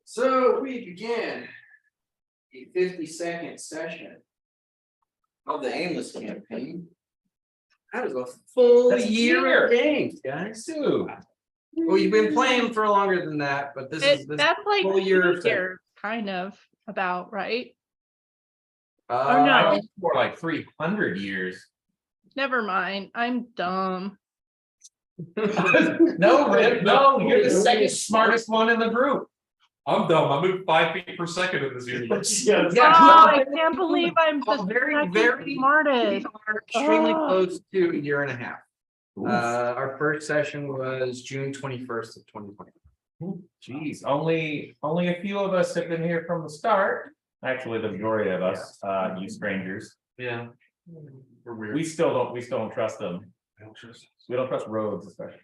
So we begin a 50-second session of the Aimless campaign. That is a full year of games, guys. Well, you've been playing for longer than that, but this That's like full year of year, kind of about, right? Oh no. I think more like 300 years. Never mind. I'm dumb. No, Rip, no, you're the second smartest one in the group. I'm dumb. I moved 5 feet per second in this universe. Oh, I can't believe I'm the very second smartest. extremely Oh. close to a year and a half. Our first session was June 21st of 2020. Geez, only a few of us have been here from the start. Actually, the majority of us, you strangers. Yeah. We're weird. We still don't trust them. We don't trust roads, especially.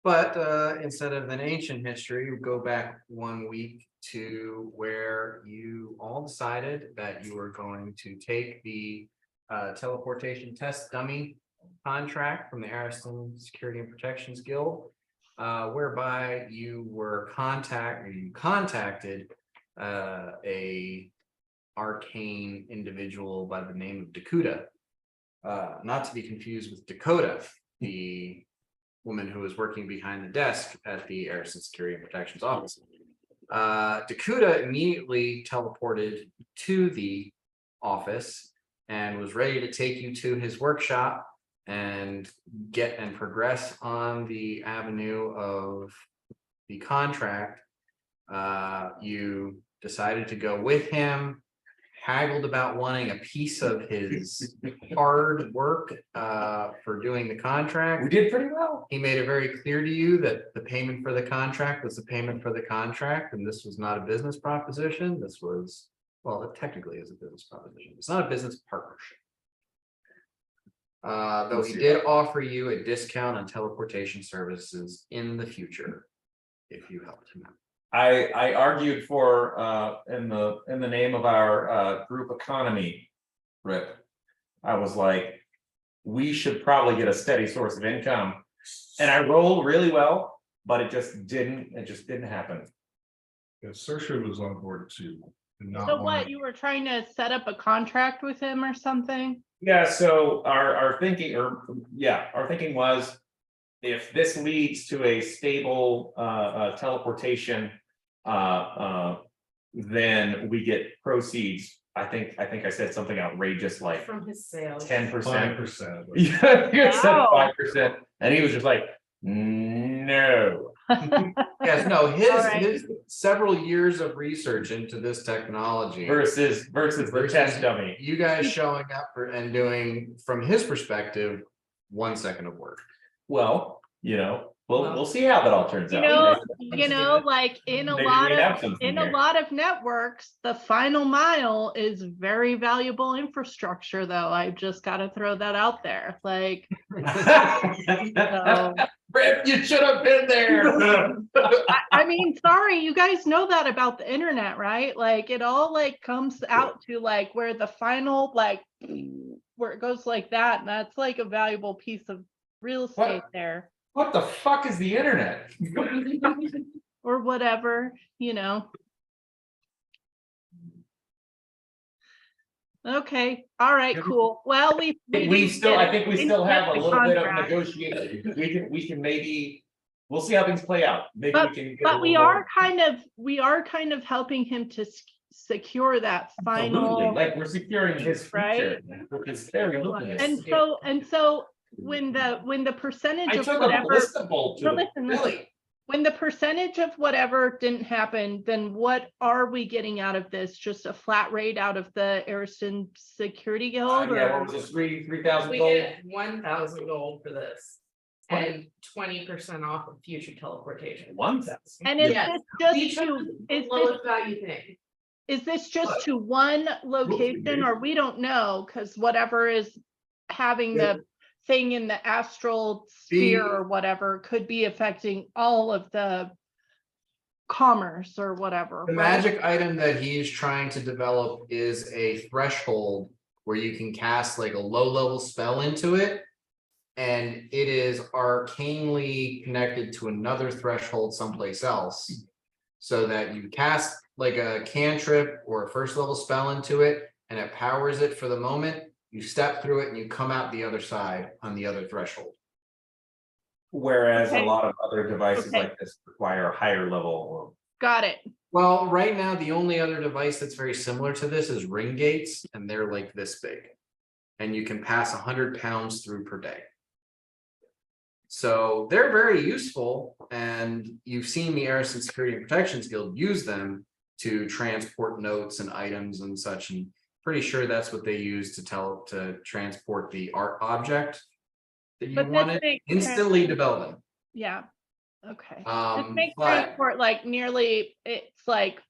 But instead of an ancient history, we go back 1 week to where you all decided that you were going to take the teleportation test dummy contract from the Ariston Security and Protections Guild, whereby you contacted a arcane individual by the name of Dakota, not to be confused with Dakota, the woman who was working behind the desk at the Ariston Security and Protections office. Dakota immediately teleported to the office and was ready to take you to his workshop and progress on the avenue of the contract. You decided to go with him, haggled about wanting a piece of his hard work for doing the contract. We did pretty well. He made it very clear to you that the payment for the contract was the payment for the contract, and this was not a business proposition. This was, well, it technically is a business proposition. It's not a business partnership. Though he did offer you a discount on teleportation services in the future if you helped him out. I argued for in the name of our group economy, Rip. I was like, we should probably get a steady source of income. And I rolled really well, but it just didn't happen. Yeah, Saoirse was on board too. So what, you were trying to set up a contract with him or something? Yeah, so our thinking was, if this leads to a stable teleportation, then we get proceeds. I think I said something outrageous like from his sales. 10%. 5%. Yeah, you said Wow. 5%, and he was just like, no. Yes, no, All right. his several years of research into this technology Versus the test dummy. you guys showing up and doing, from his perspective, 1 second of work. Well, we'll see how that all turns You out. know, like in a Maybe lot we of have something here. networks, the final mile is very valuable infrastructure, though. I just got to throw that out there. Like, so, Rip, you should have been there. I mean, sorry, you guys know that about the internet, right? Like, it all like comes out to like where the final, like, where it goes like that, and that's like a valuable piece of real estate there. What the fuck is the internet? Or whatever, Okay, all right, cool. Well, I think we still have a little bit of contract. negotiation. We can maybe, we'll see how things play out. Maybe But- we can. get a But we little are more- kind of helping him to secure that Absolutely, final. like we're securing his future, Right. which is very lucrative. And so when the percentage I of took a whatever, ballista bolt to no, the listen, Billy. when the percentage of whatever didn't happen, then what are we getting out of this? Just a flat rate out of the Ariston Security Guild? Yeah, or- what was it, 3,000 We gold? get 1,000 gold for this and 20% off of future teleportation. 1,000. And is Yes. this just We took to, the lowest value thing. is this just to one location, or we don't know, because whatever is having the thing in the astral sphere or whatever could be affecting all of the commerce or whatever. The right? magic item that he's trying to develop is a threshold where you can cast like a low level spell into it and it is arcanely connected to another threshold someplace else. So that you cast like a cantrip or a first level spell into it, and it powers it for the moment. You step through it and you come out the other side on the other threshold. Whereas a Okay. lot of other devices Okay. like this require a higher level. Got it. Well, right now, the only other device that's very similar to this is ring gates, and they're like this big. And you can pass 100 pounds through per day. So they're very useful, and you've seen the Arison Security and Protections Guild use them to transport notes and items and such, and pretty sure that's what they use to transport the art object that you But this wanted, makes instantly dispel them. Yeah. Okay. This makes But transport like nearly, it's like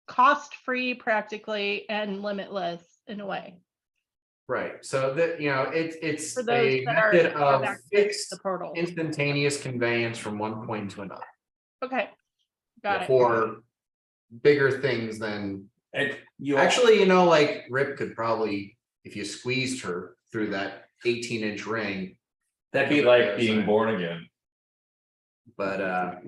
cost-free practically and limitless in a way. right, so that, you know, it's For those a that are method have of access to fixed the portal. instantaneous conveyance from one point to another Okay. Got it. for bigger things than And you actually, you know, like Rip could probably, if you squeezed her through that 18-inch ring, that'd be like being born again. but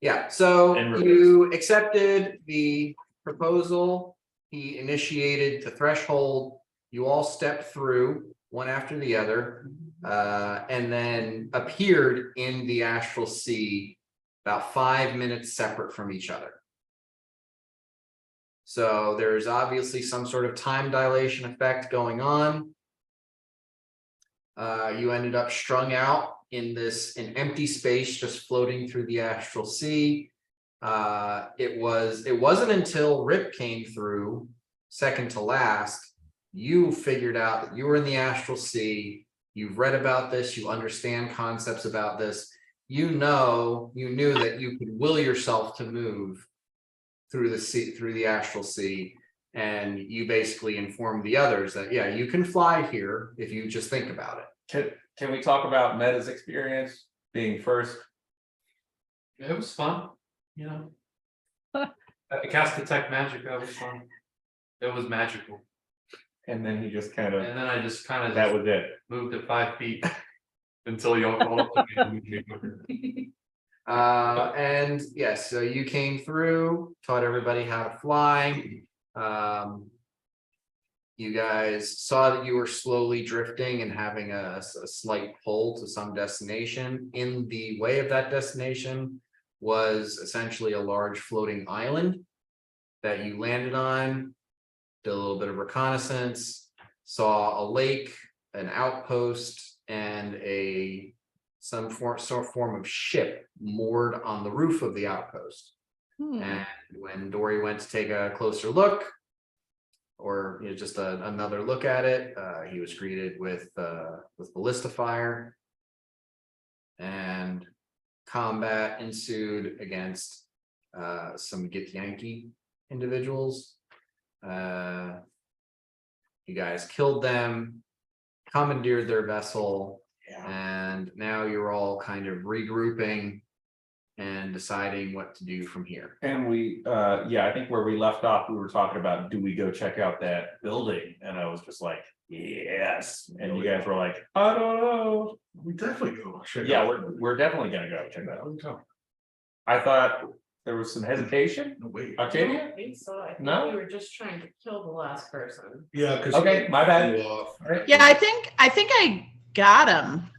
yeah, so In reverse. you accepted the proposal. He initiated the threshold. You all stepped through one after the other, and then appeared in the astral sea about 5 minutes separate from each other. So there's obviously some sort of time dilation effect going on. You ended up strung out in an empty space, just floating through the astral sea. It wasn't until Rip came through, second to last, you figured out that you were in the astral sea. You've read about this, you understand concepts about this. You knew that you could will yourself to move through the sea, through the astral sea, and you basically informed the others that, yeah, you can fly here if you just think about it. Can we talk about Meta's experience being first? It was fun, you know. I cast detect magic, that was fun. It was magical. And then he just kind of, And then I just kind of that was it. moved it 5 feet until y'all called up to me. And yes, so you came through, taught everybody how to fly. You guys saw that you were slowly drifting and having a slight pull to some destination. In the way of that destination was essentially a large floating island that you landed on, did a little bit of reconnaissance, saw a lake, an outpost, and some form of ship moored on the roof of the outpost. And when Dory went to take a closer look, or just another look at it, he was greeted with ballista fire, and combat ensued against some Githyanki individuals. You guys killed them, commandeered their vessel, and now you're all kind of regrouping and deciding what to do from here. And we, I think where we left off, we were talking about, do we go check out that building? And I was just like, yes. And you guys were like, I don't know. We definitely go. Yeah, we're definitely gonna go check that out. I thought there was some hesitation. No, wait. I Octavia? don't think so. I think No? we were just trying to kill the last person. Yeah, because. Okay, my bad. Yeah, I think I got him.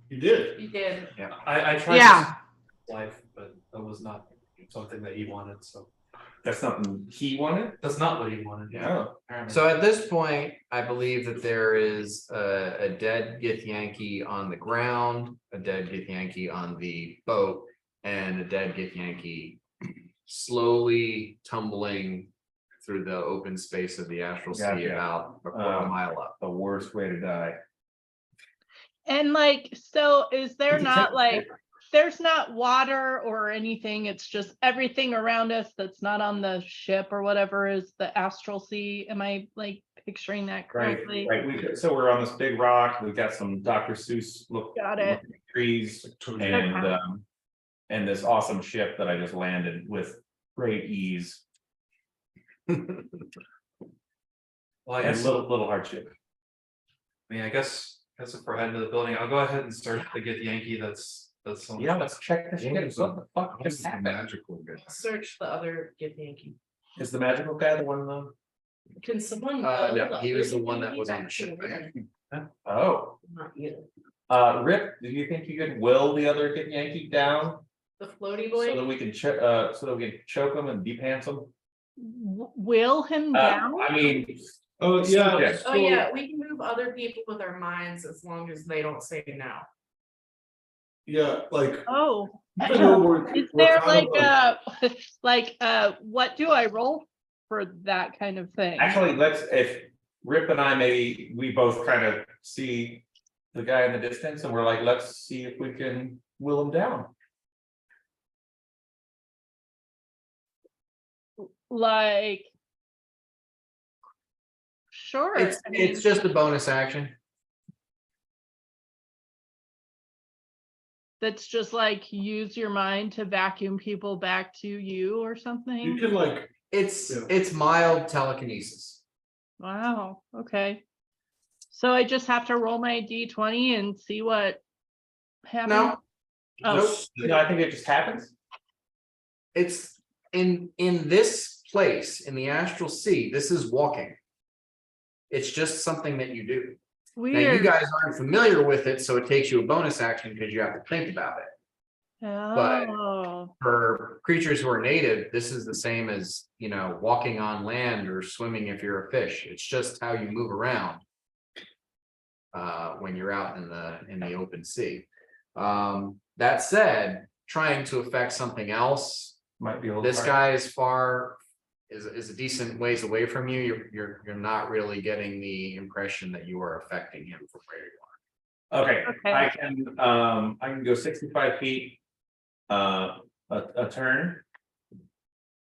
You did. You did. I tried Yeah. life, but that was not something that he wanted, so That's something he wanted? that's not what he wanted, Yeah. apparently. So at this point, I believe that there is a dead Githyanki on the ground, a dead Githyanki on the boat, and a dead Githyanki slowly tumbling through the open space of the astral sea Gotcha. about a quarter mile up. The worst way to die. And like, so is there Did you not take- like, there's not water or anything, it's just everything around us that's not on the ship or whatever is the astral sea? Am I like picturing that correctly? Right, so we're on this big rock, we've got some Dr. Seuss Got it. looking trees and this awesome ship that I just landed with great ease. Well, I And guess, little hardship. I mean, I guess Guess if we're heading to the building, I'll go ahead and search the Get Yankee that's on. Yeah, let's check this shit. What the fuck What's just the happened? magical guy? Search the other Get Yankee. Is the magical guy the one though? Can someone? No, he was the one that was on the ship. Oh, Not you. Rip, do you think you could will the other Get Yankee down The floaty so that boy? we can so that we can choke him and deep pants him? Will him down? I mean, Oh, yeah. Yeah. Oh, yeah, we can move other people with our minds as long as they don't say no. Yeah, like, Oh, even though we're. is we're there kind of like what do I roll for that kind of thing? actually, if Rip and I we both kind of see the guy in the distance and we're like, let's see if we can will him down. Like, sure. It's I mean, it's just a bonus action. that's just like use your mind to vacuum people back to you or You something. can like, It's Yeah. it's mild telekinesis. Wow, okay. So I just have to roll my d20 and see what happens? No, Oh, nope. No, I think it just happens. It's in this place in the astral sea. This is walking. It's just something that you do. Now you weird. guys aren't familiar with it, so it takes you a bonus action because you have to think about it. but- Oh, For creatures who are native, this is the same as, walking on land or swimming if you're a fish. It's just how you move around. When you're out in the open sea. That said, trying to affect something else, Might be a little. this hard. guy is a decent ways away from you. You're not really getting the impression that you are affecting him from where you are. Okay, Okay. I can go 65 feet. A turn.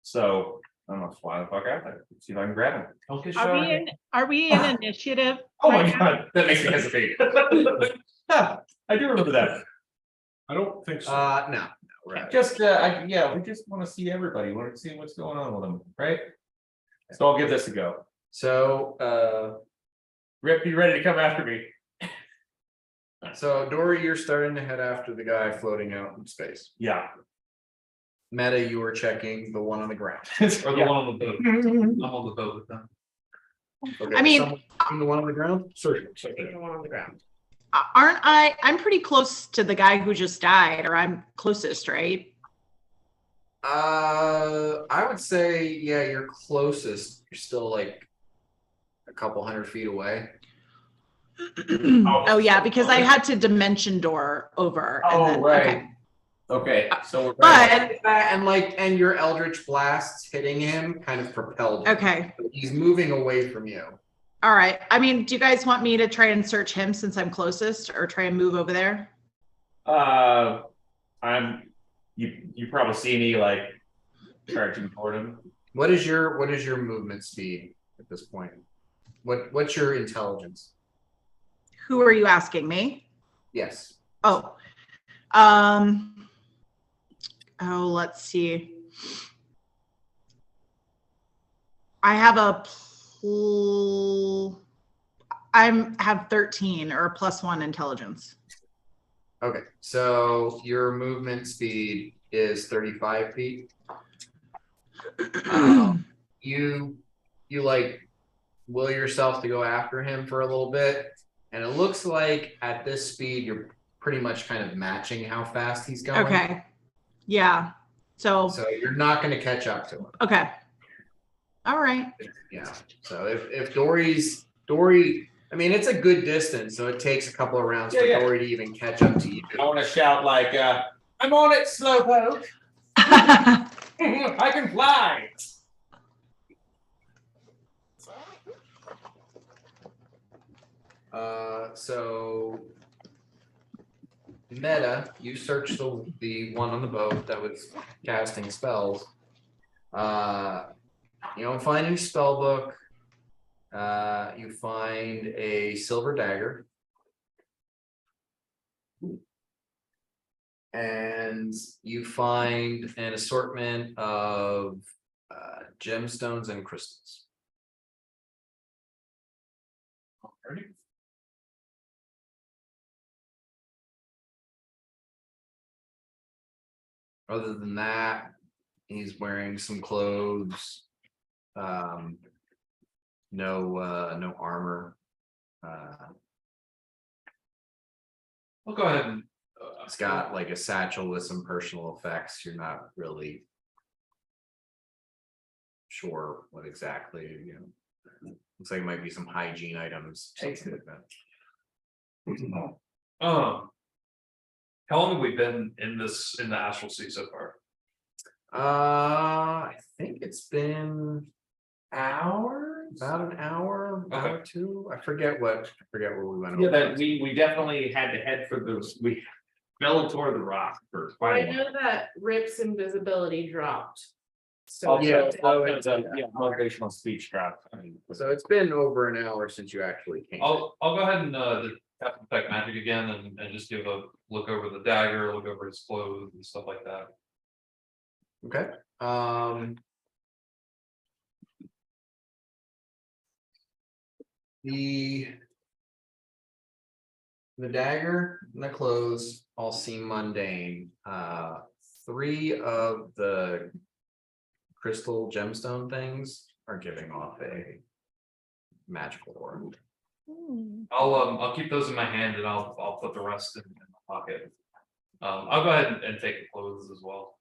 So I'm gonna fly the fuck out there, see if I can grab him. Don't get are shot. we in initiative? Oh my right now? god, that makes me hesitate. I do remember that. I don't think so. No, right. Just, we just wanna see everybody, we wanna see what's going on with them, right? So I'll give this a go. So, Rip, you ready to come after me? Dory, you're starting to head after the guy floating out in space. Yeah. Meta, you were checking the one on the ground. Or the Yeah. one on the boat. I'm on the boat with them. Okay, I mean- someone seen the one on the ground? Certainly. Take the one on the ground. I'm pretty close to the guy who just died, or I'm closest, right? I would say, yeah, you're closest. You're still like a couple 100 feet away. Oh, yeah, because I had to dimension door over. and Oh, then- right. okay. Okay, so we're. But, And your Eldritch blasts hitting him kind of propelled him. okay, He's moving away from you. all right. I mean, do you guys want me to try and search him since I'm closest, or try and move over there? You probably see me like charging toward him. What is your movement speed at this point? What's your intelligence? Who are you asking me? Yes. Let's see. I have have 13 or +1 intelligence. Okay, so your movement speed is 35 feet. You like will yourself to go after him for a little bit, and it looks like at this speed you're pretty much kind of matching how fast he's going. Okay. Yeah. So, So you're not going to catch up to him. okay. All right. Yeah. So if Dory, I mean, it's a good distance, so it takes a couple of rounds for Yeah. Dory to even catch up to you. I wanna shout like, I'm on it, Slowpoke. I can fly. So Meta, you search the one on the boat that was casting spells. You don't find any spell book. You find a silver dagger. And you find an assortment of gemstones and crystals. Other than that, he's wearing some clothes. No armor. I'll go ahead and. It's got like a satchel with some personal effects. You're not really sure what exactly, looks like it might be some hygiene items, something like that. How long have we been in the Astral Sea so far? I think it's been hours, about an hour, Okay. or two. I forget where we went. Yeah, over. that we definitely had to head for those, we fell toward the rock for Well, I quite a while. know that Rip's invisibility dropped. So Also, Yeah, motivational speech drop. So it's been over an hour since you actually came. I'll go ahead and cast detect magic again and just give a look over the dagger, look over his clothes and stuff like that. Okay. The dagger and the clothes all seem mundane. 3 of the crystal gemstone things are giving off a magical aura. I'll keep those in my hand and I'll put the rest in my pocket. I'll go ahead and take the clothes as well.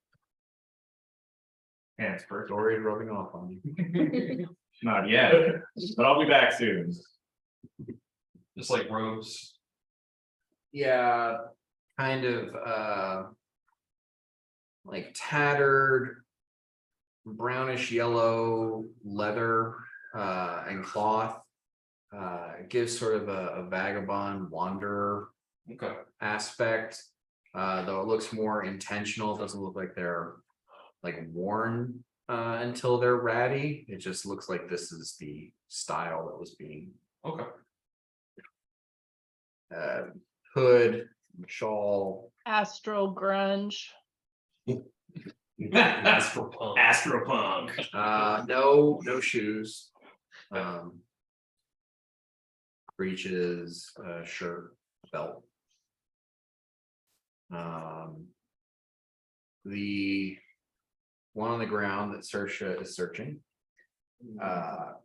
Yeah, it's first. Dory rubbing off on you. Not yet, but I'll be back soon. Just like robes. Yeah, kind of like tattered brownish yellow leather and cloth. It gives sort of a vagabond wanderer Okay. aspect, though it looks more intentional. It doesn't look like they're like worn until they're ratty. It just looks like this is the style that was being Okay. hood, shawl. Astro grunge. Astropunk. No shoes. Breeches, shirt, belt. The one on the ground that Saoirse is searching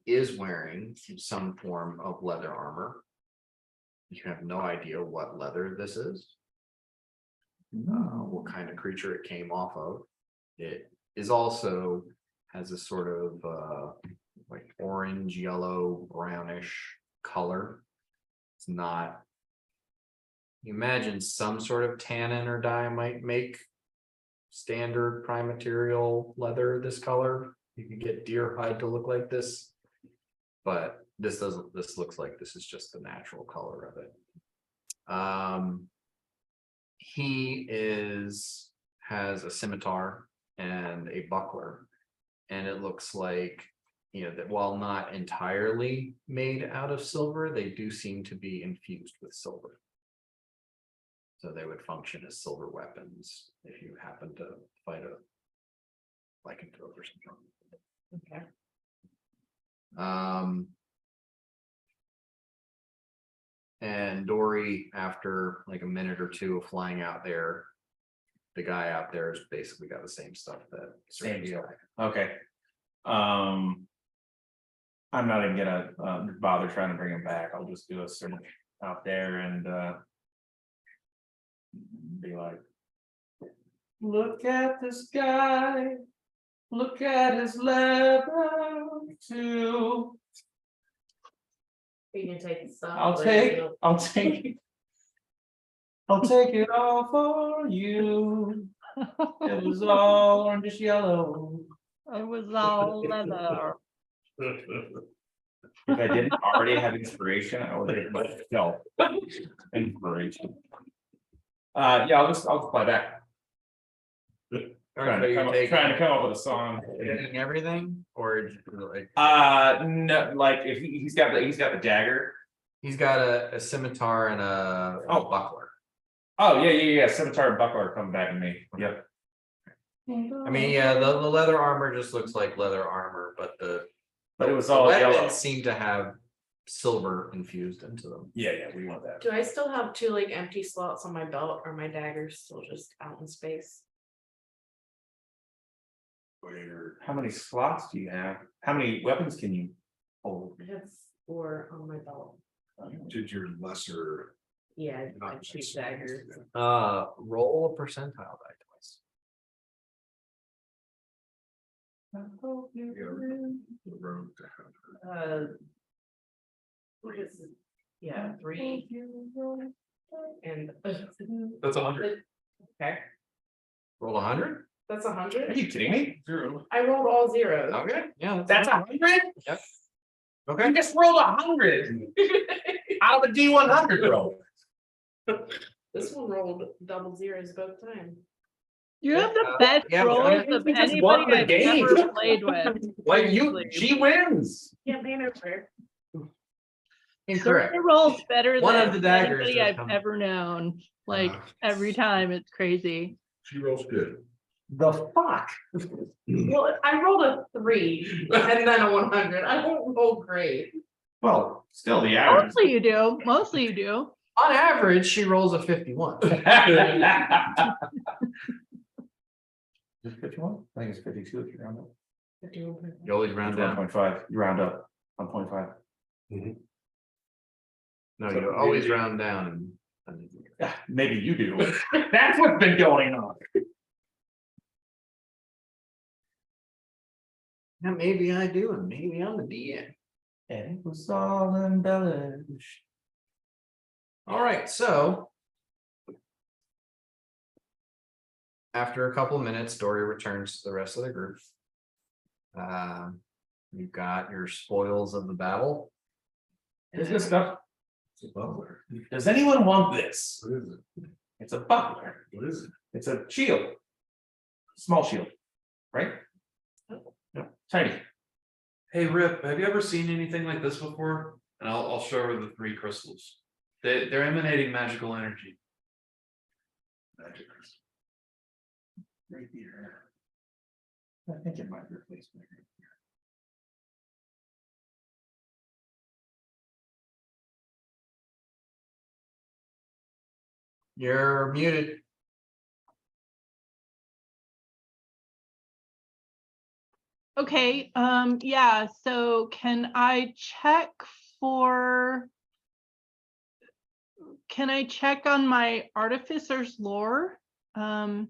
is wearing some form of leather armor. You have no idea what leather this is. What kind of creature it came off of. It is also has a sort of like orange, yellow, brownish color. It's not. You imagine some sort of tannin or dye might make standard prime material leather this color. You could get deer hide to look like this, but this doesn't. This looks like this is just the natural color of it. He has a scimitar and a buckler, and it looks like, that while not entirely made out of silver, they do seem to be infused with silver. So they would function as silver weapons if you happen to fight a lycanthrope or something. Okay. And Dory, after like a minute or two of flying out there, the guy out there has basically got the same stuff that. Same deal. Okay. I'm not even gonna bother trying to bring him back. I'll just do a search out there and be like, look at this guy, look at his leather too. You can take the stuff. I'll take it all for you. It was all orange yellow. It was all leather. If I didn't already have inspiration, I would have myself inspiration. Yeah, I'll just fly back. Trying to come up with a song. Taking everything, or like No, like if he's got the dagger. he's got a scimitar and a buckler. Oh yeah. Scimitar and buckler are coming back to me. Yep. I mean, yeah, the leather armor just looks like leather armor, but But it was the all weapons yellow. seem to have silver infused into them. Yeah, we want that. Do I still have 2 like empty slots on my belt, or my dagger's still just out in space? Later. How many slots do you have? How many weapons can you hold? I have 4 on my belt. Did your lesser. Yeah, I shoot daggers. Roll a percentile die twice. You gotta road to have. What is it? Yeah, 3. And. That's 100. Okay, Roll 100. that's Are 100. you kidding me? 0. I rolled all zeros. Okay, yeah, That's 100? Yep. You Okay. just rolled 100 out of a D100, bro. This one rolled double zeros both times. You have the best yeah, rolls we of just won anybody the I've game. ever played with. Like you, Seriously. she wins. Yeah, man over. Incorrect. Serena rolls better One than of the daggers anybody that I've come- ever known. Like every time, it's crazy. She rolls good. The fuck? Well, I rolled a 3 and then a 100. I won't roll great. Well, still the average. Mostly you do. Mostly you do. On average, she rolls a 51. Is it 51? I think it's 52 if you round up. You always round down. 1.5, you round up 1.5. No, you always round down. Yeah, maybe you do. That's what's been going on. Yeah, maybe I do, and maybe I'm the DM. And it was all embellished. All right, so. After a couple minutes, Dory returns to the rest of the group. You've got your spoils of the battle. Is this stuff? It's a butler. Does anyone want this? What is it? It's a buckler. What is it? It's a shield. Small shield, right? No, tiny. Hey Rip, have you ever seen anything like this before? And I'll show her the 3 crystals. They're emanating magical energy. Magic crystal. Right here. I think it might replace me. You're muted. Okay, yeah, so can I check for? Can I check on my artificer's lore? Can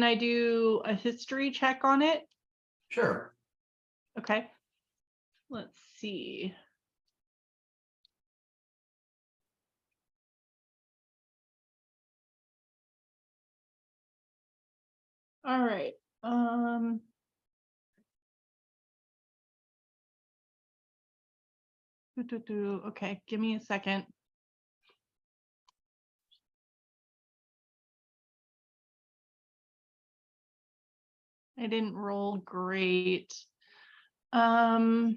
I do a history check on it? Sure. Okay. Let's see. All right. Okay, give me a second. I didn't roll great. Um,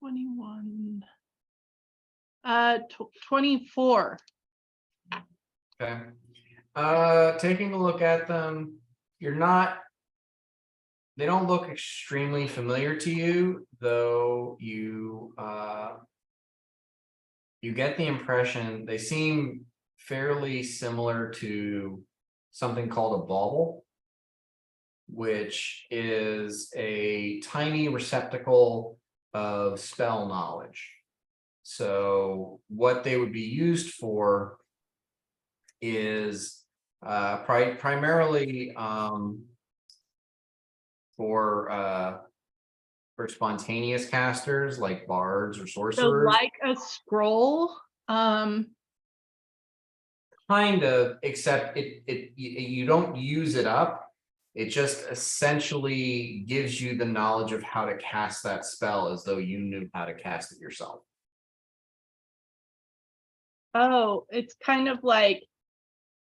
$21. 24. Okay. Taking a look at them, you're not. They don't look extremely familiar to you, though you get the impression they seem fairly similar to something called a bauble, which is a tiny receptacle of spell knowledge. So what they would be used for is primarily for spontaneous casters like bards or So sorcerers. like a scroll. Kind of, except you don't use it up. It just essentially gives you the knowledge of how to cast that spell as though you knew how to cast it yourself. Oh, it's kind of like,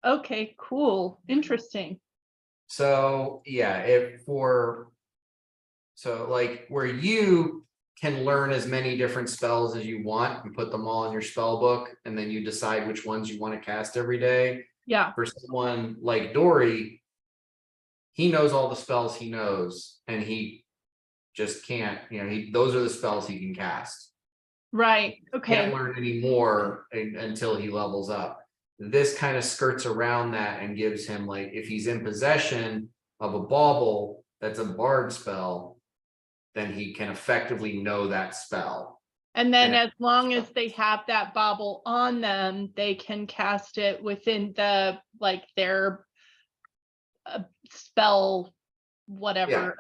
okay, cool, interesting. So yeah, so like where you can learn as many different spells as you want and put them all in your spell book, and then you decide which ones you want to cast every day. Yeah. For someone like Dory, he knows all the spells he knows, and he just can't, those are the spells he can cast. Right, Can't okay, learn any more until he levels up. This kind of skirts around that and gives him, like, if he's in possession of a bauble that's a bard spell, then he can effectively know that spell. and then and- as long as they have that bauble on them, they can cast it within the, like, their spell, whatever.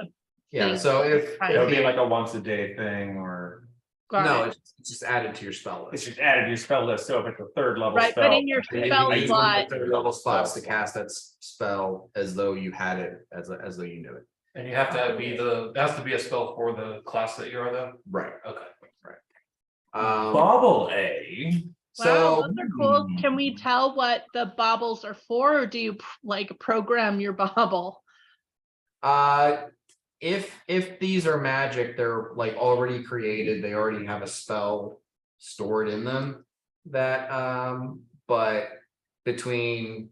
Yeah, thing. so if Right. It'll be he- like a once a day thing, or Got no, it. it's just added to your spell it's list. just added to your spell list, so if it's a third level Right, spell. but in your And you spell can use one of slot, the third level spots to cast that spell as though you had it, as though you knew it. And you have to be it has to be a spell for the class that you are though? Right. Okay. Bobble, eh? wow, So those are cool. Can we tell what the baubles are for, or do you like program your bauble? if these are magic, they're like already created, they already have a spell stored in them. That but between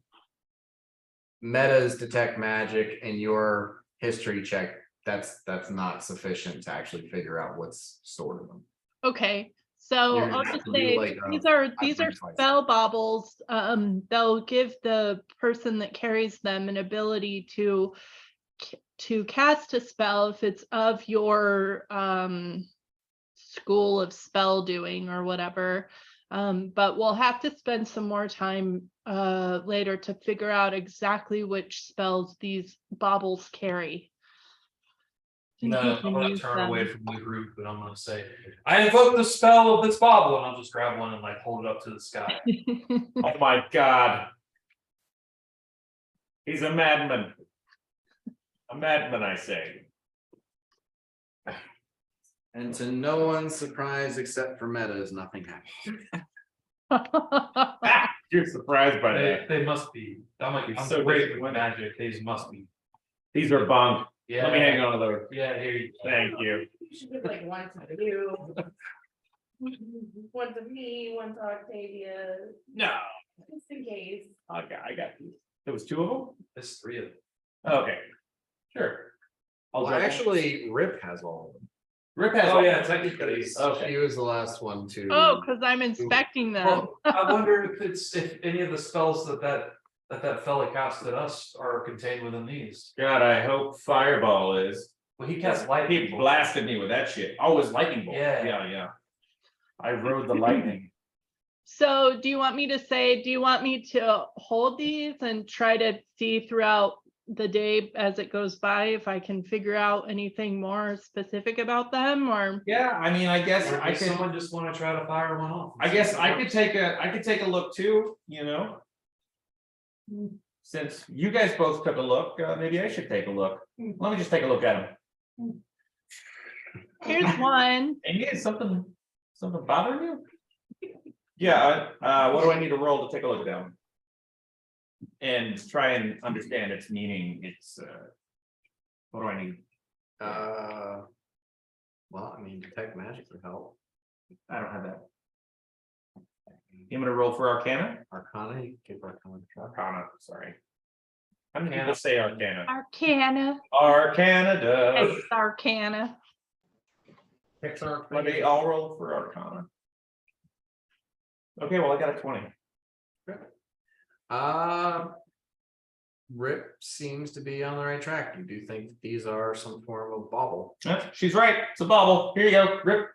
Meta's detect magic and your history check, that's not sufficient to actually figure out what's stored in them. Okay, so You're I'll gonna have just to do, say, like, these are identify spell baubles. They'll give the person that carries them an ability to cast a spell if it's of your school of spell doing or whatever. But we'll have to spend some more time later to figure out exactly which spells these baubles carry. And who No, can I'm gonna use turn them. away from the group, but I'm gonna say, I invoke the spell of this bauble, and I'll just grab one and like hold it up to the sky. Oh my god. He's a madman. A madman, I say. And to no one's surprise except for Meta's, nothing happened. Ah, you're surprised by that. They must be. I'm You're so so great with disappointed. magic, these must be. These are bunk. Yeah. Let me hang on to those. Yeah, here you go. Thank you. You should give like one to you. One to me, one to Octavia, No. just in case. Okay, I got these. There was two of them? There's three of them. Okay. Sure. Well, jump in. actually, Rip has all of them. Rip has. Oh, all- yeah, technically, okay. He was the last one to. Oh, because I'm inspecting them. Well, I wonder if any of the spells that fella casted us are contained within these. God, I hope Fireball is. Well, he cast lightning. He blasted me with that shit. Oh, it was lightning bolt. Yeah. Yeah. I rode the lightning. So do you want me to hold these and try to see throughout the day as it goes by if I can figure out anything more specific about them, or? Yeah, I mean, I guess Or I does could. someone just wanna try to fire one off? I guess I could take a look too, you know. Since you guys both took a look, maybe I should take a look. Let me just take a look at them. Here's one. And yeah, something bothering you? Yeah, what do I need to roll to take a look at them? And try and understand its meaning, what do I need? Well, I mean, detect magic would help. I don't have that. You want me to roll for Arcana? Arcana, you give Arcana a try. Arcana, sorry. How many people say Arcana? Arcana. Arcana does. It's Arcana. Let me all roll for Arcana. Okay, well, I got a 20. Rip seems to be on the right track. You do think that these are some form of bauble. She's right. It's a bauble. Here you go. Rip.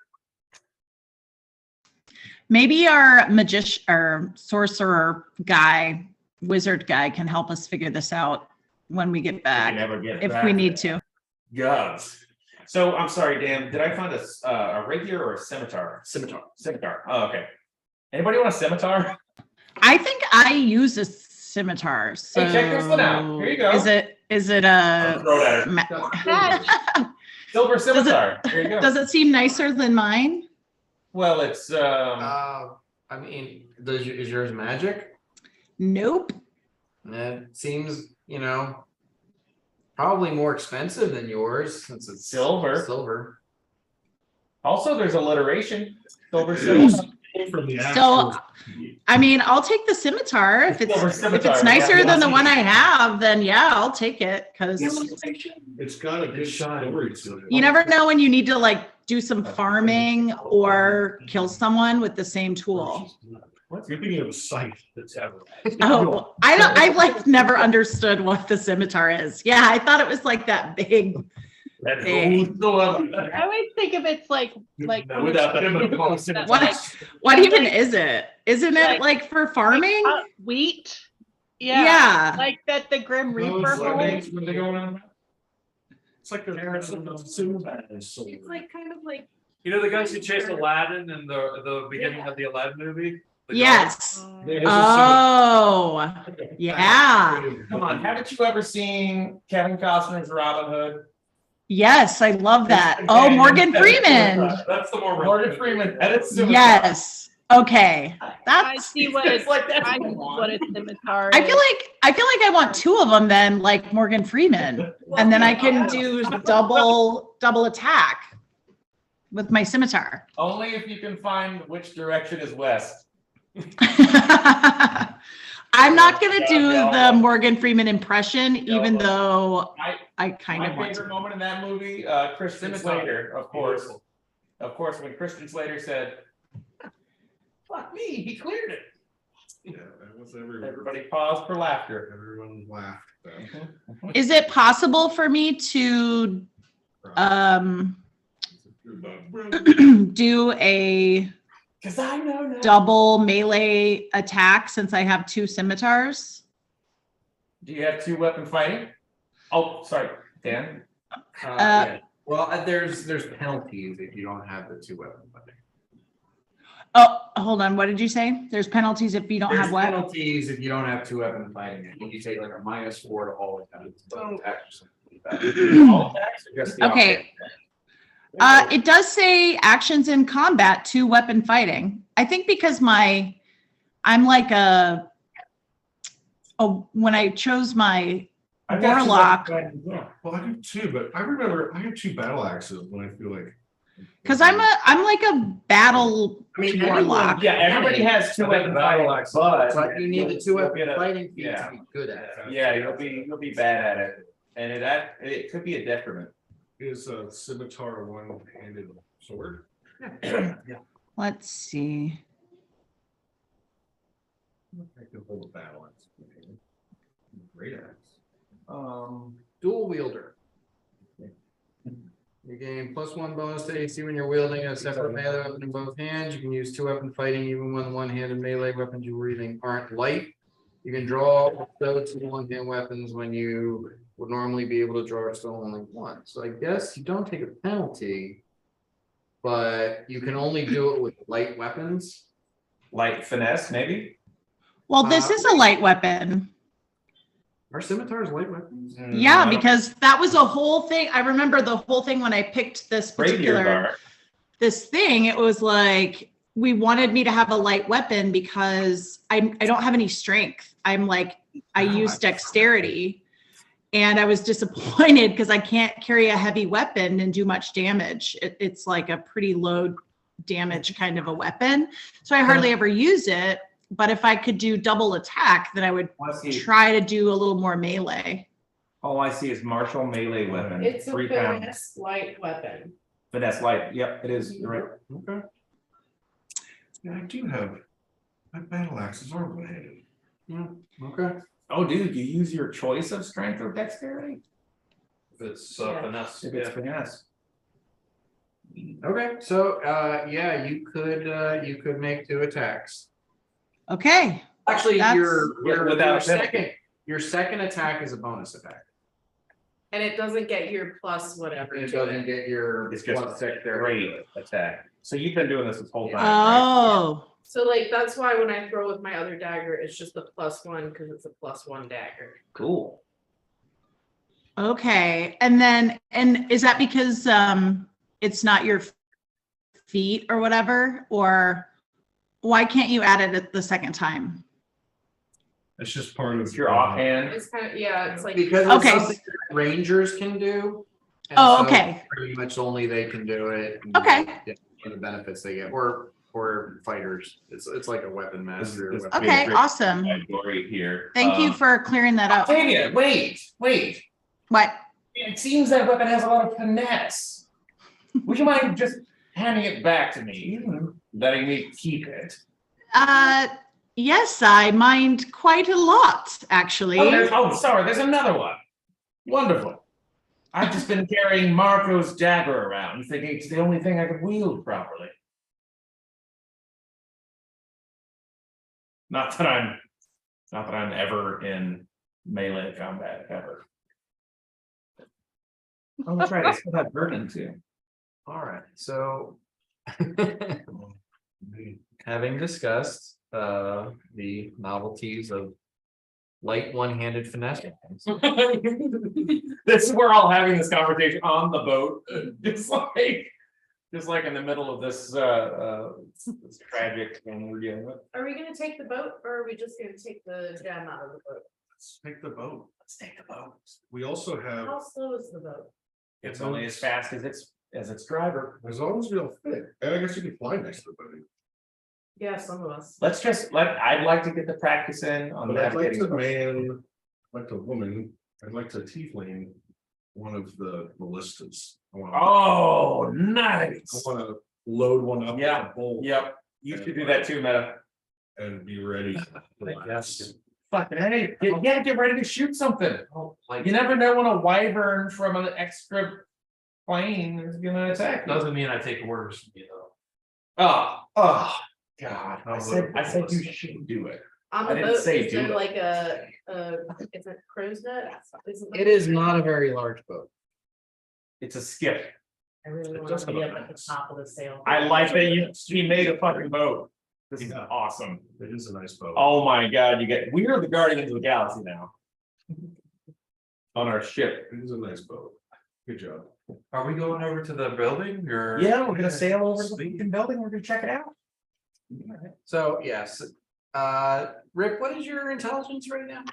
Maybe our magician or sorcerer guy, wizard guy can help us figure this out when we get You back, never get if back. we need to. Gods. So I'm sorry, Dan. Did I find a rapier or a scimitar? Scimitar. Scimitar. Oh, okay. Anybody want a scimitar? I think I use a scimitar, so. Hey, check this one out. Here you go. Is it I'll a, throw it at her. ma- Silver scimitar. Here you go. does it seem nicer than mine? Well, it's I mean, is yours magic? Nope. It seems, probably more expensive than yours since it's Silver. Silver. also there's alliteration. Silver scimitar. From the So, I mean, I'll take the scimitar. If Silver it's scimitar, nicer yeah. than the one I have, then yeah, I'll take it. Cause It's got a good story to it. you never know when you need to like do some farming or kill someone with the same tool. You're thinking of a scythe that's ever. Oh, I've like never understood what the scimitar is. Yeah, I thought it was like that big That thing. I always think of it's like Without the. What even is it? Isn't it like for farming? wheat. Yeah, Yeah. like that the Grim Reaper holds. What are they going on? It's like It's like kind of like. You know the guys who chased Aladdin in the beginning of the Aladdin movie? The Yes. guards? Oh, yeah. Come on, haven't you ever seen Kevin Costner's Robin Hood? Yes, I love that. Oh, Morgan Freeman. That's the more. Morgan Freeman edits. Yes. Okay. I That's. see what it's like that. I see what a scimitar I is. feel like I want two of them then, like Morgan Freeman, and then I can do double attack with my scimitar. Only if you can find which direction is west. I'm not gonna do the Morgan Freeman impression, even though I kind of My want favorite to. moment in that movie, Christian Slater, of course, when Christian Slater said, "Fuck me, he cleared it." Yeah, that was everywhere. Everybody paused for laughter. Everyone laughed. Is it possible for me to do a Cause I know now. double melee attack since I have two scimitars? Do you have 2-weapon fighting? Oh, sorry, Dan. Yeah. Well, there's penalties if you don't have the 2-weapon fighting. Oh, hold on. What did you say? There's penalties if you don't There's have what? penalties if you don't have 2-weapon fighting. I think you take like a -4 to all attacks. All attacks or just the Okay. offhand? It does say actions in combat, 2-weapon fighting. I think because I'm like when I chose my I've got warlock, 2-weapon fighting, yeah. Well, I do too, but I remember I have 2 battle axes when I feel like. because I'm like a battle warlock. Yeah, everybody has 2-weapon fighting, But you need the 2-weapon fighting feat Yeah. to be good at it. Yeah, you'll be bad at it, and it could be a detriment. Is a scimitar a one-handed sword? Let's see. I can hold a battle axe. Great axe. Dual wielder. You gain +1 bonus to AC when you're wielding a separate melee weapon in both hands. You can use 2-weapon fighting even when the one-handed melee weapons you're wielding aren't light. You can draw those 2 one-hand weapons when you would normally be able to draw still only one. So I guess you don't take a penalty, but you can only do it with light weapons. Light finesse, maybe? Well, this is a light weapon. Are scimitars light weapons? Yeah, because that was a whole thing. I remember the whole thing when I picked this Rapier particular dart. this thing. It was like we wanted me to have a light weapon because I don't have any strength. I'm like I use dexterity, and I was disappointed because I can't carry a heavy weapon and do much damage. It's like a pretty low damage kind of a weapon, so I hardly ever use it. But if I could do double attack, then I would try to do a little more melee. All I see is martial melee weapon. It's a 3 pounds. finesse light weapon. Finesse light. Yep, it is. You're right. Okay. Yeah, I do have, my battle axes are one-handed. Yeah, okay. Oh, dude, you use your choice of strength or dexterity? If it's Yeah. finesse. If it's finesse. Okay, so yeah, you could make 2 attacks. Okay. Actually, That's- Without penalty. your second attack is a bonus attack. And it doesn't get your plus whatever. It to doesn't it. get your It's just plus a dexterity. great attack. So you've been doing this whole time, right? Oh, So like, that's why when I throw with my other dagger, it's just a +1 because it's a +1 dagger. Cool. okay. And is that because it's not your feet or whatever? Or why can't you add it at the second time? It's just part of. It's your offhand. It's kind of, yeah, it's like. Because it's Okay. something that rangers can do. and Oh, so okay. Pretty much only they can do it. and Okay. get the benefits they get, or fighters, it's like a weapon master. This is weapon- Okay, great awesome. category here. Thank you for clearing that up. Octavia, wait. What? It seems that weapon has a lot of finesse. Would you mind just handing it back to me, letting me keep it? Yes, I mind quite a lot, actually. Sorry, there's another one. Wonderful. I've just been carrying Marco's dagger around, thinking it's the only thing I could wield properly. Not that I'm ever in melee combat ever. Oh, that's right. I still have Vernon too. All right, so. Having discussed the novelties of light one-handed finesse. This we're all having this conversation on the boat, just like in the middle of this this tragic thing we're dealing with. Are we gonna take the boat or are we just gonna take the gem out of the boat? Let's take the boat. Let's take the boat. We also have, How slow is the boat? It's only as fast as its driver. as long as we don't fit, and I guess you can fly next to the boat. Yeah, some of us. I'd like to get the practice in on But I'd like navigating. to man, like a woman, I'd like to tiefling one of the ballistas. Oh, I nice. wanna load one up with Yeah, a bolt Yep, you should do that too, Meta. and be ready. Yes. Fucking hey, get ready to shoot something. You never know when a wyvern from an extra plane is gonna attack you. Doesn't mean I take orders from you though. Oh, God, I said you should do it. On I the didn't boat, say is do there it. like it's a crow's nest? It is not a very large boat. It's a skip. I really It want does to be look up at the nice. top of the sail. I like that she made a fucking boat. This is Yeah. awesome. It is a nice boat. Oh my God, we are the Guardians of the Galaxy now. On our ship. It is a nice boat. Good job. Are we going over to the building or? Yeah, we're gonna sail over to the fucking building. We're gonna check it out. So, yes, Rick, what is your intelligence right now?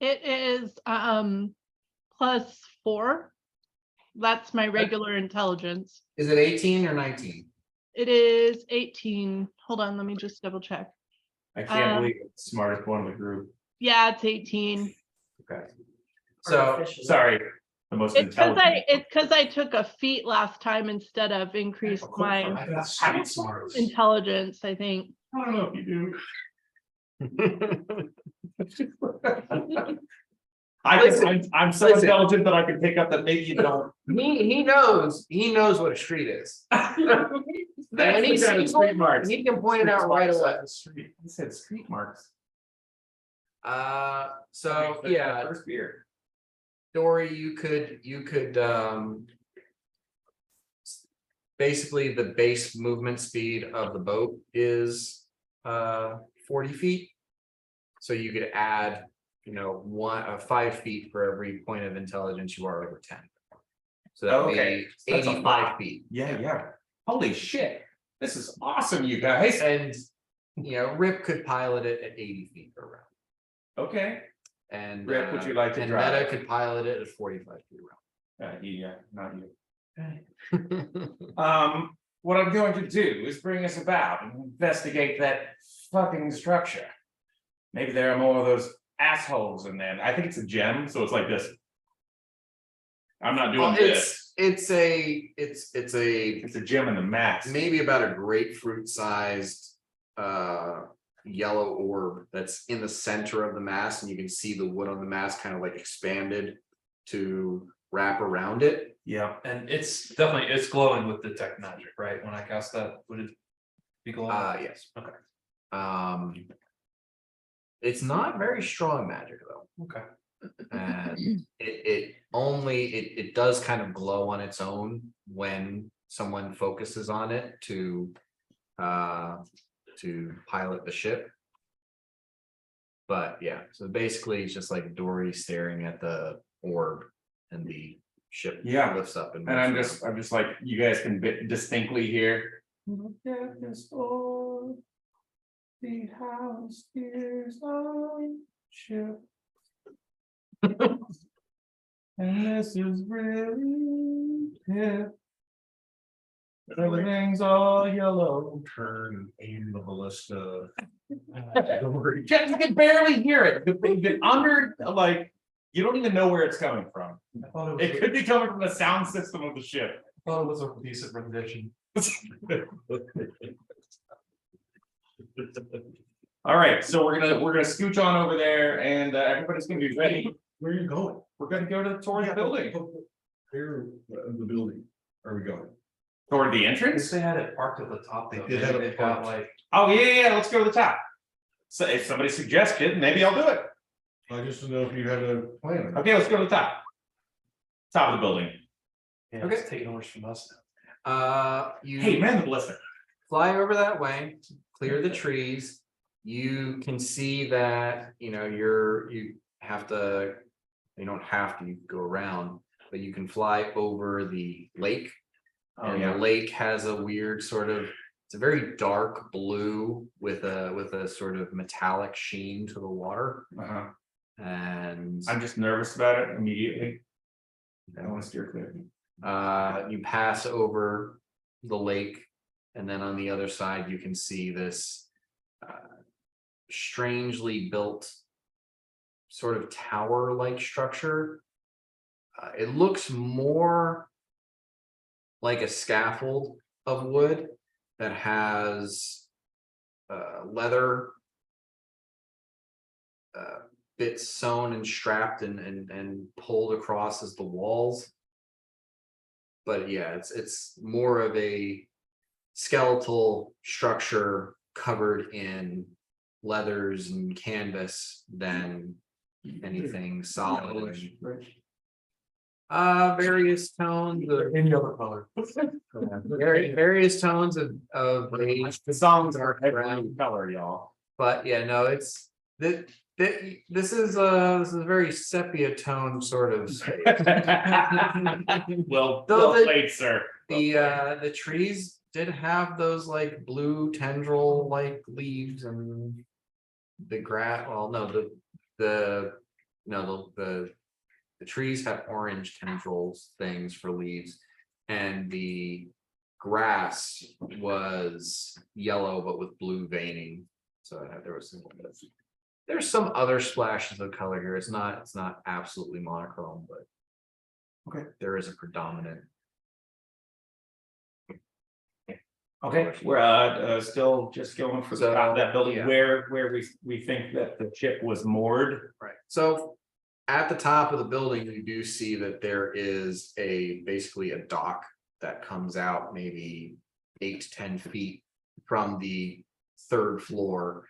It is +4. That's my regular intelligence. Is it 18 or 19? It is 18. Hold on, let me just double check. I can't Um, believe it's the smartest one in the group. Yeah, it's 18. Okay. So, Artificially. Sorry. The most It's because intelligent. I took a feat last time instead of increased my I got street smarts. intelligence, I think. I don't know if you do. I'm so Listen. intelligent that I can pick up that maybe you don't. he knows what a street is. That's And the kind of street marks. He can point it out right away. Street. He said street marks. So, yeah, First beer. Dory, you could basically the base movement speed of the boat is 40 feet. So you could add, 5 feet for every point of intelligence you are over 10. So that would Okay, be that's a 85 lot. feet. Yeah. Holy shit. This is awesome, you guys. And Rip could pilot it at 80 feet per round. Okay. And Rip, would you like to and drive? Meta could pilot it at 45 feet Yeah, not you. around. What I'm going to do is bring us about and investigate that fucking structure. Maybe there are more of those assholes in there. I think it's a gem, so it's like this. I'm not doing this. It's a It's a gem in the max. maybe about a grapefruit sized yellow orb that's in the center of the mass, and you can see the wood on the mass kind of like expanded to wrap around it. Yeah. And it's glowing with detect magic, right? When I cast that, would it be glowing? Yes. Okay. It's not very strong magic though. Okay. And it does kind of glow on its own when someone focuses on it to pilot the ship. But yeah, so basically it's just like Dory staring at the orb and the ship lifts up and And I'm moves just like, you guys can distinctly hear. Look at this orb, the house is on ship. And this is really it. Everything's all yellow. Turn and aim the ballista. You can barely hear it. Under, like, You don't even know where it's coming from. I thought It could be coming from the sound system of the ship. it was a decent rendition. All right, so we're gonna scooch on over there and everybody's gonna be ready. Where are you going? We're gonna go to the tour of the building, Where, the building, are we going? toward the If entrance. they had it parked at the top, They though, did have it they've got parked. like, Oh, yeah, let's go to the top. So if somebody suggested, maybe I'll do it. I just don't know if you had a plan. Okay, let's go to the top. Top of the building. yeah, it's taking orders from us now. You. Hey, man, the blister. Fly over that way, clear the trees. You can see that, you have to, you don't have to go around, but you can fly over the lake. Oh, And yeah. the lake has a weird sort of, it's a very dark blue with a sort of metallic sheen to the water. Uh-huh. And I'm just nervous about it immediately. I want to steer clear. you pass over the lake, and then on the other side, you can see this strangely built sort of tower-like structure. It looks more like a scaffold of wood that has leather bits sewn and strapped and pulled across as the walls. But yeah, it's more of a skeletal structure covered in leathers and canvas than anything solid. Various tones of Any other color. various tones of age. The songs are every Brown. color, y'all. But yeah, no, it's this is a very sepia tone sort of space. Well Though the- played, sir. The trees did have those like blue tendril like leaves, and the grass, well, no, the trees have orange tendrils things for leaves, and the grass was yellow but with blue veining. So there's some other splashes of color here. It's not absolutely monochrome, but Okay. there is a predominant. Okay, we're still just going for the top of that building Yeah. where we think that the ship was moored. Right, so at the top of the building, you do see that there is basically a dock that comes out maybe 8 to 10 feet from the third floor.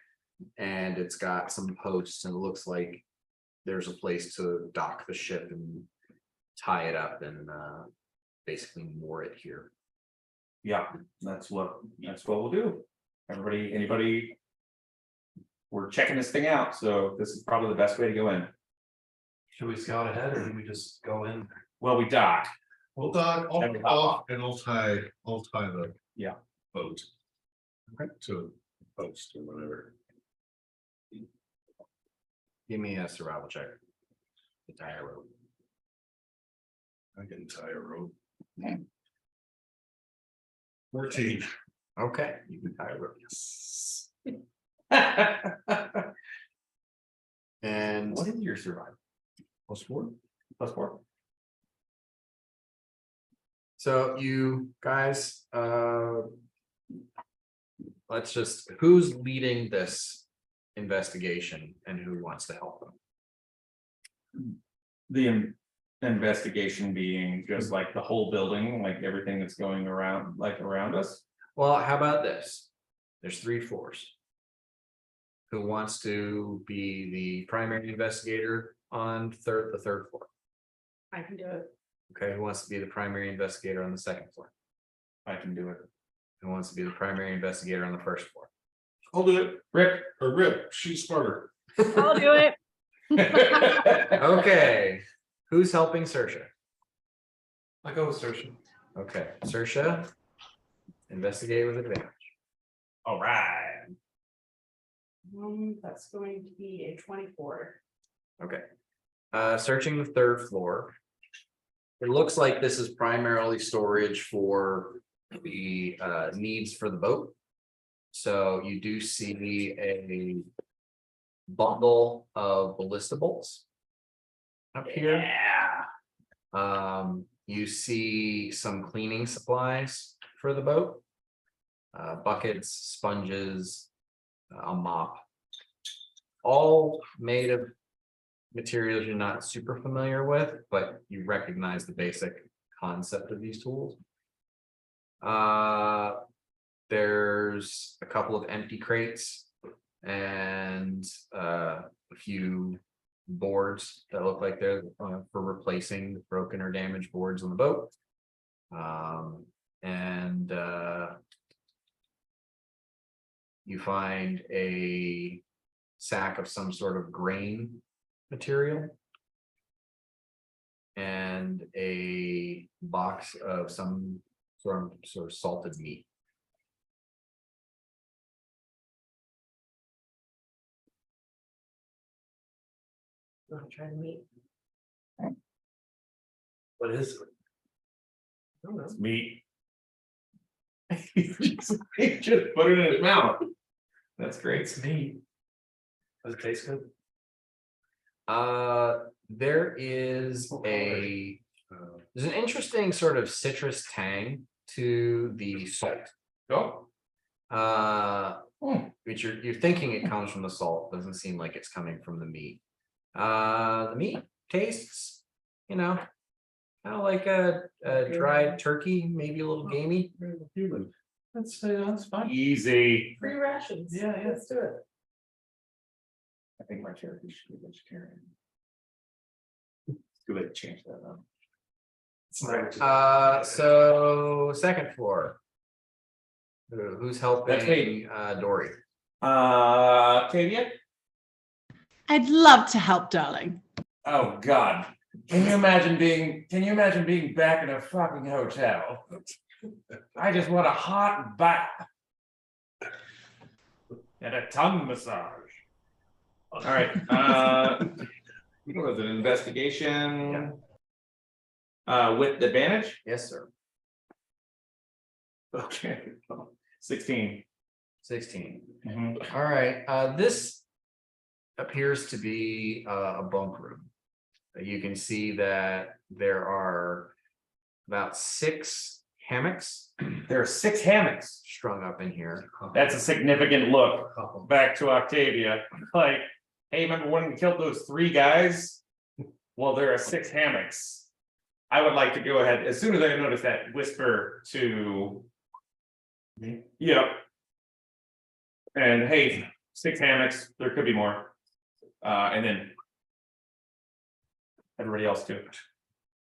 And it's got some posts, and it looks like there's a place to dock the ship and tie it up and basically moor it here. Yeah, that's what we'll do. Anybody? We're checking this thing out, so this is probably the best way to go in. Should we scout ahead or do we just go in? Well, we dock. Well, Doc, I'll And off and I'll tie the. Yeah. Boat. Okay. To a post or whatever. Give me a survival check. The tire rope. I can tie a rope. 14. Okay, you can tie a rope. And What is your survival? +4. +4? so you guys, who's leading this investigation and who wants to help them? The investigation being just like the whole building, like everything that's going around, like around us. Well, how about this? There's 3 floors. Who wants to be the primary investigator on the third floor? I can do it. Okay, who wants to be the primary investigator on the second floor? I can do it. Who wants to be the primary investigator on the first floor? I'll do it. Rip. Or Rip, she's smarter. I'll do it. Okay, who's helping Saoirse? I go with Sersha. Okay, Saoirse, investigate with advantage. All right. That's going to be a 24. Okay. Searching the third floor. It looks like this is primarily storage for the needs for the boat. So you do see a bundle of ballista bolts. up here. Yeah. You see some cleaning supplies for the boat. Buckets, sponges, a mop. All made of materials you're not super familiar with, but you recognize the basic concept of these tools. There's a couple of empty crates and a few boards that look like they're for replacing broken or damaged boards on the boat. And you find a sack of some sort of grain material and a box of some sort of salted meat. You wanna try to meet? What is it? I don't know. It's meat. He just put it in his mouth. That's great. It's meat. Does it taste good? There is there's an interesting sort of citrus tang to the salt. Oh. Which you're thinking it comes from the salt, doesn't seem like it's coming from the meat. The meat tastes, kind of like a dried turkey, maybe a little gamey. That's fine. Easy. Free rations. Yeah, yeah. Let's do it. I think my turkey should be vegetarian. Too late to change that though. So second floor. Who's helping? That's me. Dory. Tavia? I'd love to help, darling. Oh God. Can you imagine being back in a fucking hotel? I just want a hot bath. And a tongue massage. All right, what was it, investigation? With advantage? Yes, sir. Okay. 16. 16. Mhm. All right, this appears to be a bunk room. You can see that there are about 6 hammocks There are 6 hammocks. strung up in here. That's a significant look back to Octavia. Like, hey, remember when we killed those 3 guys? Well, there are 6 hammocks. I would like to go ahead, as soon as I notice that, whisper to. Yep. And hey, 6 hammocks, there could be more. And then. Everybody else too.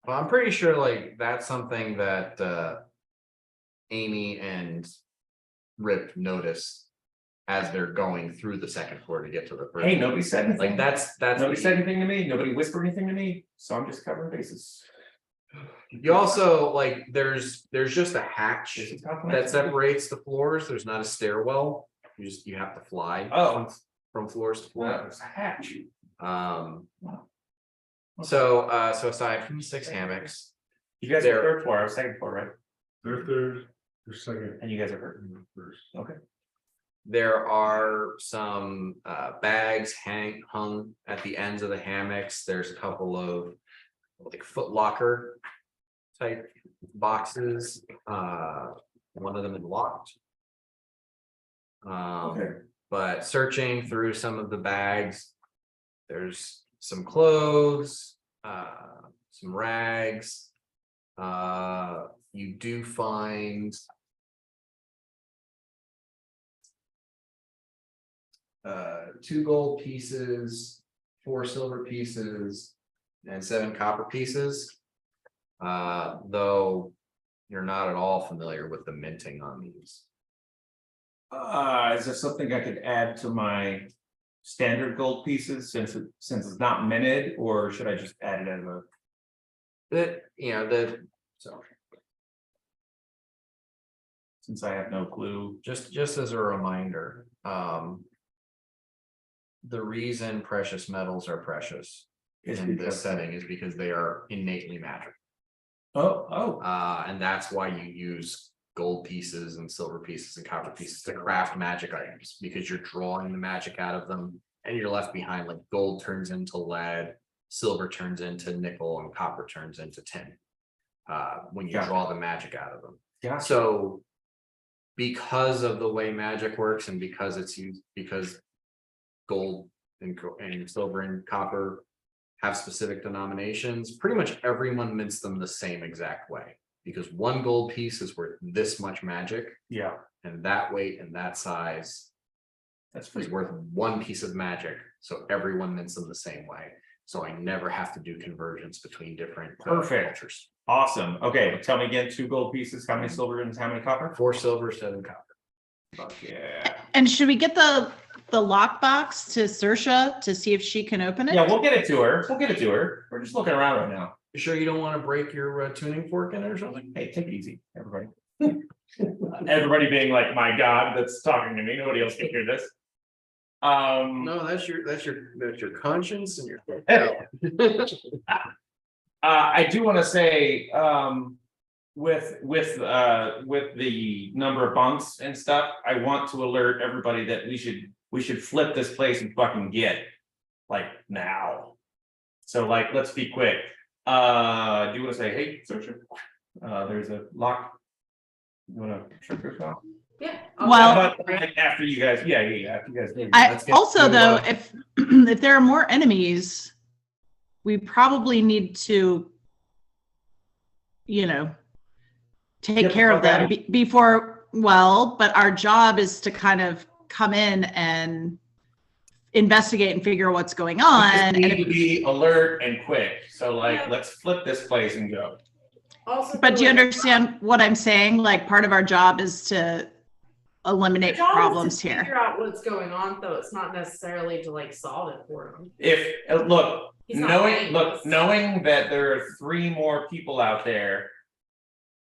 Well, I'm pretty sure like that's something that Amy and Rip notice as they're going through the second floor to get to the first. Hey, nobody said anything. Like that's Nobody said anything to me, nobody whispered anything to me, so I'm just covering bases. You also like there's just a hatch This is that confidential. separates the floors. There's not a stairwell. You have to fly Oh, from floors to well, floor. there's a hatch. So aside from the 6 hammocks, You guys There- are 3rd floor, I was 2nd floor, right? They're second. And you guys are first. First. Okay. there are some bags hung at the ends of the hammocks. There's a couple of like foot locker type boxes. One of them is locked. Okay. But searching through some of the bags, there's some clothes, some rags. You do find 2 gold pieces, 4 silver pieces, and 7 copper pieces. Though you're not at all familiar with the minting on these. Is there something I could add to my standard gold pieces since it's not minted, or should I just add it as a? So Since I have no clue. just as a reminder, the reason precious metals are precious Is in this because- setting is because they are innately magic. Oh, And that's why you use gold pieces and silver pieces and copper pieces to craft magic items, because you're drawing the magic out of them and you're left behind. Like gold turns into lead, silver turns into nickel and copper turns into tin. When you Gotcha. draw the magic out of them. Yeah. So because of the way magic works and because it's used, because gold and silver and copper have specific denominations, pretty much everyone mints them the same exact way. Because one gold piece is worth this much magic, Yeah, and that weight and that size that's is pretty worth one piece of magic. So everyone mints them the same way. So I never have to do conversions between different Perfect. cultures. awesome. Okay, tell me again, 2 gold pieces, how many silver and how many copper? 4 silver, 7 copper. Fuck yeah. And should we get the lockbox to Saoirse to see if she can open it? Yeah, we'll get it to her. We'll get it to her. We're just looking around right now. You sure you don't want to break your tuning fork in it or something? Hey, take it easy, everybody. Everybody being like, my God, that's talking to me. Nobody else can hear this. No, that's your conscience and your. I do want to say, with the number of bunks and stuff, I want to alert everybody that we should flip this place and fucking get like now. So like, let's be quick. Do you want to say, hey, searcher? There's a lock. You want to shut this off? Yeah. Well- How about, like, after you guys, yeah, after you guys. do. I Let's get also to, though, if if there are more enemies, we probably need to, take Get the care of fuck out them of before. Well, but our job is to kind of come in and investigate and figure out what's going We on. just And need if- to be alert and quick. So like, Yeah. let's flip this place and go. Also, But do you like, understand what I'm saying? Like, part of our job is to eliminate the job is to problems here. Figure out what's going on, though. It's not necessarily to like solve it for them. If, look, He's not paying us. knowing that there are 3 more people out there,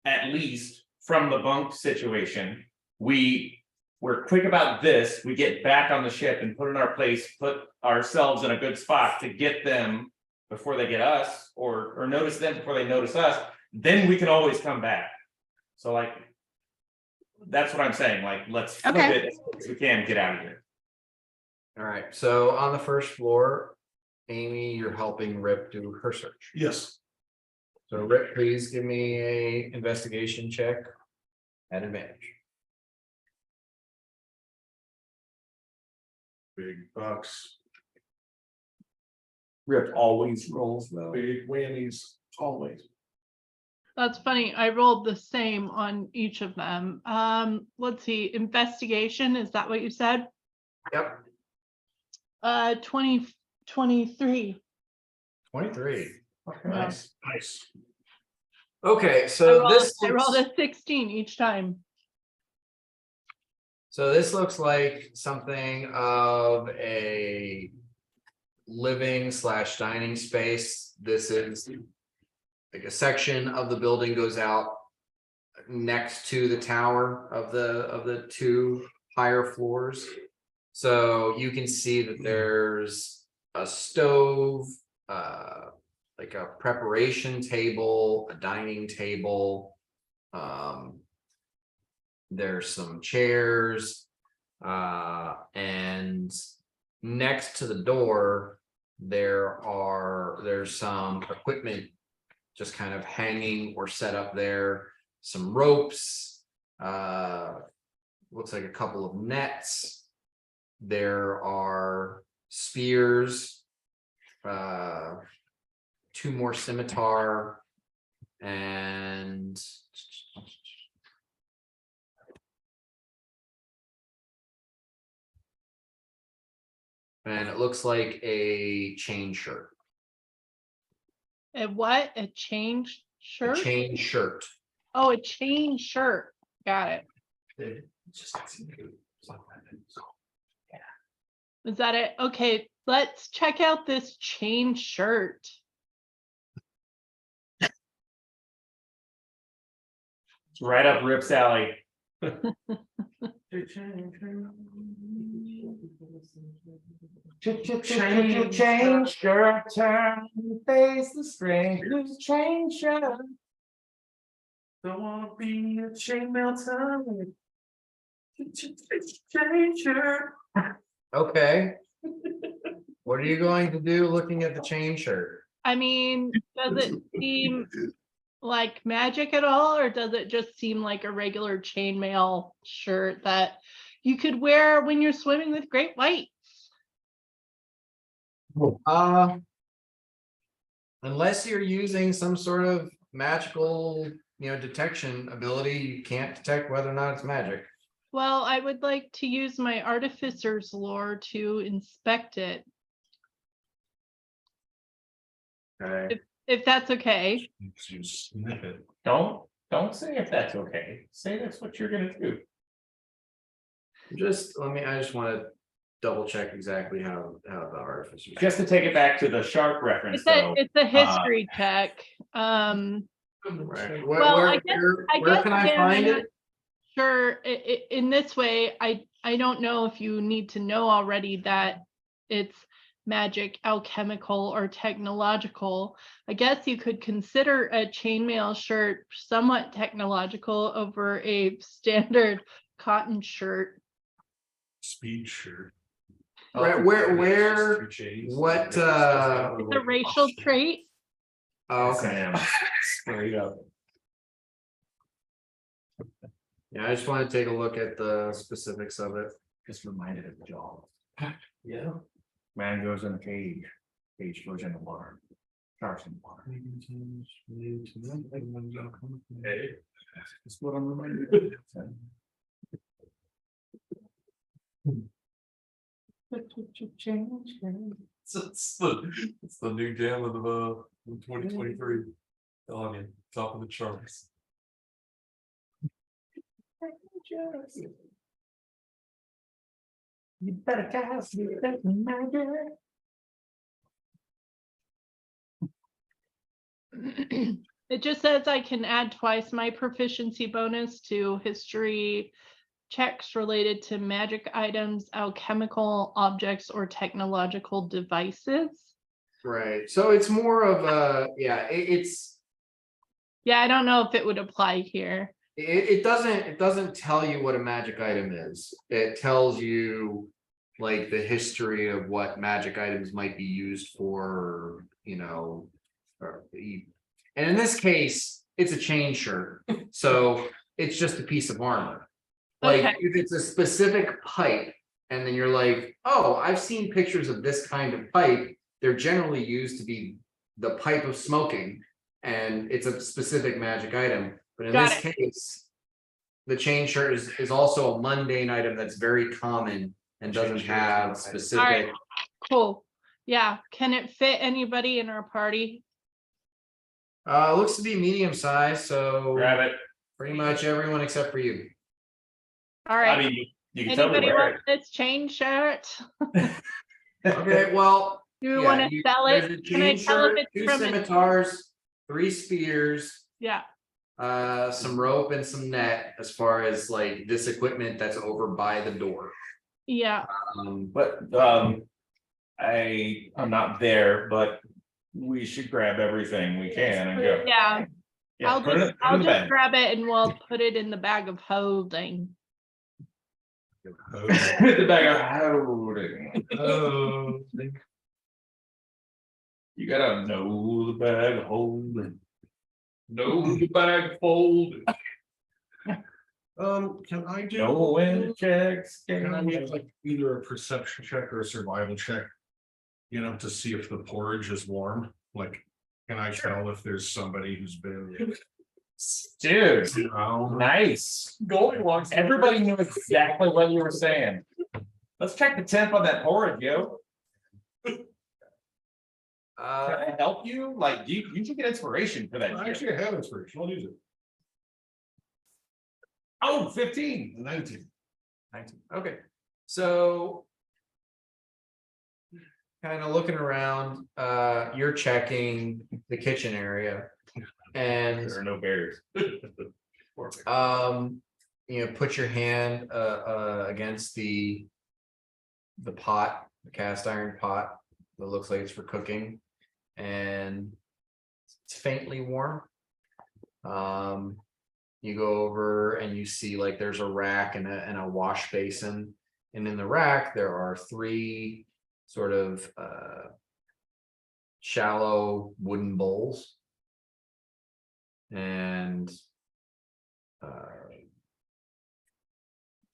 at least from the bunk situation, we're quick about this, we get back on the ship and put in our place, put ourselves in a good spot to get them before they get us, or notice them before they notice us, then we can always come back. So like, that's what I'm saying, like, let's flip Okay. it as quick as we can, get out of here. All right, so on the first floor, Amy, you're helping Rip do her search. Yes. So Rip, please give me a investigation check at advantage. Big bucks, Rip always rolls well. big whammies, always. That's funny. I rolled the same on each of them. Let's see, investigation, is that what you said? Yep. 23. 23. Nice, nice. Okay, so I rolled a 16 each time. So this looks like something of a living / dining space. This is like a section of the building goes out next to the tower of the 2 higher floors. So you can see that there's a stove, like a preparation table, a dining table. There's some chairs, and next to the door, there's some equipment just kind of hanging or set up there, some ropes, looks like a couple of nets. There are spears, 2 more scimitar, and it looks like a chain shirt. A what? A change shirt? A chain shirt. Oh, a chain shirt. Got it. Is that it? Okay, let's check out this chain shirt. It's right up Rip's alley. Change your turn, face the strain, change your. Don't wanna be a chainmail time. Change your. Okay. What are you going to do looking at the chain shirt? I mean, does it seem like magic at all, or does it just seem like a regular chainmail shirt that you could wear when you're swimming with great whites? Unless you're using some sort of magical, detection ability, you can't detect whether or not it's magic. Well, I would like to use my artificer's lore to inspect it, Okay. if that's okay. You sniff it. Don't say if that's okay. Say that's what you're gonna do. I just want to double check exactly how the artificer. Just to take it back to the shark reference, though. It's a history check. Right. Well, I guess- Where can I again, find I'm it? Sure, in this way, I don't know if you need to know already that it's magic, alchemical, or technological. I guess you could consider a chainmail shirt somewhat technological over a standard cotton shirt. Speed shirt. Right, where, what, It's a racial trait. oh, okay. Sam, straight up. Yeah, I just want to take a look at the specifics of it. Just reminded of Jaws. Yeah. Man goes in a cage, cage goes in the water. Sharks in the water. Hey, that's what I'm reminded. It's the new jam of 2023. On you, top of the charts. You better cast magic. It just says I can add twice my proficiency bonus to history checks related to magic items, alchemical objects, or technological devices. Right, so it's more of a, Yeah, I don't know if it would apply here. it doesn't tell you what a magic item is. It tells you like the history of what magic items might be used for, and in this case, it's a chain shirt, so it's just a piece of armor. Like Okay. if it's a specific pipe, and then you're like, oh, I've seen pictures of this kind of pipe. They're generally used to be the pipe of smoking, and it's a specific magic item. But in Got this case, the chain shirt is also a mundane item that's very common and doesn't have specific. Cool. Yeah. Can it fit anybody in our party? Looks to be medium size, so Grab it. pretty much everyone except for you. All I right. mean, you can totally Anybody wear want this chain shirt? it. Okay, well, Do we yeah, want to sell there's it? a Can I chain tell if shirt, it's 2 from a- scimitars, 3 spears, Yeah. some rope and some net as far as like this equipment that's over by the door. Yeah. But I'm not there, but we should grab everything we can and go. Yeah. Yeah, I'll put it just in the bag. grab it and we'll put it in the bag of holding. The bag of holding. Oh. You gotta know the bag of holding. Know the bag folding. Can I do? Know when to check. Can I make like either a perception check or a survival check? To see if the porridge is warm, like, can I tell if there's somebody who's been? Dude, Oh, nice. Goldilocks. Everybody knew exactly what you were saying. Let's check the temp on that porridge, yo. Can I help you? Like, you should get inspiration for that. actually, I have inspiration, I'll use it. Oh, 15. 19. Okay, so. Kind of looking around, you're checking the kitchen area. And There are no bears. put your hand against the pot, the cast iron pot that looks like it's for cooking, and it's faintly warm. You go over and you see like there's a rack and a wash basin, and in the rack there are 3 sort of shallow wooden bowls. And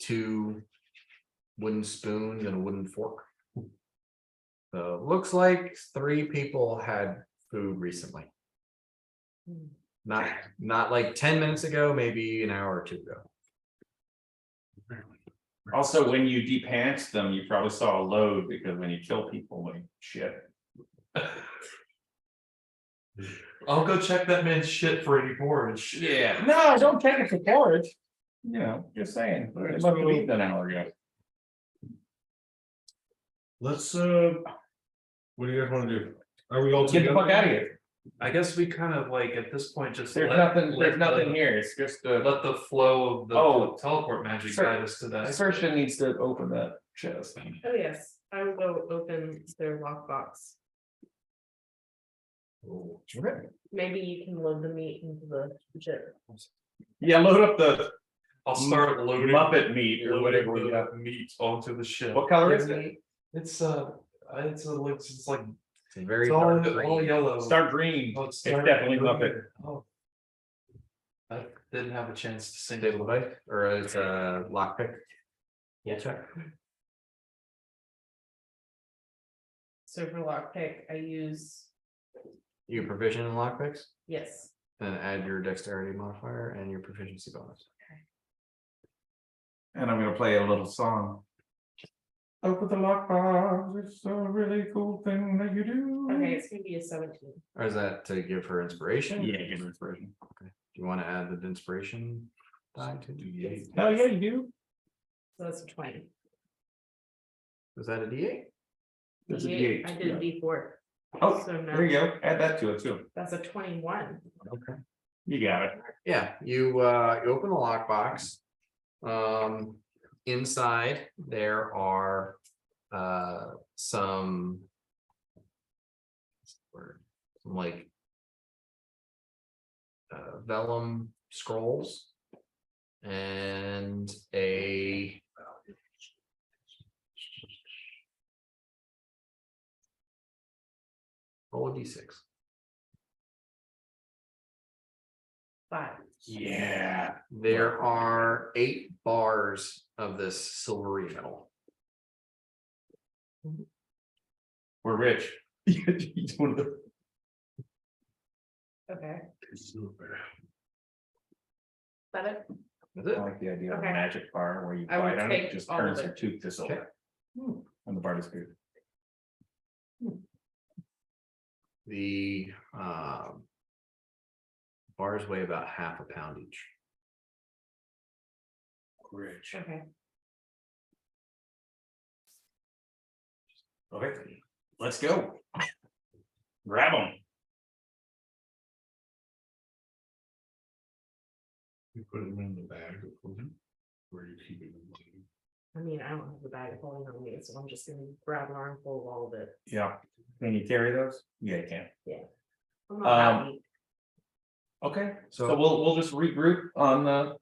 2 wooden spoons and a wooden fork. So looks like 3 people had food recently. Not like 10 minutes ago, maybe an hour or 2 ago. Also, when you depants them, you probably saw a load because when you kill people, like shit. I'll go check that man's shit for any porridge. Yeah, no, don't take it for porridge. You know, just saying, it must have eaten an hour ago. Let's, what do you guys wanna do? Are we all Get the together? fuck out of here. I guess we kind of like at this point just. There's let nothing the- here. It's just the Let the flow of the Oh. teleport magic Sir- guide us to that. Sersha needs to open that chest. Oh, yes, I will go open their lockbox. Maybe you can load the meat into the chip. Yeah, load up the I'll start loading. Muppet meat or loading whatever we the got. meat onto the ship. What color is it? It's it's like It's very it's all dark green. yellow. Start green. Oh, It's definitely Muppet. Oh. I didn't have a chance to sing. Table device, or it's a lockpick. Yeah. Check. So for lockpick, I use, You proficient in lockpicks, yes, and add your dexterity modifier and your proficiency bonus. And I'm gonna play a little song. Open the lockbox, it's a really cool thing that you do. okay, it's gonna be a 17. Or is that to give her inspiration? Yeah, give her inspiration. Do you want to add the inspiration die to D8? Hell yeah, you do. So that's a 20. Was that a D8? That's a D8, D8, I did a D4. Oh, So now there you go. Add that to it too. that's a 21. Okay. You got it. Yeah, you open the lockbox. Inside there are some like vellum scrolls and a roll a d6. 5. Yeah. There are 8 bars of this silvery metal. We're rich. Each one of the- Okay. That it? Is I it? like the idea of a Okay. magic bar where you I will bite on it, take just all of turns it. your tooth to silver. And the bar is good. The bars weigh about half a pound each. Rich. Okay. Okay, let's go. Grab them. You put them in the bag of holding, where you keep it. I mean, I don't have the bag of holding on me, so I'm just gonna grab an armful of all of it. Yeah. Can you carry those? Yeah, you can. I'm not that Um, weak. Okay, so So we'll just regroup on the.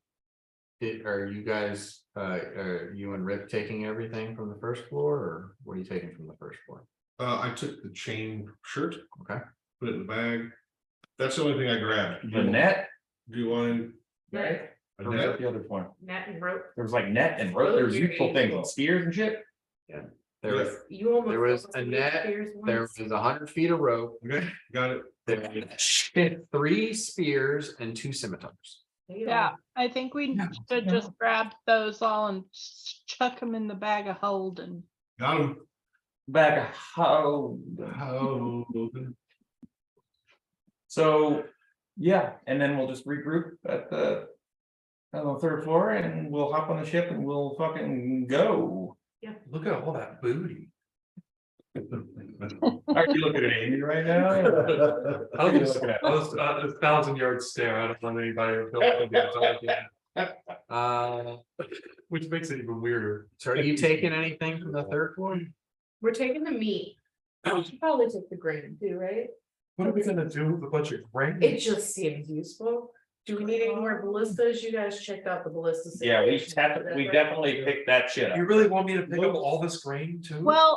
are you guys, are you and Rick taking everything from the first floor, or what are you taking from the first floor? I took the chain shirt. Okay. Put it in the bag. That's the only thing I grabbed. The net. Do you want Net, a Or was net? that the other point? net and rope. There was like net and rope, there was You're useful things able. and spears and shit. There was, You almost. there was almost a did net, spears there once. was 100 feet of rope, Okay, got it. there was 3 spears and 2 scimitars. There you go. Yeah, I think we should just grab those all and chuck them in the bag of holding. Got them. Back of how. Oh. So, yeah, and then we'll just regroup at the. On the 3rd floor and we'll hop on the ship and we'll fucking go. Look at all that booty. Are you looking at Amy right now? I What are you was looking at? a 1,000-yard stare. I don't know anybody who feels like which makes it even weirder. So are you taking anything from the 3rd floor? We're taking the meat. We should probably take the grain too, right? What are we gonna do with a bunch of grain? It just seems useful. Do we need any more ballistas? You guys checked out the ballista. Yeah, we situation. definitely picked that shit up. You really want me to pick up all this grain too? Well,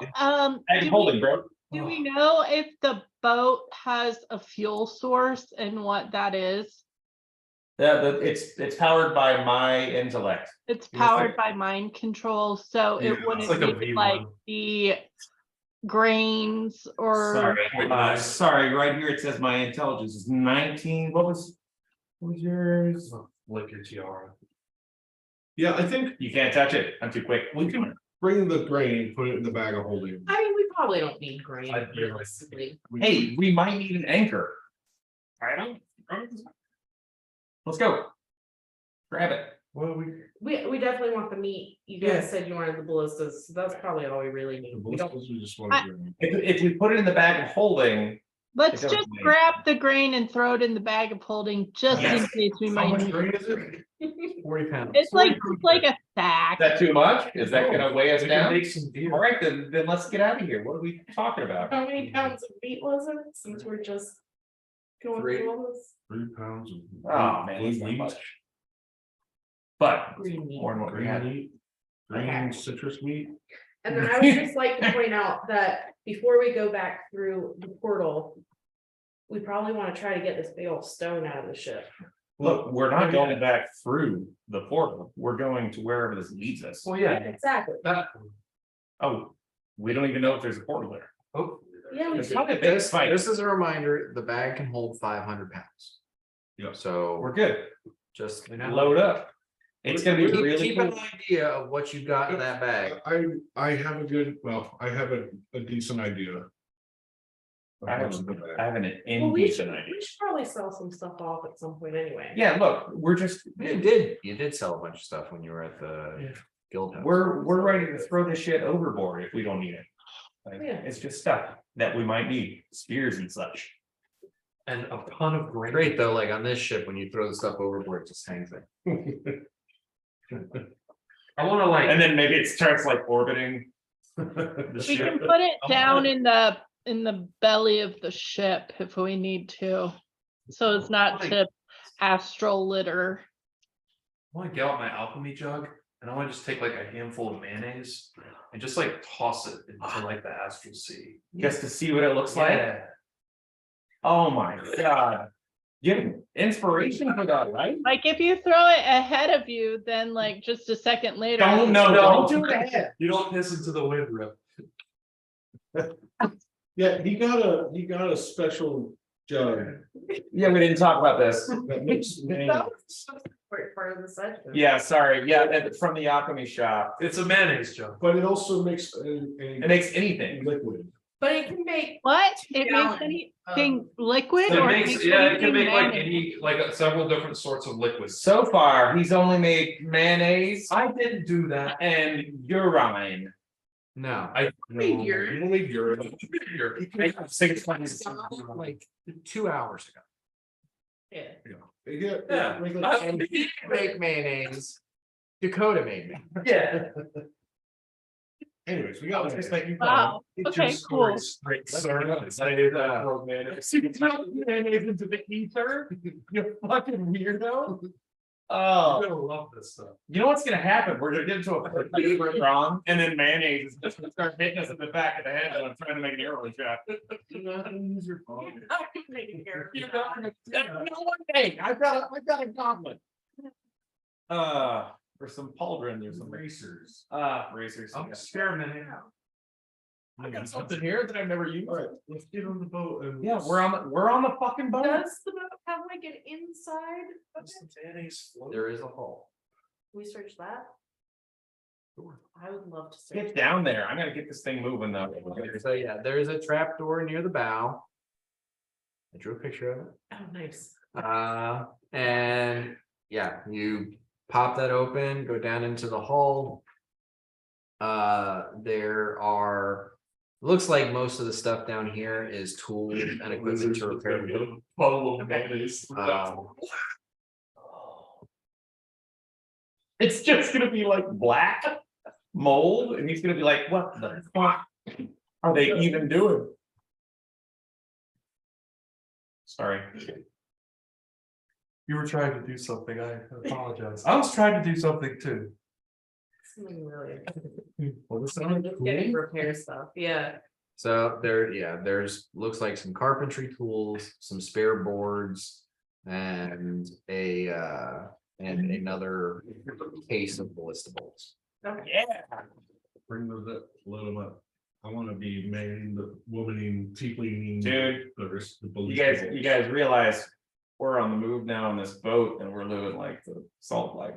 Hey, do holding, we, bro. do we know if the boat has a fuel source and what that is? It's powered by my intellect. It's Yeah, powered by mind control, so Yeah, it it's wouldn't like a be V1. like the grains or Sorry, right here it says my intelligence is 19. What was yours? Like your tiara. Yeah, I think You can't touch it. I'm too quick. we can bring the grain, put it in the bag of holding. I mean, we probably don't need grain I'd be realistically. Hey, we might need an anchor. I don't. Let's go. Grab it. Well, We definitely want the meat. You guys said you wanted the ballistas, so that's probably all we really need. We don't. we just want to. If we put it in the bag of holding, let's It doesn't just make- grab the grain and throw it in the bag of holding just in Yes. case we How might much need grain it. is it? 40 pounds. It's like a sack. is that too much? Is that gonna weigh us We can down? make some beer. All right, then let's get out of here. What are we talking about? How many pounds of meat was it, since we're just going Three. through all this? 3 pounds of. Oh, man, blue it's not meat, much. But Green meat. more than what we green had. meat, Okay. green citrus meat. And then I would just like to point out that before we go back through the portal. We probably want to try to get this big old stone out of the ship. Look, we're not going back through the portal. We're going to wherever this leads us. Well, yeah, Exactly. that, Oh, we don't even know if there's a portal there. oh, Yeah, we It's should. probably a big This, fight. this is a reminder, the bag can hold 500 pounds. Yeah. So We're good. just Load up. It's gonna be keep- really keep an cool. idea of what you've got in that bag. I have a good, well, I have a decent idea. of I have what's in the bag. an Well, we should, indecent idea. we should probably sell some stuff off at some point anyway. Yeah, look, we're just, You did sell a bunch of stuff when you were at the Yeah. guild house. we're ready to throw this shit overboard if we don't need it. Like, Yeah. it's just stuff that we might need, spears and such. and a ton of grain. Great though, like on this ship, when you throw the stuff overboard, it just hangs there. I wanna like. And then maybe it starts like orbiting. The We ship. can put it down in the belly of the ship if we need to. So it's not Like- to astral litter. I wanna get out my alchemy jug and I wanna just take like a handful of mayonnaise and just like toss it into like the astral sea. Just to see what it looks like. Yeah. Oh my god. Getting inspiration for that, right? Like if you throw it ahead of you, then like just a second later. Don't know, don't do that. You don't piss into the wind, Rip. Yeah, he got a special jug Yeah, we didn't talk about this. that makes. That was part of the session. Yeah, sorry, yeah, from the alchemy shop. It's a mayonnaise jug. But it also makes It makes anything. liquid. But it can make. What? It makes gallons anything liquid It or makes, yeah, it can anything make like mayonnaise? any, like several different sorts of liquids. So far, he's only made mayonnaise I didn't do that. and urine. No. I Figure. You don't need urine. Like 2 hours ago. Yeah. Yeah. make like- And he didn't make mayonnaise. Dakota made me. Yeah. Anyways, we got. Just making fun. Wow, okay, cool. Straight mayonnaise into the ether. You fucking weirdo. Oh. You're gonna love this stuff. You know what's gonna happen? We're gonna get into a favorite wrong, and then mayonnaise is just gonna start hitting us in the back of the head, and I'm trying to make an arrow shot. You're not gonna use your phone. You're not gonna- No one thing. I've got a gauntlet. Or some pauldrons or some Racers. racers. I'm experimenting. I got something here that I've never used. All right, let's get on the boat and. Yeah, we're on the fucking boat. Does the boat have like an inside? Does the mayonnaise float? There is a hole. We search that? I would love to search. Get down there. I'm gonna get this thing moving though. So yeah, there is a trap door near the bow. I drew a picture of it. Oh, nice. And yeah, you pop that open, go down into the hull. There are, looks like most of the stuff down here is tools and equipment to repair the boat. Bottle of mayonnaise. It's just gonna be like black mold, and he's gonna be like, what the fuck are they even doing? Sorry. You were trying to do something, I apologize. I was trying to do something too. Something really. Well, this I'm sounded just cool. getting repair stuff, yeah. So there, yeah, there's, looks like some carpentry tools, some spare boards. And another case of ballista bolts. Yeah. Bring those up, load them up. I wanna be man, the womaning, tiefling. Dude, The you guys realize we're on the move now on this boat and we're living like the salt life.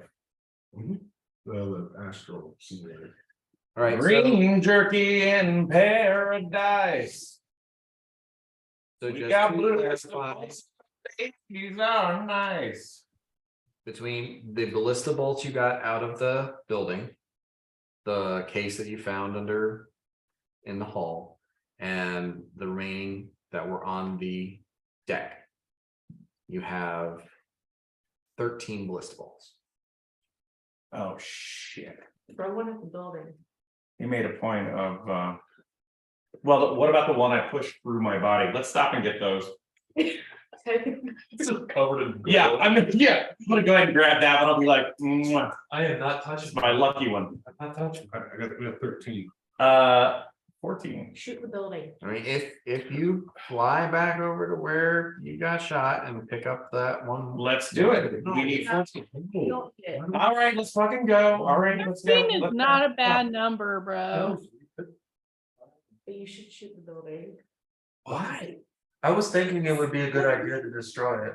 The astral simulator. All right, so, Green jerky in paradise. so We just got to blue. clarify, These are nice. between the ballista bolts you got out of the building, the case that you found in the hall, and the remaining that were on the deck, you have 13 ballista bolts. Oh, shit. Throw one at the building. He made a point of, well, what about the one I pushed through my body? Let's stop and get those. This is covered in. Yeah, I'm gonna go ahead and grab that one. I'll be like, mwah, I am not touching. my lucky one. I'm not touching. We got 13. 14. Shoot the building. I mean, if you fly back over to where you got shot and pick up that one. Let's do it. We need 14. You don't hit. All right, let's fucking go. All right, let's go. 13 is not a bad number, bro. But you should shoot the building. Why? I was thinking it would be a good idea to destroy it.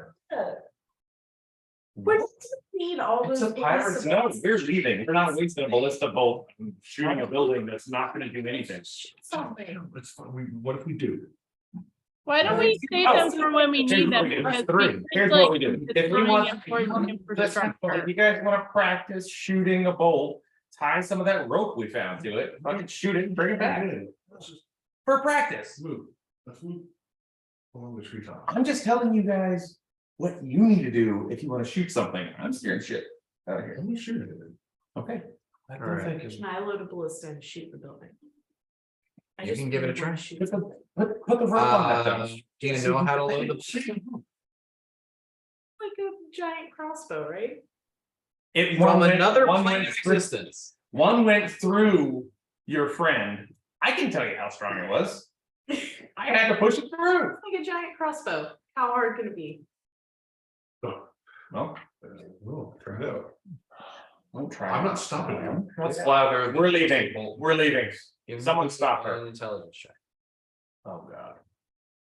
What does it need all It's those? a pirate's no, we're leaving. We're not wasting a ballista bolt and shooting a building that's not gonna do anything. Something. It's fine. What if we do? Why don't we save them for when we need them? Here's Because three. we Here's like what we do. If we destroying want, important listen, infrastructure. if you guys wanna practice shooting a bolt, tie some of that rope we found to it, fucking shoot it and bring it back. Let's just For practice. move. Let's move. Along the treetop. I'm just telling you guys what you need to do if you wanna shoot something. I'm scaring shit out of here. Let me shoot it. Okay. I All right. don't think it's. Can I load a ballista and shoot the building? I You just can give it a really wanna try. shoot Put something. the rope on that thing. Do you know how to load the? Like a giant crossbow, right? It From went- another one plane went of through- existence. One went through your friend. I can tell you how strong it was. I had to push it through. Like a giant crossbow. How hard can it be? Well, Oh, try it out. don't try. I'm not stopping you. What's louder? We're leaving. We're leaving. Give Someone me stop her. an intelligence check. Oh, God.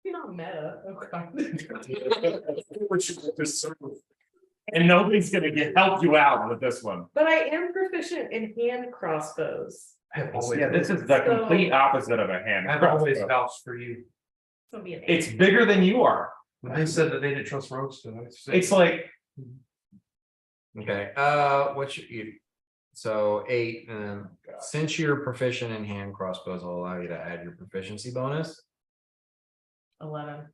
You're not meta. Okay. And nobody's gonna help you out with this one. But I am proficient in hand crossbows. I've always, Yeah, this is the complete opposite of a hand. I've always crossbow. vouched for you. So be an It's bigger than you are. When they said that they didn't trust roads, so I said- It's like, Okay, what's you, so 8, since you're proficient in hand crossbows, I'll allow you to add your proficiency bonus. 11.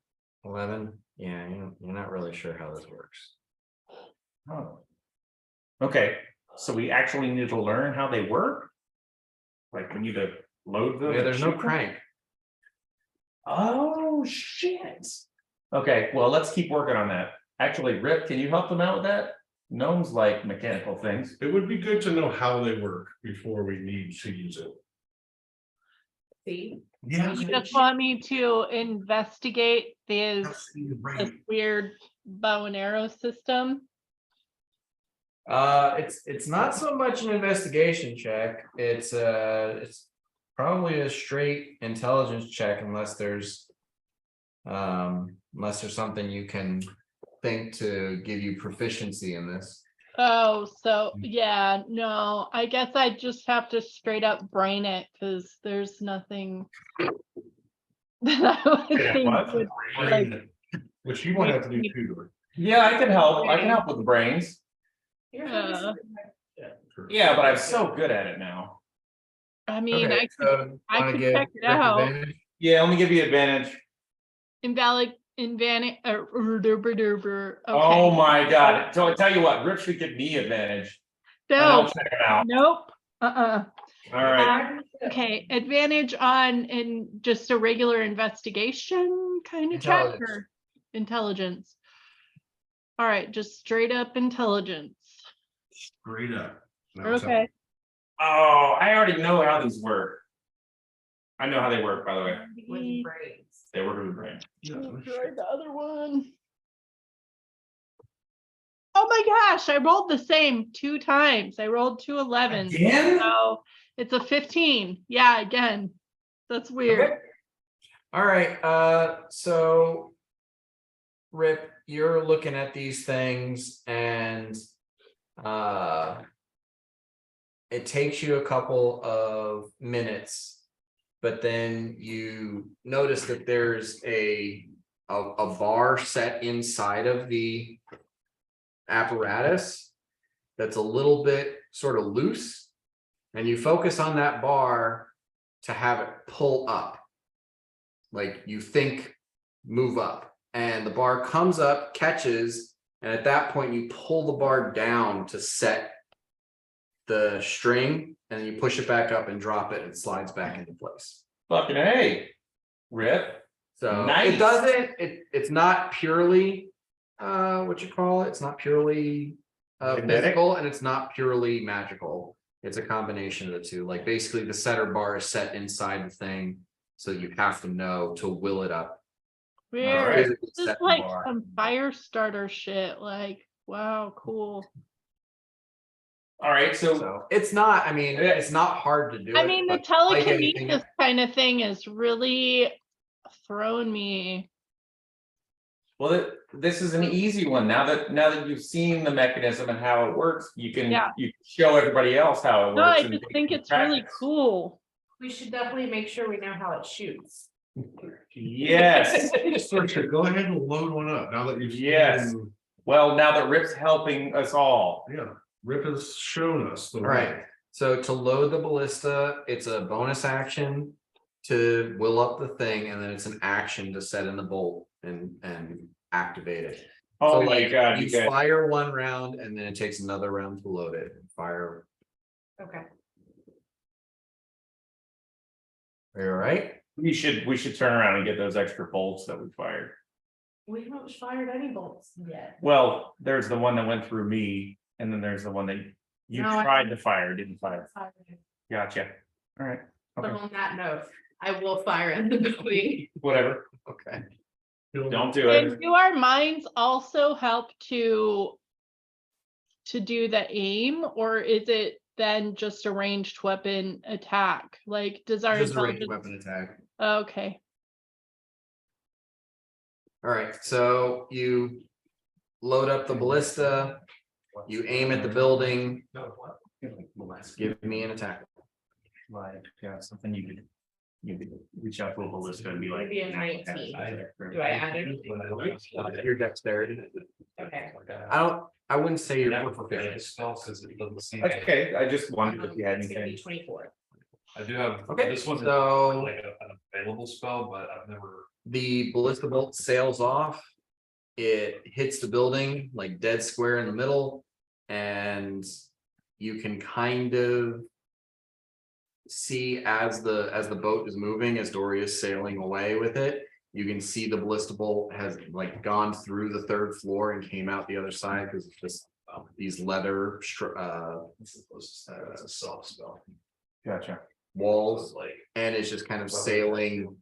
11, yeah, you're not really sure how this works. oh. Okay, so we actually need to learn how they work? Like we need to load them? Yeah, and there's no shoot them? crank. Oh, shit. Okay, well, let's keep working on that. Actually, Rip, can you help them out with that? Gnomes like mechanical things. It would be good to know how they work before we need to use it. See? Yeah. You just want me to investigate this weird bow and arrow system? It's not so much an investigation check, it's probably a straight intelligence check unless there's something you can think to give you proficiency in this. Oh, so yeah, no, I guess I just have to straight up brain it because there's nothing that I would Yeah, think what? would, like, Which you won't have to do too. Yeah, I can help. I can help with the brains. You're Yeah, but I'm so good at it now. I mean, Okay, I wanna could give check it Rick out. advantage? Yeah, let me give you advantage. Oh my God. So I tell you what, Rip should give me advantage. And I'll No, check it out. nope, All right. okay, advantage on in just a regular investigation kind of check Intelligence. or intelligence? All right, just straight up intelligence. Straight up. Now it's Okay, Oh, I already know how these work. I know how they work, by the way. With brains. They work with the brain. Try the other one. Oh my gosh, I rolled the same 2 times. I rolled 2 11s. Again? So it's a 15. Yeah, again. That's weird. Okay. All right, so Rip, you're looking at these things and it takes you a couple of minutes, but then you notice that there's a bar set inside of the apparatus that's a little bit sort of loose, and you focus on that bar to have it pull up. Like you think move up, and the bar comes up, catches, and at that point you pull the bar down to set the string, and you push it back up and drop it, and it slides back into place. Fucking hey, Rip. So Nice. it doesn't, it's not purely what you call it, it's not purely Magnetic? physical, and it's not purely magical. It's a combination of the two. Like basically the setter bar is set inside the thing, so you have to know to will it up. Weird. right. Physically This is set the like bar. some fire starter shit. Like, wow, cool. All right, so So it's not, I mean, it's not hard to do I it, mean, the but like anything- telekinesis kind of thing is really throwing me. well, this is an easy one. Now that you've seen the mechanism and how it works, you can Yeah. you show everybody else how it No, I works. and just they think can it's really practice. cool. We should definitely make sure we know how it shoots. Yes. Searcher, go ahead and load one up now that you've. Yes. seen- Well, now that Rip's helping us all. Yeah, Rip has shown us the all way. right. So to load the ballista, it's a bonus action to will up the thing, and then it's an action to set in the bolt and activate it. Oh So, my like, God, you you guys. fire one round, and then it takes another round to load it. Fire. Okay. Are you all right? We should turn around and get those extra bolts that we fired. We haven't fired any bolts yet. Well, there's the one that went through me, and then there's the one that you No, I- tried to fire, didn't fire. Fired. Gotcha. All right, But okay, on that note, I will fire in the building. whatever. Okay. Don't do it. And do our minds also help to do the aim, or is it then just a ranged weapon attack? Like, does our Just a ranged intelligence? weapon attack. Okay. All right, so you load up the ballista, you aim at the building, give me an attack. Like, yeah, something you could reach out to a ballista and be like. Maybe a 19. Do I add it? Your dexterity. Okay. I wouldn't say you're Never proficient. forget spell because it doesn't seem. That's okay, I just wondered if you had It's gonna be anything. 24. I do have, Okay, this one's so- like an available spell, but I've never. The ballista bolt sails off. It hits the building like dead square in the middle, and you can kind of see as the boat is moving, as Dory is sailing away with it. You can see the ballista bolt has like gone through the 3rd floor and came out the other side, because it's just these leather It's a soft spell. Gotcha. walls, Like. and it's just kind of sailing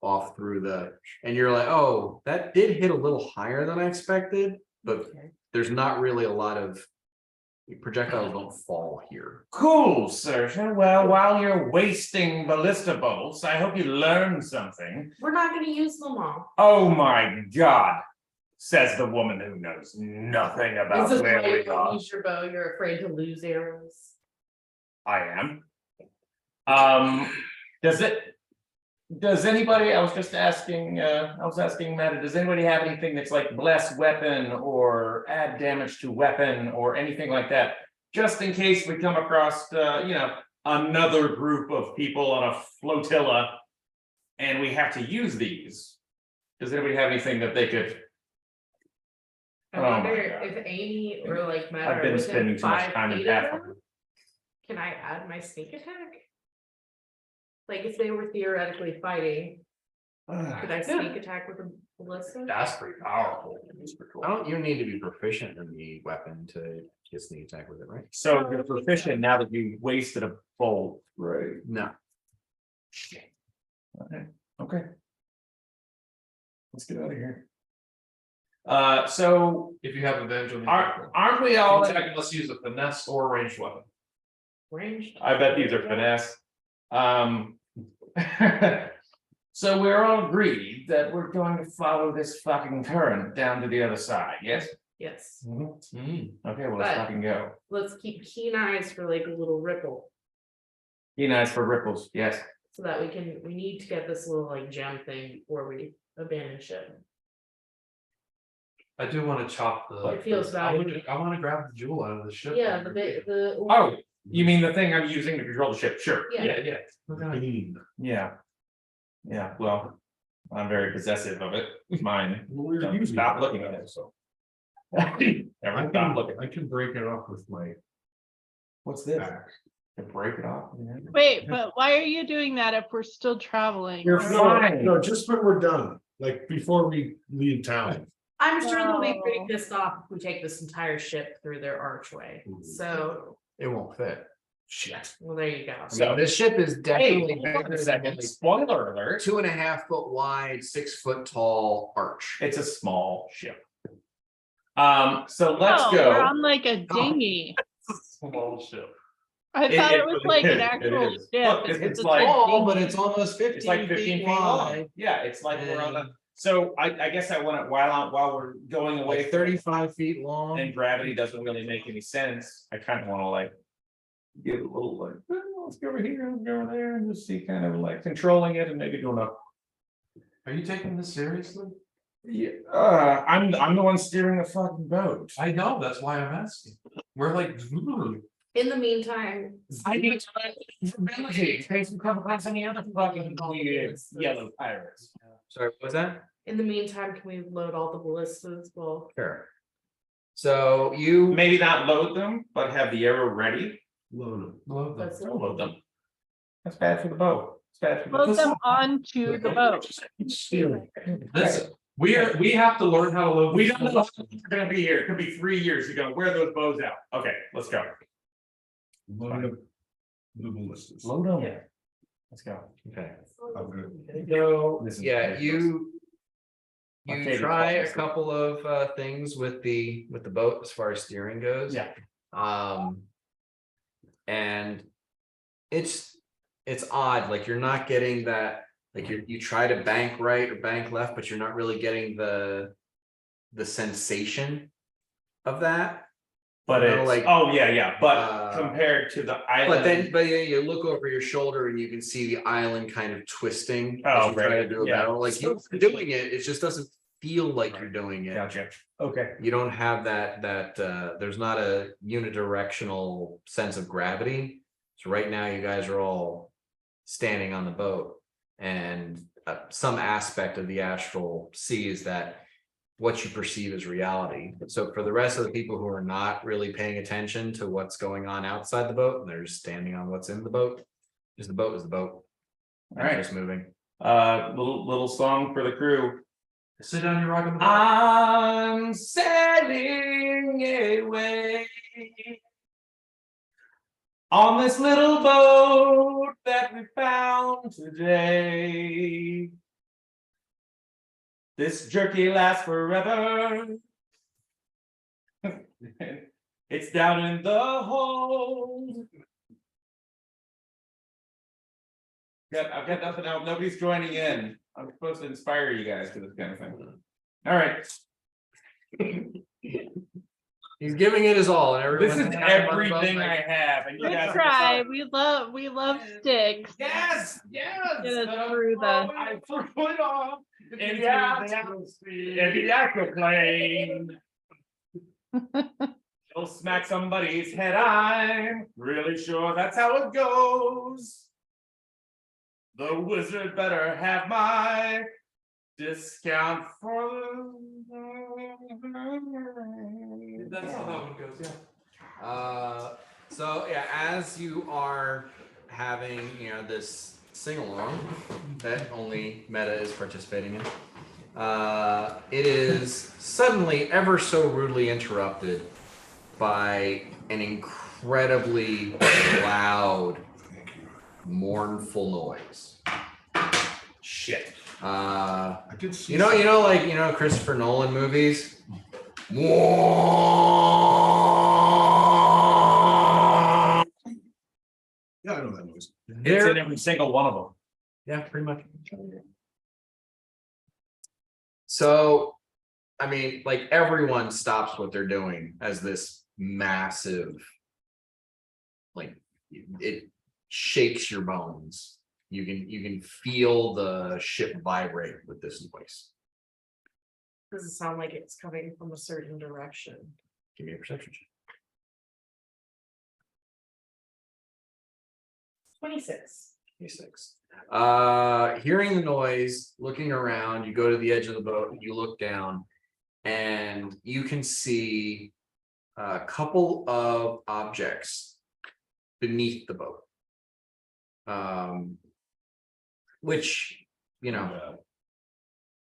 off through the, and you're like, oh, that did hit a little higher than I expected, but there's not really a lot of projectiles don't fall here. Cool, Sergeant. Well, while you're wasting ballista bolts, I hope you learned something. We're not gonna use them all. Oh my God, says the woman who knows nothing about This is where why you we don't are. use your bow, you're afraid to lose arrows. I am. Does anybody, I was asking Matt, does anybody have anything that's like bless weapon or add damage to weapon or anything like that? Just in case we come across, another group of people on a flotilla and we have to use these. Does anybody have anything that they could? I Oh my wonder God. if Amy or like Matt I've are been within spending too much 5 time in feet of Pathfinder. them. Can I add my sneak attack? Like if they were theoretically fighting, could I sneak attack with a ballista? That's pretty powerful. You need to be proficient in the weapon to get sneak attack with it, right? So you're proficient now that you wasted a bolt, right? No. Okay. Let's get out of here. So If you have advantage on the. aren't we all? Attack, let's use a finesse or ranged weapon. Ranged. I bet these are finesse. So we're all agreed that we're going to follow this fucking current down to the other side, yes? Yes, Okay, well, let's But- fucking go. let's keep keen eyes for like a little ripple, Keen eyes for ripples, yes. so that we need to get this little like gem thing before we abandon ship. I do wanna chop the. It feels valuable. I wanna grab the jewel out of the ship. Yeah, the bit, the. Oh, you mean the thing I'm using to control the ship? Sure. Yeah. Yeah. Clean. Yeah. Yeah, well, I'm very possessive of it. It's mine. Well, we're Don't using stop it. looking at it, so. I Everyone stop looking. can break it off with my What's this? axe. To break it off? Wait, but why are you doing that if we're still traveling? You're fine. No, just when we're done, like before we leave town. I'm sure they'll be pretty Oh. pissed off if we take this entire ship through their archway, so, It won't fit. Shit. well, there you go. So this ship is definitely Hey, hold on bigger a than second. a Spoiler alert. 2.5 foot wide, 6 foot tall arch. It's a small ship. So let's Oh, we're go. on like a dinghy. Small ship. I thought it was really like is, an it actual is. ship. Look, It's it's just like- a Tall, but dinghy. it's almost 15 It's like 15 feet long. Yeah, it's like we're on a, so I guess I want to, while we're going away Like 35 feet long. and gravity doesn't really make any sense, I kind of want to like. Give it a little like, let's go over here, let's go over there, and just see kind of like controlling it and maybe doing a. Are you taking this seriously? Yeah, I'm the one steering the fucking boat. I know, that's why I'm asking. We're like. In the meantime. I need visibility in case we come across any other fucking weird yellow pirates. Sorry, what was that? In the meantime, can we load all the ballistas? Well, Sure. So you, Maybe not load them, but have the arrow ready. Load 'em. Love that. that's. Don't load them. That's bad for the boat. It's bad for the. Load them onto the boat. Stealing. This, we have to learn how to load. We these don't know boats. how long we're gonna be here. It could be 3 years ago. Where are those bows out? Okay, let's go. Load 'em. The ballistas. Load them. Yeah. Let's go. okay, I'm good. Go. yeah, you Okay, try a the- couple of things with the boat as far as steering goes. Yeah. And it's odd, like you're not getting that, like you try to bank right or bank left, but you're not really getting the sensation of that. But You know, it's, like, oh, yeah, but uh, compared to the But island. yeah, you look over your shoulder and you can see the island kind of twisting as Oh, you try to right, do a yeah. battle. Like you're doing it, it just doesn't feel like you're doing it. Gotcha. Okay. You don't have that there's not a unidirectional sense of gravity. So right now you guys are all standing on the boat, and some aspect of the astral sees that what you perceive as reality. So for the rest of the people who are not really paying attention to what's going on outside the boat, and they're just standing on what's in the boat, just the boat is the boat. All right. Just moving. Little song for the crew. Sit down, you're rocking the boat. I'm sailing away on this little boat that we found today. This jerky lasts forever. It's down in the hold. I've got nothing else. Nobody's joining in. I'm supposed to inspire you guys to this kind of thing. All right. He's giving it his all, and This everyone. is everything I have, and you Good guys. are try. just We love sticks. Yes, yes. Get us and through the- I threw it off into the aquaplane. It'll smack somebody's head. I'm really sure that's how it goes. The wizard better have my discount for That's how that one goes, yeah. So yeah, as you are having, this sing along that only Meta is participating in, it is suddenly ever so rudely interrupted by an incredibly loud, mournful noise. Shit. Uh, I did see. you know, like, Christopher Nolan movies. Yeah, I know that noise. It's in every single one of them. Yeah, pretty much. So, I mean, like everyone stops what they're doing as this massive, like it shakes your bones. You can feel the ship vibrate with this noise. Does it sound like it's coming from a certain direction? Give me a perception check. 26. 26. Hearing the noise, looking around, you go to the edge of the boat, you look down, and you can see a couple of objects beneath the boat. Which,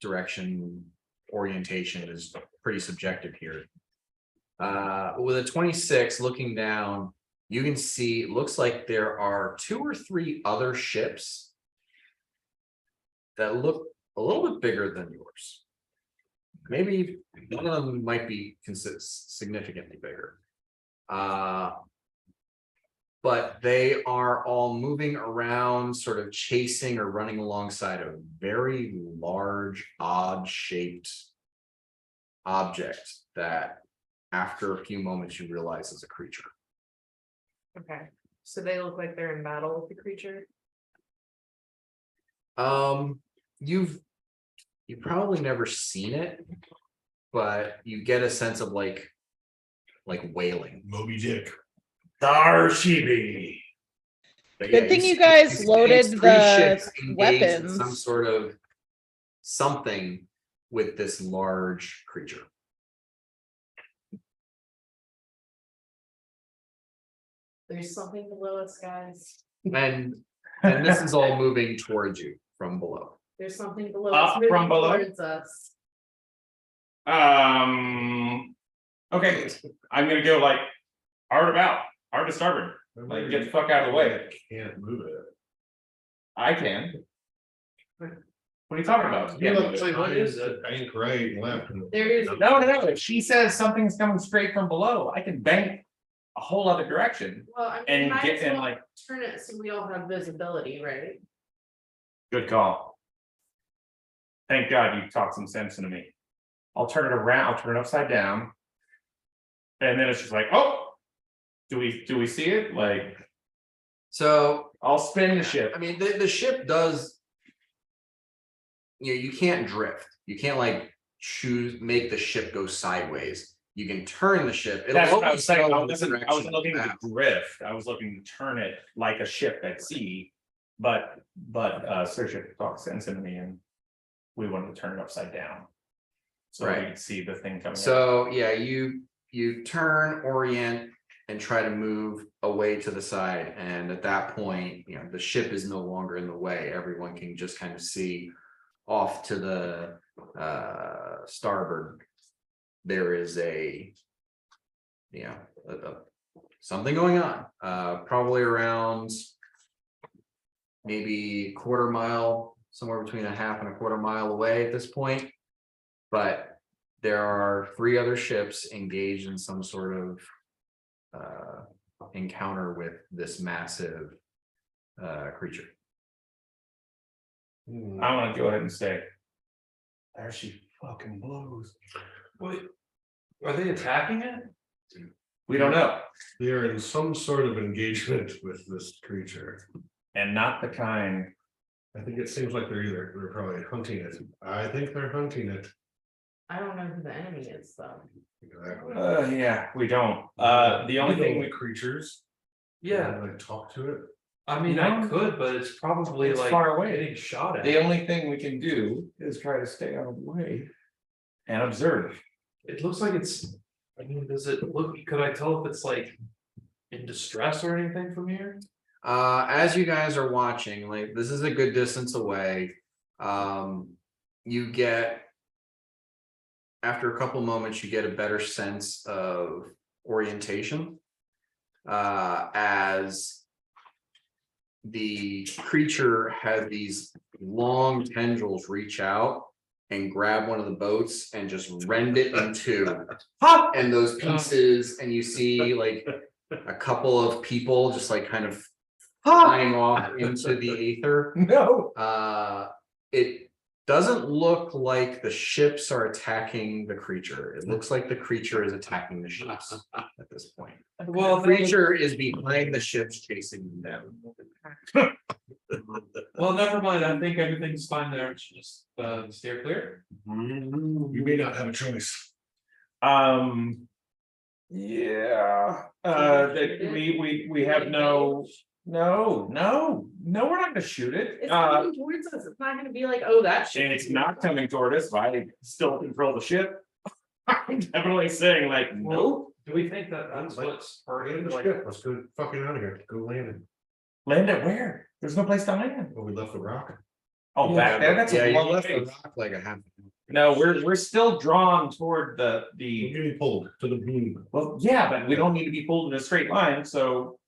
direction, orientation is pretty subjective here. With a 26, looking down, you can see it looks like there are 2 or 3 other ships that look a little bit bigger than yours. Maybe one of them might be significantly bigger. But they are all moving around, sort of chasing or running alongside a very large, odd-shaped object that, after a few moments, you realize is a creature. Okay, so they look like they're in battle with the creature. You've probably never seen it, but you get a sense of like wailing. Moby Dick. Darshibi. But Good yeah, thing see- you guys see loaded three the ships engaged in some weapons. sort of something with this large creature. There's something below us, guys. And this is all moving towards you from below. There's something below Up us moving from below? towards us. Okay, I'm gonna go like hard to starboard. Like, get the fuck out of the way. Can't move it. I can. What are you talking about? You Yeah, look like, what is it? Bank right, and left. and- There is- no. If she says something's coming straight from below, I can bank a whole other direction Well, I mean, and we might get as in well like. turn it so we all have visibility, right? Good call. Thank God you talked some sense into me. I'll turn it around, I'll turn it upside down. And then it's just like, oh. Do we see it? Like, So, I'll spin the ship. I mean, the ship does. You can't drift. You can't like make the ship go sideways. You can turn the ship. It'll That's what I always was saying. go I in the wasn't direction of looking the to map. drift. I was looking to turn it like a ship at sea. But Saoirse talked sense into me and we wanted to turn it upside down. So Right. we could see the thing coming. So yeah, you turn, orient, and try to move away to the side. And at that point, the ship is no longer in the way. Everyone can just kind of see off to the starboard. There is something going on. Probably around maybe quarter mile, somewhere between a half and a quarter mile away at this point. But there are 3 other ships engaged in some sort of encounter with this massive creature. I want to go ahead and say, there she fucking blows. Wait, are they attacking it? We don't know. They're in some sort of engagement with this creature. And not the kind. I think it seems like they're probably hunting it. I think they're hunting it. I don't know who the enemy is, though. Exactly. Yeah, we don't. The only thing we. Creatures. Yeah, Like talk to it. I mean, No. I could, but it's probably It's like far away. getting shot at. The only thing we can do is try to stay out of the way. And observe. It looks like I mean, does it look, could I tell if it's like in distress or anything from here? As you guys are watching, like this is a good distance away. You get, after a couple moments, you get a better sense of orientation. As the creature has these long tendrils reach out and grab one of the boats and just rend it in two. And those pieces, and you see like a couple of people just like kind of flying off into the aether. No. It doesn't look like the ships are attacking the creature. It looks like the creature is attacking the ships at this point. Well, The creature is behind the ships chasing them. well, never mind. I think everything's fine there. Just steer clear. You may not have a choice. Yeah, that we have no, we're not gonna shoot it. It's coming towards us. It's not gonna be like, oh, that shit. And it's not coming toward us. I still control the ship. I'm definitely saying like, nope. Do we think that that's what's hurting? Like, Let's go fucking out of here. Go land it. Land it where? There's no place to land. Well, we left the rock. Oh, back there, that's Yeah, a you long left the ways. rock like a half. No, we're still drawn toward We're the, getting pulled to the beam. well, yeah, but we don't need to be pulled in a straight line, so.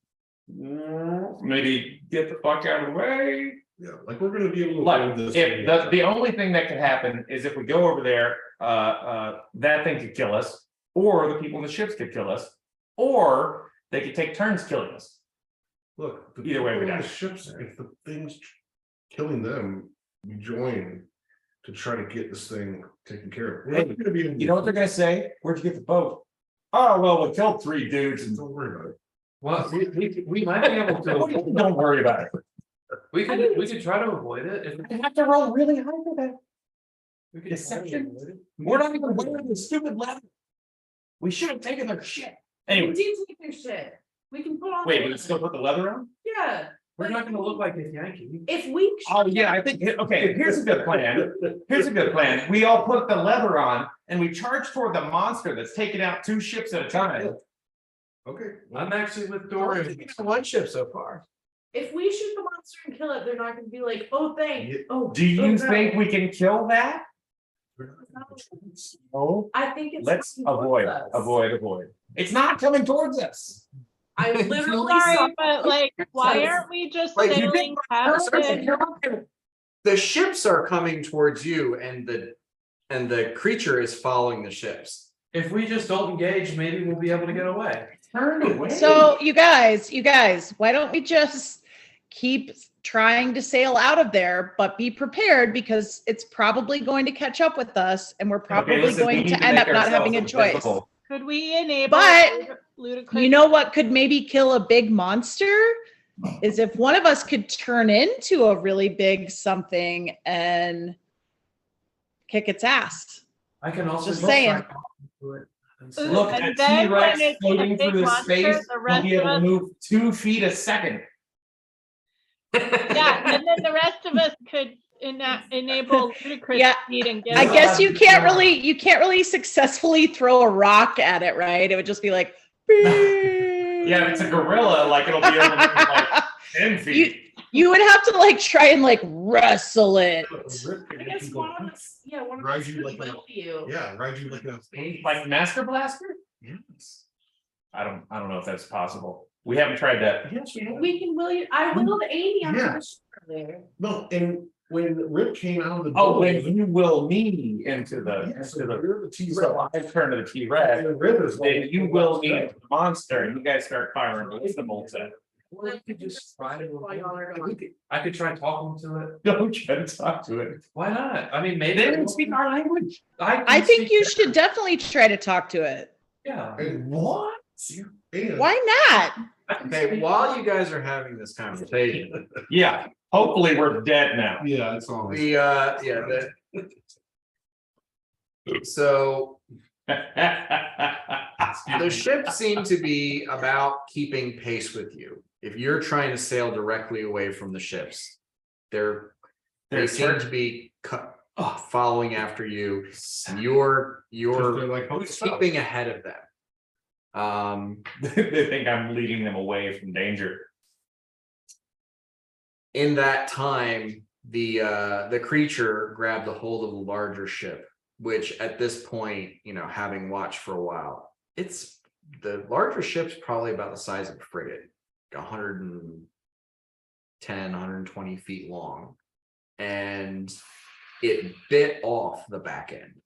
Maybe get the fuck out of the way. Yeah, like we're gonna be able to. Like, hold this if thing. the only thing that could happen is if we go over there, that thing could kill us. Or the people in the ships could kill us, or they could take turns killing us. Look, the Either way, we people on die. the ships, if the thing's killing them, we join to try to get this thing taken care of. We're not gonna be able to- You know what they're gonna say? Where'd you get the boat? Oh, well, we killed 3 dudes and Don't worry about it. well, we might be able to. don't worry about it. We could try to avoid it. If I have to roll really high for that. we could Deception? avoid it. We're not even wearing the stupid leather. We should have taken their shit. We Anyway, did take their shit. We can put on. wait, the- we can still put the leather on? Yeah, We're not gonna look like a Yankee. if we. Oh, yeah, I think, okay, here's a good plan. Here's a good plan. We all put the leather on and we charge toward the monster that's taking out 2 ships at a time. Okay. I'm actually with Dorian, Dorian. one ship so far. If we shoot the monster and kill it, they're not gonna be like, oh, thank, Yeah. oh. Do you oh, no. think we can kill that? No. I think it's. Let's coming avoid, towards us. avoid. It's not coming towards us. I literally saw. Sorry, but like, why aren't we just Like, you sailing past it? The ships are coming towards you and the creature is following the ships. If we just don't engage, maybe we'll be able to get away. Turn away. So you guys, why don't we just keep trying to sail out of there, but be prepared because it's probably going to catch up with us and we're probably listen, we going need to end make up not having a ourselves choice. invisible. Could we enable But, ludicrous? You know what could maybe kill a big monster? Is if one of us could turn into a really big something and kick its ass. I can also. Just saying. try talking to it and say- Look And at then T-Rex when it's a floating big through the monster, space, the he'll rest be of able to us- move 2 feet a second. Yeah, and then the rest of us could enable ludicrous Yeah, speed and get. I away. guess you can't really successfully throw a rock at it, right? It would just be like. Yeah, if it's a gorilla, like it'll be able to move like 10 feet. You would have to like try and like wrestle it. I guess one of us, yeah, one of Ride us you could like will you. Yeah, ride you like a. Like Master Blaster? Yes. I don't know if that's possible. We haven't tried that. We can will you, I willed Amy on Yeah. the shore there. No, and when Rip came out of the. Oh, door, when you will me into the, Yes, into the, you're the T-Rex. so I turn to the T-Rex, And Rip is like- then you will me into the monster, and you guys start firing ballistic bolts at it. Or we could just try to. While y'all are We could- I could try talking to it. Don't try to talk to it. Why not? I mean, maybe. They didn't speak our language. I think you should definitely try to talk to it. Yeah. And What? and- Why not? Okay, while you guys are having this conversation, Yeah, hopefully we're dead now. Yeah, it's all. so the ships seem to be about keeping pace with you. If you're trying to sail directly away from the ships, they They're seem to be following after you. And you're They're like, "Oh, stop." keeping ahead of them. They think I'm leading them away from danger. In that time, the creature grabbed a hold of the larger ship, which at this point, having watched for a while, it's the larger ship's probably about the size of a frigate, 100 and 120 feet long. And it bit off the back end.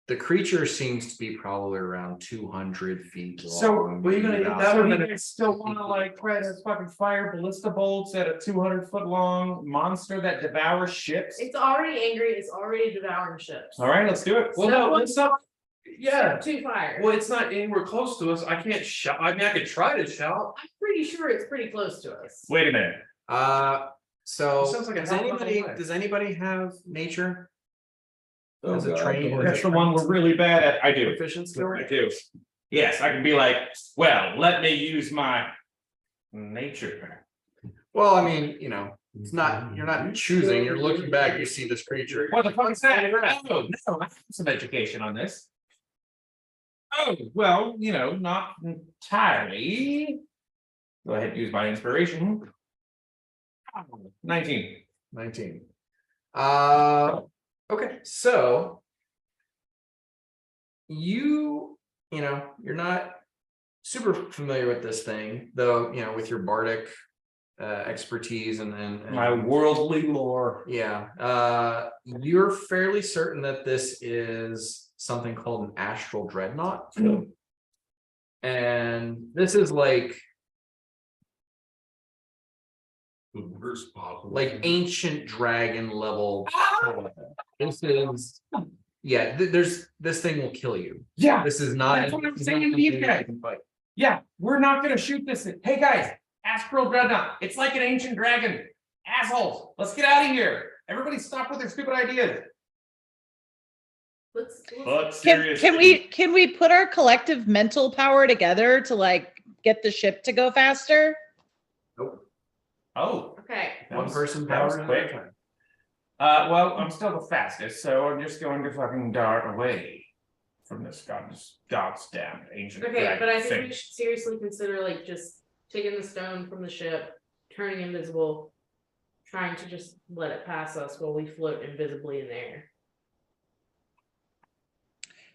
The creature seems to be probably around 200 feet long. So, well, you're gonna eat about- that So one, you then guys still wanna like try to fucking fire ballista bolts at a 200-foot long monster that devours ships? It's already angry, it's already devouring ships. All right, let's do it. well, no, it's not, yeah, Step 2 fire. well, it's not anywhere close to us, I can't shout, I mean, I could try to shout. I'm pretty sure it's pretty close to us. Wait a minute. So It sounds like a does hell of a anybody way. does anybody have nature as a God, train? That's the one we're really bad at. I do. Proficiency? I do. Yes, I can be like, well, let me use my nature. Well, I mean, you know, it's not, you're not choosing, you're looking back, you see this creature. What the fuck is that? Oh, no, I have some education on this. Oh, well, you know, not entirely. Go ahead and use my inspiration. 19. 19. Okay, so you know, you're not super familiar with this thing, though, you know, with your bardic expertise and My worldly lore. yeah, you're fairly certain that this is something called an astral dreadnought. And this is like The worst possible. like ancient dragon level. This is, yeah, there's, this thing will kill you. Yeah, This is not. That's what I'm this is saying not to you something guys. you can fight. yeah, we're not gonna shoot this. Hey, guys, Astral Dreadnought. It's like an ancient dragon. Assholes, let's get out of here. Everybody stop with their stupid ideas. Let's But Can we put our collective mental power together to like get the ship to go faster? Nope. Oh. okay. that One was- person that was power. quick. Well, I'm still the fastest, so I'm just going to fucking dart away from this god's damn ancient Okay, dragon but I think thing. we should seriously consider like just taking the stone from the ship, turning invisible, trying to just let it pass us while we float invisibly in the air.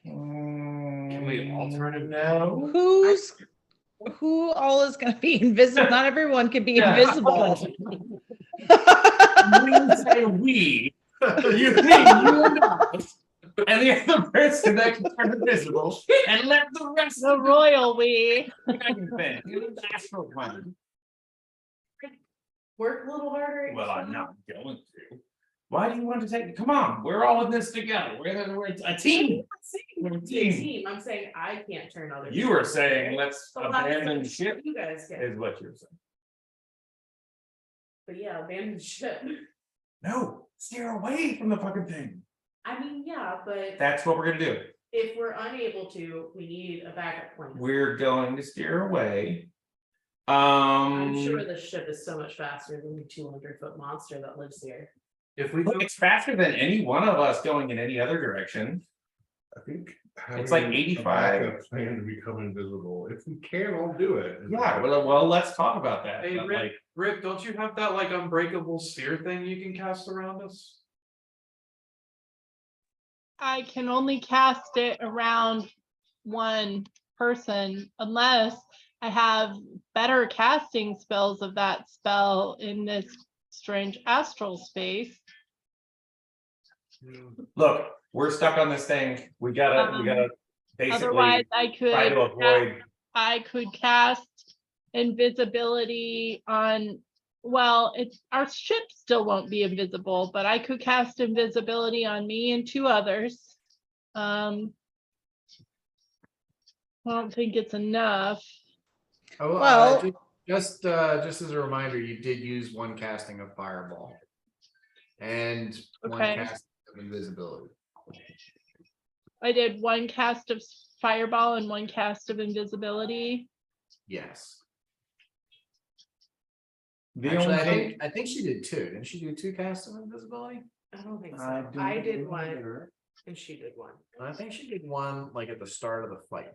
Can we alternative No. Who all is gonna be invisible? Not everyone can be Yeah. invisible. When you say we, you mean you and us, and the other person that can turn invisible, and let the rest The of the royal we. dragon thing, the astral one. Work a little harder. Well, I'm not going to. Why do you want to take? Come on, we're all in this together. We're a team. We're a team. Team, I'm saying I can't turn other. You were saying let's So that's abandon what ship, You guys can, is what you're saying. but yeah, abandon ship. No, steer away from the fucking thing. I mean, yeah, but That's what we're gonna do. if we're unable to, we need a backup plan. We're going to steer away. I'm sure the ship is so much faster than the 200-foot monster that lives here. If we go, It's faster than any one of us going in any other direction. I think. It's like having a 85. backup Plan to become invisible. If we can, I'll do it. Yeah, well, let's talk about that. hey, but, Rick, Rick, don't you have that like unbreakable sphere thing you can cast around us? I can only cast it around one person unless I have better casting spells of that spell in this strange astral space. Look, we're stuck on this thing. We gotta basically Otherwise, try to avoid. I could cast invisibility on, well, it's, our ship still won't be invisible, but I could cast invisibility on me and 2 others. I don't think it's enough. Oh, Well- just as a reminder, you did use one casting of fireball. And one Okay. cast of invisibility. I did 1 cast of fireball and 1 cast of invisibility. Yes. The Actually, only thing. I think she did 2. Didn't she do 2 casts of invisibility? I don't think so. I did one and she did one. I think she did 1 like at the start of the fight.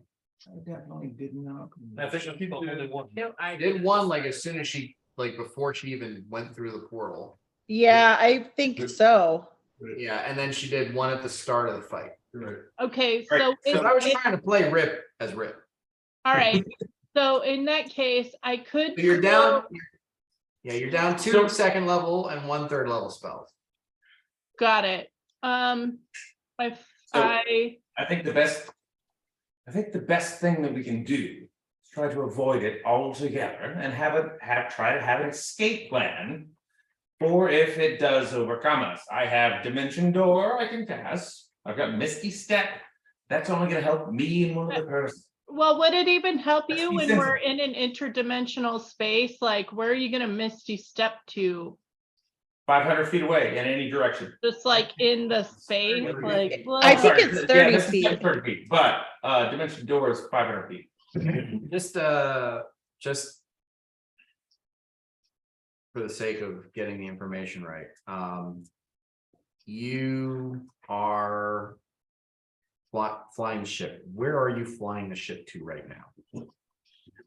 I definitely did not. I think people only one. No, I Did 1 like as soon as she, like before she even went through the portal. Yeah, I think so. Yeah, and then she did 1 at the start of the fight. Right. Okay, Right, so, Because I was trying to play Rip as Rip. all right. So in that case, I could. So you're still- down. Yeah, you're down two So- second level and 1/3 level spells. Got it. If So- I, I think the best thing that we can do is try to avoid it altogether and try to have an escape plan. For if it does overcome us. I have Dimension Door I can cast. I've got Misty Step. That's only gonna help me and one other person. well, would it even help Let's you be when we're in an interdimensional space? Like, where are you gonna misty step to? 500 feet away in any direction. Just like in the space, like. I think Sorry, it's yeah, 30 this is feet. 30 feet, but Dimension Door is 500 feet. Just for the sake of getting the information right, you are flying the ship. Where are you flying the ship to right now?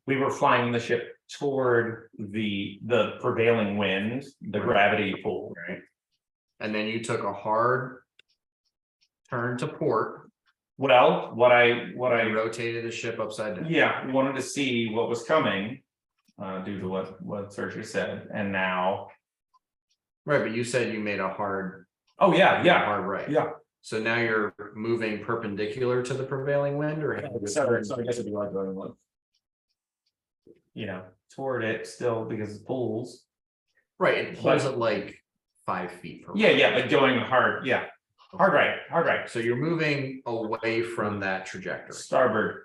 We were flying the ship toward the prevailing wind, the gravity pull. Right. And then you took a hard turn to port Well, what I and rotated the ship upside down. yeah, we wanted to see what was coming. Due to what Sergio said, and now, Right, but you said you made a hard. oh yeah, Hard right. yeah. So now you're moving perpendicular to the prevailing wind or? So I guess it'd be like going like. You know, toward it still because it pulls. Right, it pulls it like 5 feet per. Yeah, but going hard, yeah. Hard right. So you're moving away from that trajectory. Starboard,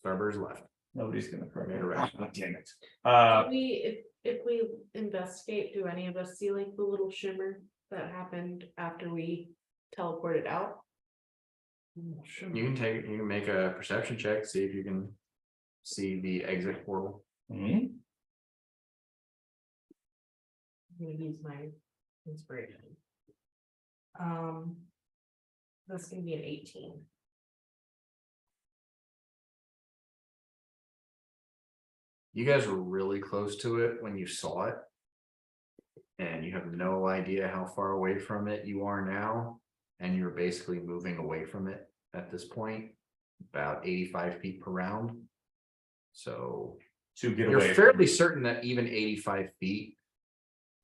Starboard's left. nobody's gonna correct me. Right. Oh, damn it. If we investigate, do any of us see like the little shimmer that happened after we teleported out? You can make a perception check, see if you can see the exit portal. Hmm? I'm gonna use my inspiration. That's gonna be an 18. You guys were really close to it when you saw it. And you have no idea how far away from it you are now. And you're basically moving away from it at this point, about 85 feet per round. So To get you're away. fairly certain that even 85 feet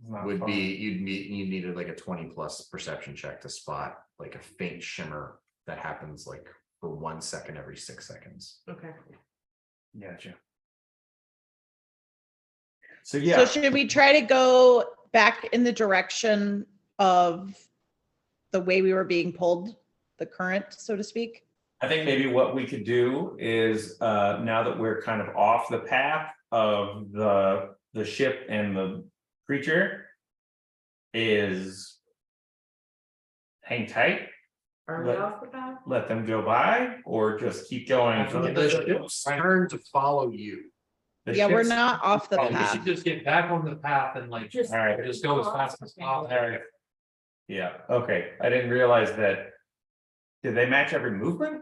Not would far. be, you needed like a 20+ perception check to spot like a faint shimmer that happens like for 1 second every 6 seconds. Okay. Gotcha. So So yeah, should we try to go back in the direction of the way we were being pulled, the current, so to speak? I think maybe what we could do is, now that we're kind of off the path of the ship and the creature. Is. Hang tight, Are we Let- off the path? let them go by, or just keep going. The ship's turn to follow you. The Yeah, we're ship's- not off the Oh, We should path. just get back on the path and like, Just. All right. just go as fast as possible. Alright. Yeah, okay, I didn't realize that. Did they match every movement?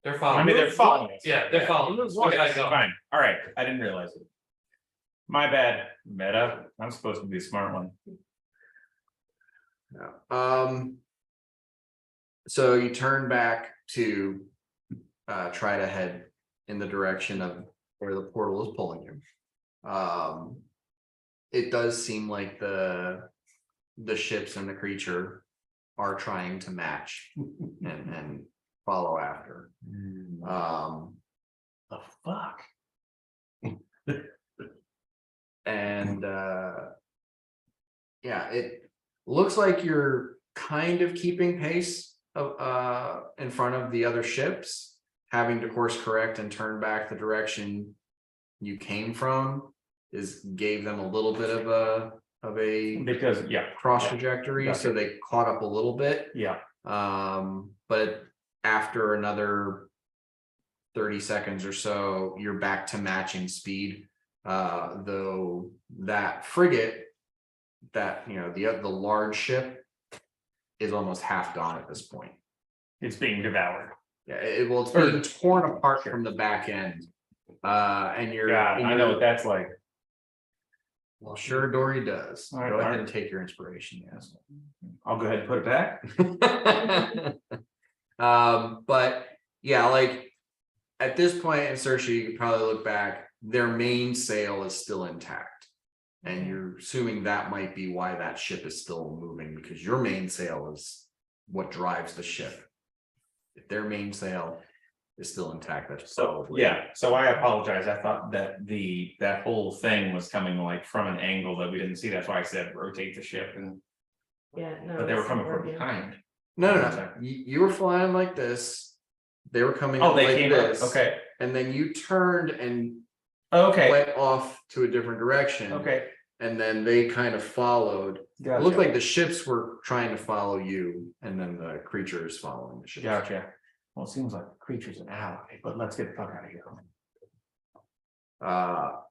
They're I following. mean, they're following us. Yeah, they're following. us. We gotta go. Fine, alright, I didn't realize it. My bad, meta, I'm supposed to be a smart one. Yeah. So you turn back to try to head in the direction of where the portal is pulling you. It does seem like the ships and the creature are trying to match and follow after. The fuck? And yeah, it looks like you're kind of keeping pace of in front of the other ships, having to course correct and turn back the direction you came from gave them a little bit of a Because, yeah, cross yeah, trajectory, gotcha. so they caught up a little bit. yeah, But after another 30 seconds or so, you're back to matching speed. Though that frigate, that the large ship is almost half gone at this point. it's being devoured. Yeah, it's being torn apart from the back end. And you're God, I know what that's like. well, sure, Dory does. All right, Go all ahead right. and take your inspiration, yes. I'll go ahead and put it back. But yeah, like at this point in Saoirse, you could probably look back, their main sail is still intact. And you're assuming that might be why that ship is still moving, because your main sail is what drives the ship. If their main sail is still intact, that's So, probably. yeah, so I apologize. I thought that that whole thing was coming like from an angle that we didn't see. That's why I said rotate the ship and, Yeah, no. but they were it's coming not from working. behind. No. You were flying like this. They were coming Oh, up they like came up, this. okay, And then you turned and okay, went off to a different direction. okay. And then they kind of followed. It looked Gotcha. like the ships were trying to follow you, and then the creature is following the ships. Gotcha. Well, it seems like the creature's an ally, but let's get the fuck out of here.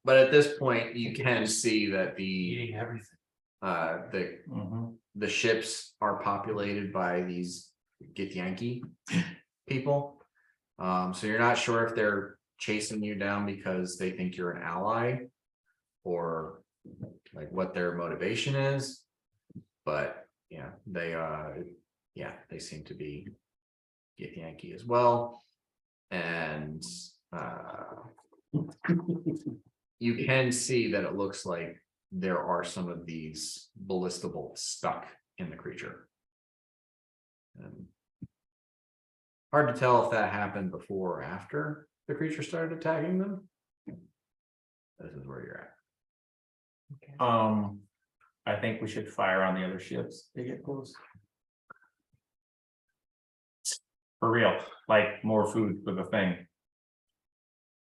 But at this point, you can see that Eating everything. Mhm. the ships are populated by these Githyanki people. So you're not sure if they're chasing you down because they think you're an ally, or like what their motivation is. But yeah, they seem to be Githyanki as well. And you can see that it looks like there are some of these ballista bolts stuck in the creature. And hard to tell if that happened before or after the creature started attacking them. This is where you're at. I think we should fire on the other ships to get close. For real, like more food for the thing.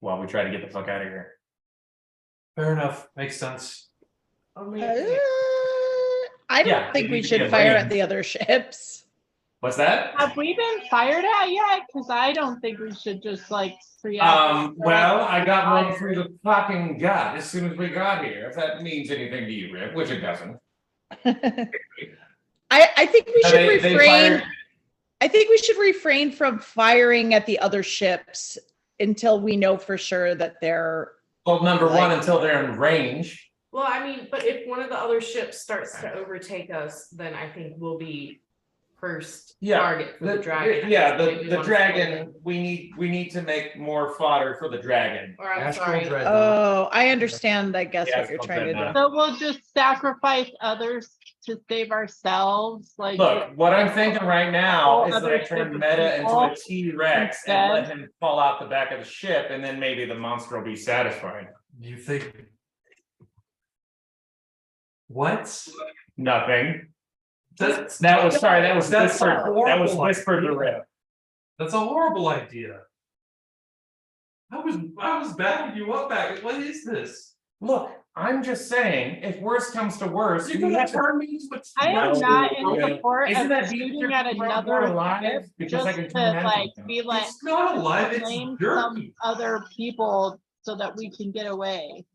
While we try to get the fuck out of here. Fair enough, makes sense. Only, I don't Yeah, think it we needs to be should a fire range. at the other ships. What's that? Have we been fired at yet? Because I don't think we should just like Well, I got one through the fucking gut as soon as we got here, if that means anything to you, Rick, which it doesn't. I think we should They refrain. fired- I think we should refrain from firing at the other ships until we know for sure that they're. Well, number one, until they're in range. well, I mean, but if one of the other ships starts to overtake us, then I think we'll be first Yeah, target for the dragon. Yeah, Maybe we the wanna dragon, we need to make more fodder for the dragon. Or I'm Astral sorry. Dreadnought. Oh, I understand. I guess Yeah, what you're it's trying to do. called So we'll just sacrifice others to save ourselves. Like, Look, what I'm thinking right now is that I Other turn ship Meta into a people T-Rex and let instead. him fall out the back of the ship, and then maybe the monster will be satisfied. You think? What? Nothing. That's That was That's whispered. a That was horrible whispered to idea. Rick. That's a horrible idea. I was backing you up back. What is this? Look, I'm just saying, if worse comes to worse, You're we gonna have to. turn me into a I am No, not no, in support Isn't of that shooting at more another alive? ship Because I just can to turn that like into- be like It's not alive, it's blame dirt. some other people so that we can get away.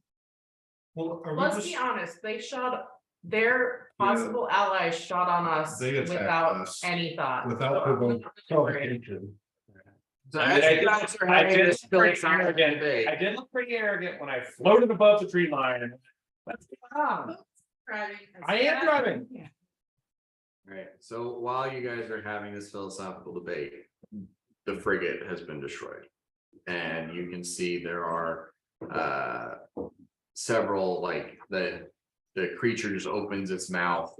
Well, are we Let's just? be honest, they shot, their possible allies shot on us They attacked without us any thought. without provocation. So I as did- you guys are I having did this look pretty philosophical arrogant. debate, I did look pretty arrogant when I floated above the tree line. And what's going on? I am driving. right? So while you guys are having this philosophical debate, the frigate has been destroyed. And you can see there are several, like the creature just opens its mouth,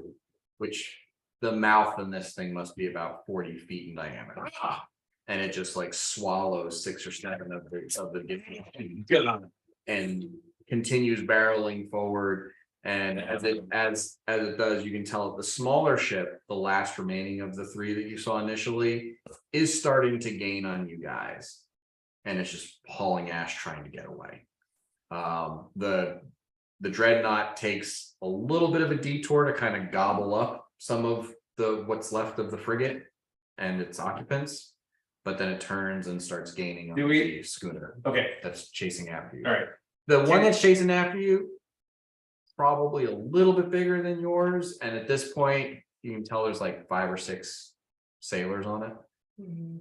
which the mouth in this thing must be about 40 feet in diameter. And it just like swallows 6 or 7 of the Good on it. and continues barreling forward. And as it does, you can tell that the smaller ship, the last remaining of the 3 that you saw initially, is starting to gain on you guys. And it's just hauling ass trying to get away. The dreadnought takes a little bit of a detour to kind of gobble up some of what's left of the frigate and its occupants, but then it turns and starts gaining on the schooner Okay, that's chasing after you. all right. The one that's chasing after you, probably a little bit bigger than yours, and at this point, you can tell there's like 5 or 6 sailors on it. Mhm.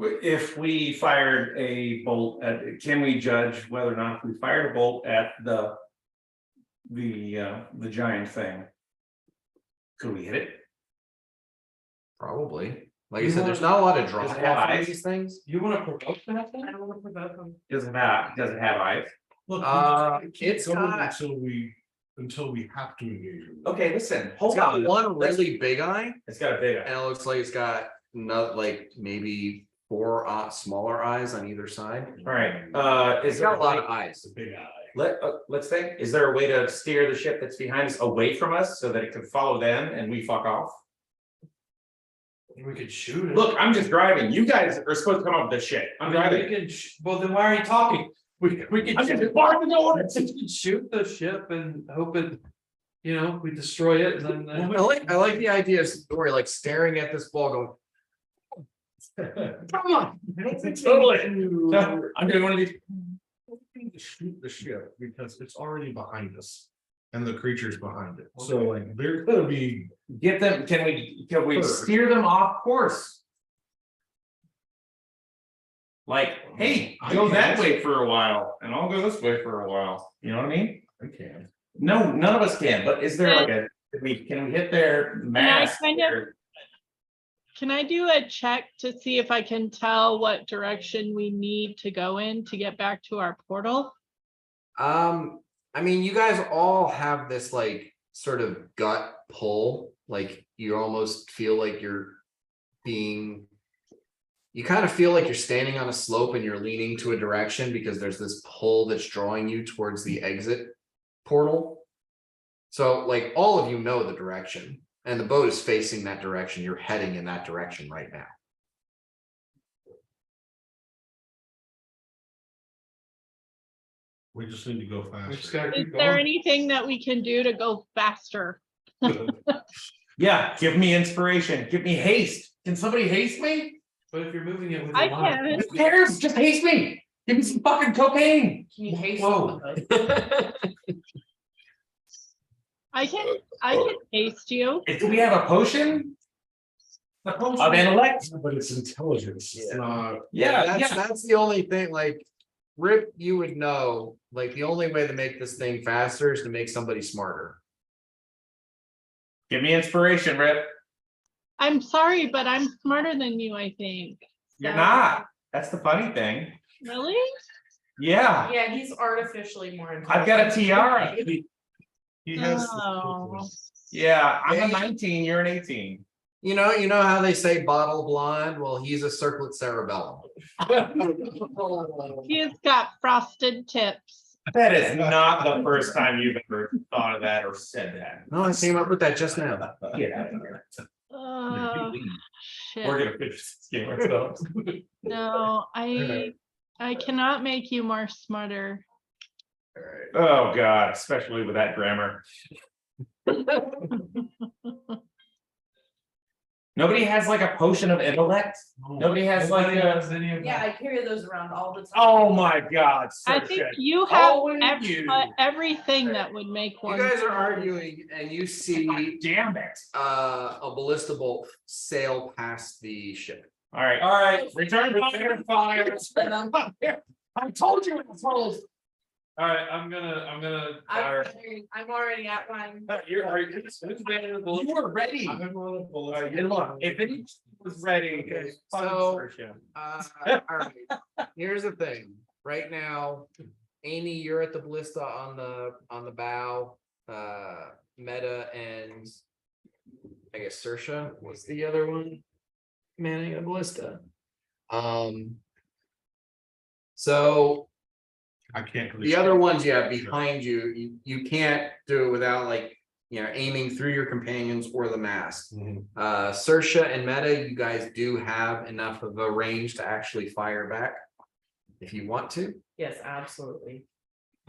If we fired a bolt at, can we judge whether or not if we fired a bolt at the giant thing? Could we hit it? Probably. Like I said, there's not a lot of drive Does it have on eyes? these things. You wanna provoke that I thing? don't want to provoke them. Does it have eyes? Look, It's going got- until we have to engage. with it. Okay, listen, It's hold got on. one Let's- really big eye, It's got a big and eye. it looks like it's got no, like maybe 4 smaller eyes on either side. All right, It's is there got a a lot way, of eyes. It's a big eye. let's think, is there a way to steer the ship that's behind us away from us so that it can follow them and we fuck off? We could shoot it. Look, I'm just driving. You guys are supposed to come up with this shit. I'm We driving. can, well, then why are you talking? We can. I'm just barking the orders. We can shoot the ship and hope it, you know, we destroy it and then. I like the idea of Story like staring at this ball going. Come on. Totally. No, I'm doing one of these. To shoot the ship because it's already behind us and the creature's behind it. So like they're gonna be. Get them, can we First. steer them off course? Like, hey, go that way for a while and I'll go this way for a while. You know what I mean? I can. No, none of us can, but is there like a, can we hit their mast? kind of- or- Can I do a check to see if I can tell what direction we need to go in to get back to our portal? I mean, you guys all have this like sort of gut pull, like you almost feel like you're being. You kind of feel like you're standing on a slope and you're leaning to a direction because there's this pull that's drawing you towards the exit portal. So like all of you know the direction and the boat is facing that direction. You're heading in that direction right now. We just need to go We just faster. gotta Is keep there going. anything that we can do to go faster? Yeah, give me inspiration, give me haste. Can somebody haste me? But if you're moving it with I your line. can. Who cares? Just haste me. Give me some fucking cocaine. Can you haste Whoa. them? I can taste you. Do we have a potion? Of intellect? But it's intelligence. It's not. Yeah, That's the only thing, like, Rip, you would know, like, the only way to make this thing faster is to make somebody smarter. Give me inspiration, Rip. I'm sorry, but I'm smarter than you, I think. You're So- not. That's the funny thing. Really? Yeah, Yeah, he's artificially more. I've got a tiara. He has. Oh. Yeah, I'm Yeah, a you- 19, you're an 18. You know how they say bottle blonde? Well, he's a circlet cerebellum. He's got frosted tips. That is not the first time you've ever thought of that or said that. No, I came up with that just now. Get out of here. Oh, We're shit. gonna finish this game ourselves. No, I cannot make you more smarter. Oh, God, especially with that grammar. Nobody has like a potion of intellect? Nobody has like Nobody a, has any of Yeah, that. I carry those around all the time. oh my God. I Saoirse. think you have Always you. everything that would make You one. guys are arguing and you see Damn it. a ballista bolt sail past the ship. All right, return fire. I told you it was close. All right, I'm gonna fire. I'm already at mine. You were ready. I'm on a bullet. And look, if it was ready. Okay, fucking so- Saoirse. All right, here's the thing, right now, Amy, you're at the ballista on the bow, Meta and I guess Saoirse was the other one manning a ballista. So I can't. really the other ones you have behind you, you can't do it without like, aiming through your companions or the mast. Mhm. Saoirse and Meta, you guys do have enough of a range to actually fire back. If you want to. Yes, absolutely.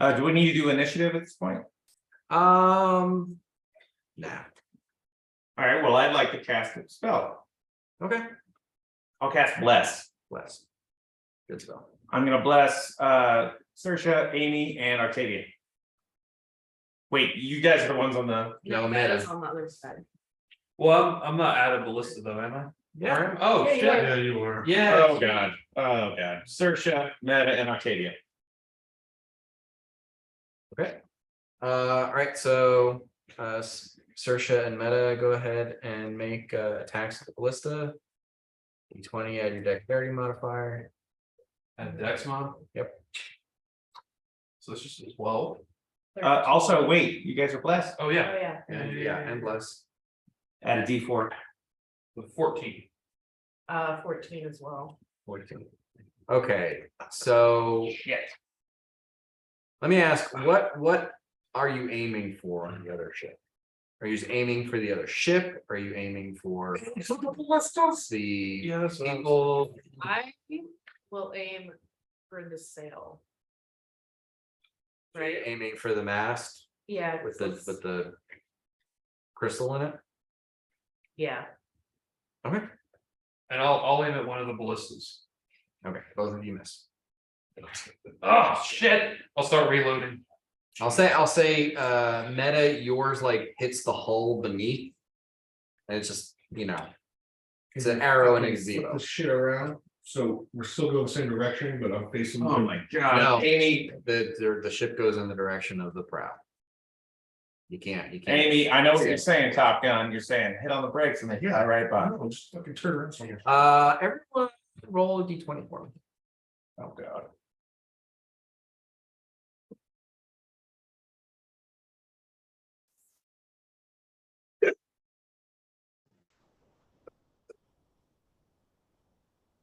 Do we need to do initiative at this point? Nah. All right, well, I'd like to cast a spell. Okay. I'll cast bless. Bless. Good spell. I'm gonna bless Saoirse, Amy, and Octavia. Wait, you guys are the ones on the. No, Meta's Meta. on the other side. Well, I'm not at a ballista though, am I? Yeah. Oh, Yeah, you shit. are. Yeah, you are. Yeah. Oh, God. Oh, God. Saoirse, Meta, and Octavia. Okay. All right, so Saoirse and Meta, go ahead and make attacks at the ballista. D20, add your dexterity modifier. And Dex mod. Yep. So it's just 12. Also, wait, you guys are blessed. Oh, Oh, yeah. yeah. And yeah, and bless. Add a D4. With 14. 14 as well. 14. Okay, so Shit. let me ask, what are you aiming for on the other ship? Are you just aiming for the other ship? Are you aiming for the Yeah, that's what I was- people? I will aim for the sail. Right? Aiming for the mast Yeah. with the crystal in it? Yeah. Okay, And I'll aim at one of the ballistas. okay, both of you miss. Oh, shit. I'll start reloading. I'll say, meta, yours like hits the hull beneath. And it's just, it's an arrow and a Flip gazebo. this shit around, so we're still going the same direction, but I'm facing. Oh my god, No. Amy, The ship goes in the direction of the prow. You can't. Amy, I know what you're saying, Top Gun. You're saying hit on the brakes and then fly right by. No, just fucking turn around somewhere. Everyone roll a D20 for me. Oh god.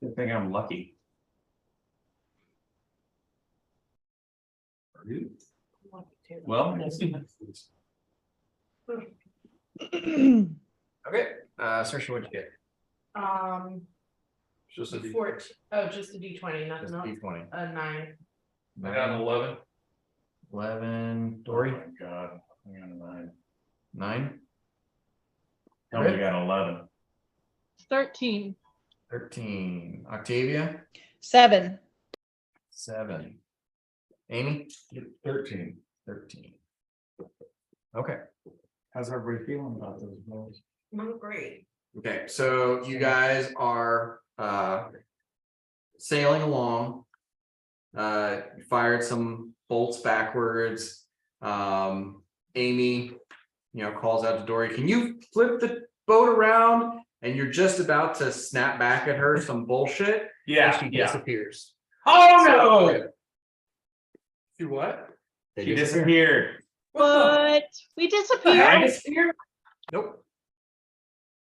Good thing I'm lucky. Well, we'll see. Okay, Saoirse, what'd you get? Just a D. 14. Oh, just a D20, nothing Just else. D20. A 9. I got an 11. 11, Dory, Oh my god, I got a 9. 9, I only got 11. 13. 13, Octavia, 7. 7, Amy, 13. 13. Okay. How's everybody feeling about those rolls? Not great. Okay, so you guys are sailing along. You fired some bolts backwards. Amy, calls out to Dory, can you flip the boat around? And you're just about to snap back at her some bullshit. Yeah, And she yeah. disappears. Oh no! See what? They She disappear. disappeared. What? We I disappeared? disappeared? Nope.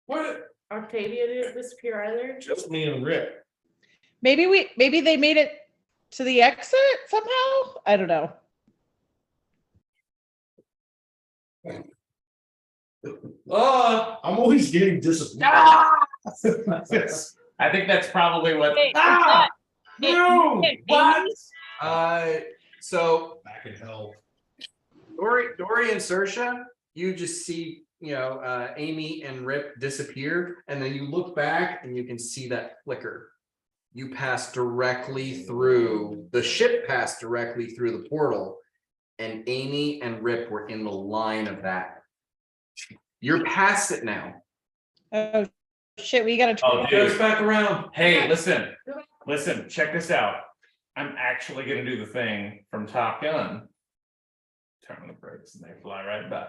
What? Octavia didn't disappear either. Just me and Rick. Maybe they made it to the exit somehow. I don't know. I'm always getting disappointed. I think that's probably what. Wait, is Ah! that- No! Amy? What? So Back in hell. Dory and Saoirse, you just see, Amy and Rip disappear, and then you look back and you can see that flicker. You pass directly through, the ship passed directly through the portal, and Amy and Rip were in the line of that. You're past it now. Oh shit, we gotta Oh, Get us dude. back around. Hey, listen, check this out. I'm actually gonna do the thing from Top Gun. Turn the brakes and they fly right by.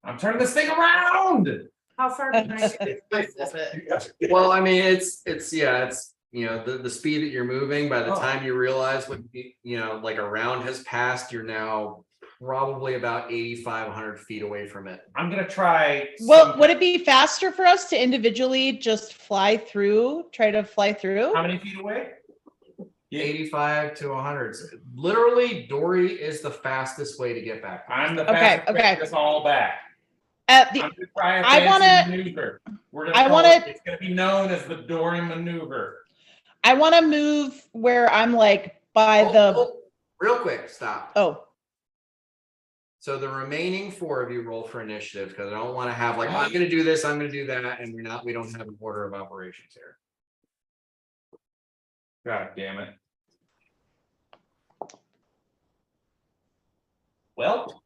I'm turning this thing around. How far behind is it? Well, I mean, it's the speed that you're moving, by the Oh. time you realize what, like a round has passed, you're now probably about 8,500 feet away from it. I'm gonna try. Well, would it be faster for us to individually just try to fly through? How many feet away? 85 to 100. Literally, Dory is the fastest way to get back. I'm the Okay, fastest way to okay. get us all back. At the I'm gonna try a I fancy wanna- maneuver. We're I gonna call wanna- it, it's gonna be known as the Dory maneuver. I want to move where I'm like by the. Real quick, stop. Oh, So the remaining 4 of you roll for initiative, because I don't want to have like, I'm gonna do this, I'm gonna do that, and we don't have an order of operations here. God damn it. Well,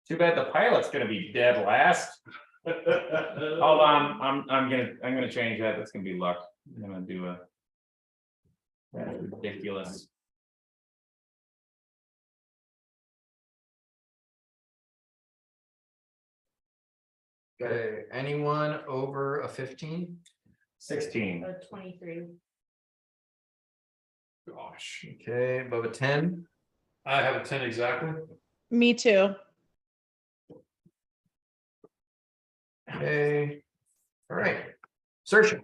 too bad the pilot's gonna be dead last. Hold on, I'm gonna change that. That's gonna be luck. I'm gonna do a. That's ridiculous. Okay, anyone over a 15? 16. 23. Gosh, Okay, above a 10. I have a 10 exactly. Me too. Okay. All right. Searching.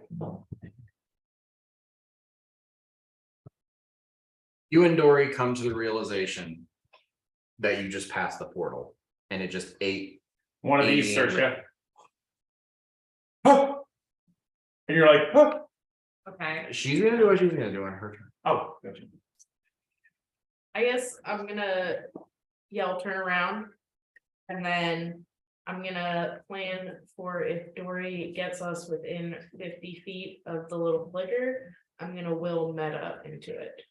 You and Dory come to the realization that you just passed the portal and it just ate. One of these, Alien. Saoirse. Huh. And you're like, huh. Okay, She's gonna do what she's gonna do on her turn. Oh, gotcha. I guess I'm gonna yell turn around. And then I'm gonna plan for if Dory gets us within 50 feet of the little flicker, I'm gonna will meta into it.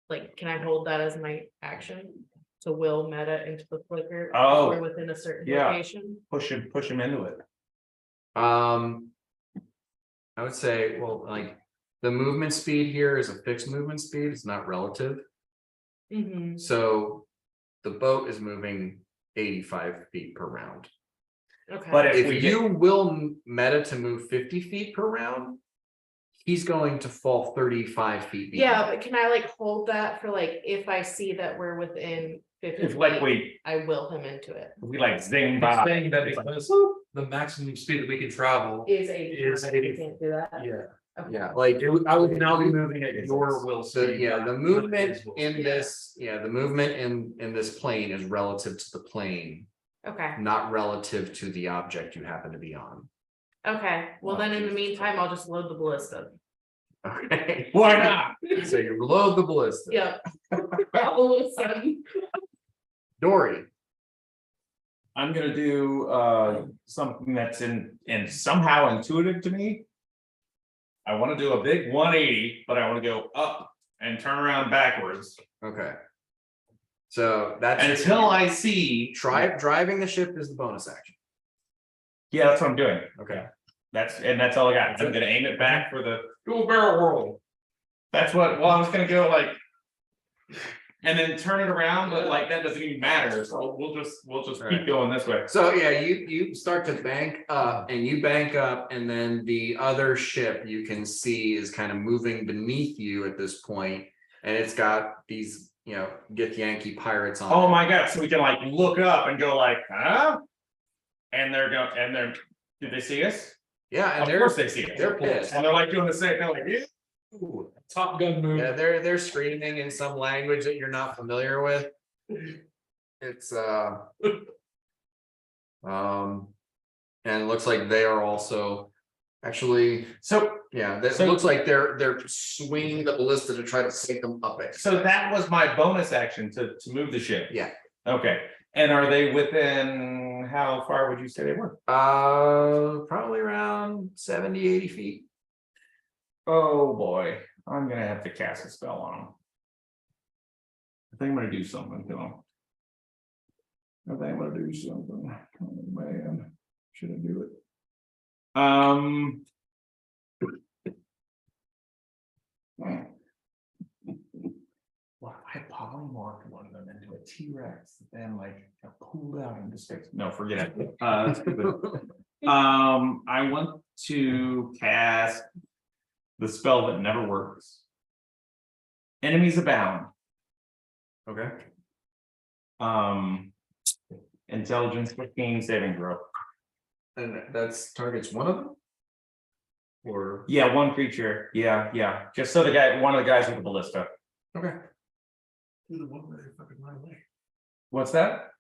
Like, can I hold that as my action? To will meta into the flicker? Oh, Or within a certain yeah. location? Push him into it. I would say, well, like, the movement speed here is a fixed movement speed, it's not relative. Mm-hmm. So the boat is moving 85 feet per round. Okay. But If we you will meta to move 50 feet per round, he's going to fall 35 feet. Yeah, behind. but can I like hold that for like, if I see that we're within 50 If like feet, I will him into it. we like zing I'm by. saying that because the maximum speed that we can travel Is 80. is You 80. can't do that. Yeah. Okay. Yeah, like I would now be moving at your will so, speed. yeah, the not movement his will in speed. this, the movement in this plane is relative to the plane, Okay, not relative to the object you happen to be on. okay, well then in the meantime, I'll just load the ballista. Okay. Why not? So you load the ballista. Yep. All of a sudden. Dory. I'm gonna do something that's in somehow intuitive to me. I want to do a big 180, but I want to go up and turn around backwards Okay. So that's until I see. driving the ship is the bonus action. Yeah, that's what I'm doing. Okay. That's all I got. I'm gonna aim it back for the dual barrel roll. That's what, well, I was gonna go like. And then turn it around, but like that doesn't even matter, so we'll just Right. keep going this way. So yeah, you start to bank up and you bank up, and then the other ship you can see is kind of moving beneath you at this point, and it's got these, get Yankee pirates on. Oh it. my god, so we can like look up and go like, huh? And did they see us? Yeah, and Of course they see us. they're pissed. And they're like doing the same, they're like, yeah. Ooh, Top Gun move. Yeah, they're screaming in some language that you're not familiar with. It's and it looks like they are also actually, So it So- looks like they're swinging the ballista to try to sink them up it. so that was my bonus action to move the ship. Yeah. Okay, and are they within, how far would you say they were? Probably around 70-80 feet. Oh boy, I'm gonna have to cast a spell on them. I think I'm gonna do something to them. I think I'm gonna do something. Oh man, should I do it? Well, I polymorphed one of them into a T-Rex, then like got pulled out into space. No, forget it. That's stupid. I want to cast the spell that never works. Enemies abound. Okay. Intelligence 15 saving throw. And that's targets one of them? Or, Yeah, one creature. Yeah. Just so one of the guys with the ballista. okay. The one where they fucking run away. What's that?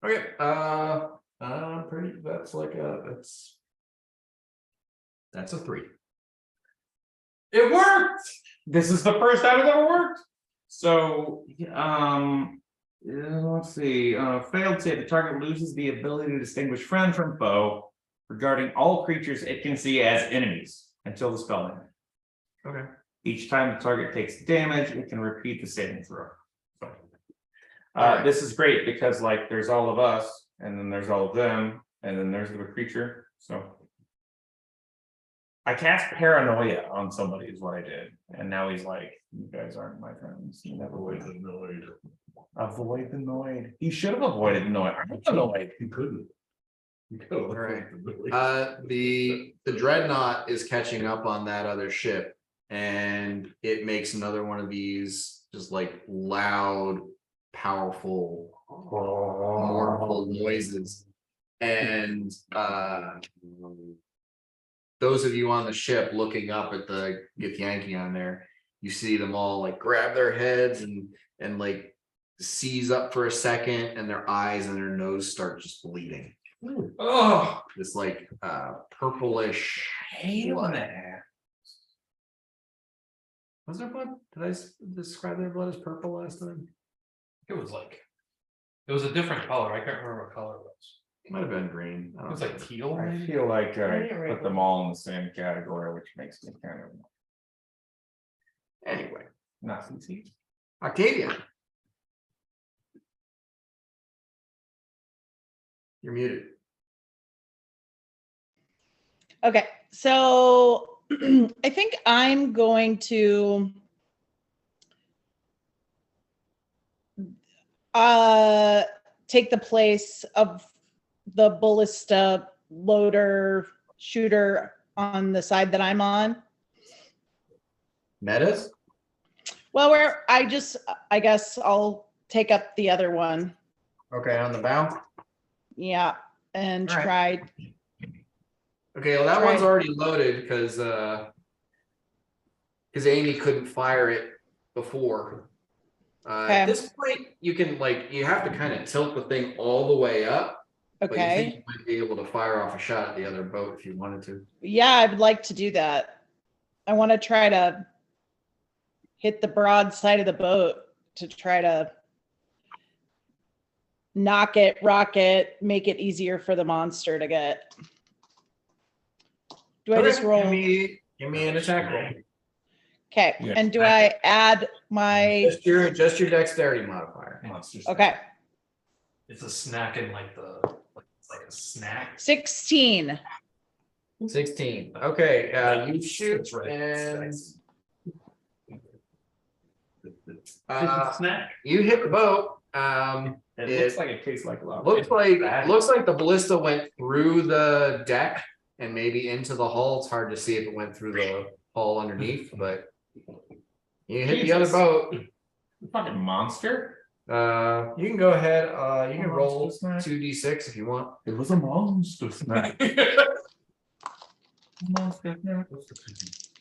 Okay, that's a 3. It worked. This is the first time it's ever worked. So, let's see. Failed save. The target loses the ability to distinguish friend from foe regarding all creatures it can see as enemies until the spell ends. Okay. Each time the target takes damage, it can repeat the saving throw. So, Alright. this is great because like there's all of us, and then there's all of them, and then there's the creature. So I cast paranoia on somebody is what I did, and now he's like, "You guys aren't my friends. You never would." Avoid the noid. He should have avoided the noid. I'm annoyed. He couldn't. Alright. The dreadnought is catching up on that other ship, and it makes another one of these just like loud, powerful, mournful noises. And those of you on the ship looking up at the Githyanki on there, you see them all like grab their heads and like seize up for a second, and their eyes and their nose start just bleeding. Oh, This like purplish hate blood. that. Was there blood? Did I describe their blood as purple last time? It was like, it was a different color. I can't remember what color it was. It might have been green. I It don't was know. like teal, I maybe? feel like I I didn't write put them one. all in the same category, which makes me kind of Anyway, not easy. Octavia. You're muted. Okay, so I think I'm going to take the place of the ballista loader shooter on the side that I'm on. Metas? Well, I guess I'll take up the other one. Okay, on the bow. Yeah, and All right. try. Okay, well, that Try. one's already loaded because Amy couldn't fire it before. At Okay. this point, you can you have to kind of tilt the thing all the way up, but you think Okay. you might be able to fire off a shot at the other boat if you wanted to. Yeah, I would like to do that. I want to try to hit the broad side of the boat to try to knock it, rock it, make it easier for the monster to get. Do I just Okay, roll? Give me an attack roll. Okay, Yeah. and do I add my, Just your dexterity modifier. Monsters. okay, It's a snack in like it's like a snack. 16. 16. Okay, you shoot That's right. and Snack. you hit the boat. It looks like it tastes like lava. Looks like the ballista went through the deck and maybe into the hull. It's hard to see if it went through the hull underneath, but you hit the other Jesus. boat. Fucking monster. You can go ahead. You can roll Monster snack. 2d6 if you want. It was a monster snack. Monster snack.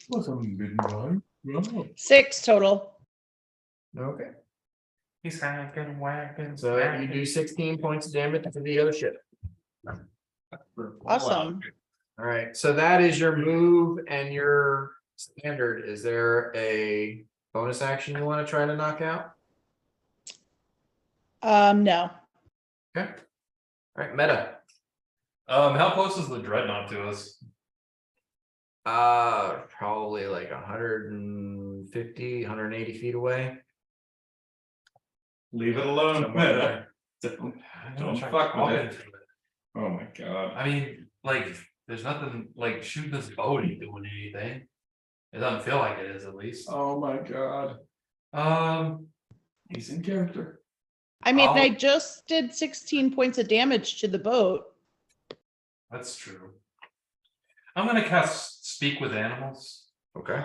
Was a midnight. 6 total. Okay. He's hacking, whacking. So you do 16 points of damage to the other ship. Awesome. All right. So that is your move and your standard. Is there a bonus action you want to try to knock out? No. Okay. All right. Meta. How close is the dreadnought to us? Probably like 150, 180 feet away. Leave it alone. Somewhere there. Don't Try fuck with talking it. to it. Oh my god. I mean, like, there's nothing like shooting this boat ain't doing anything. It doesn't feel like it is, at least. Oh my god. He's in character. I mean, I'll- I just did 16 points of damage to the boat. That's true. I'm gonna cast Speak with Animals. Okay.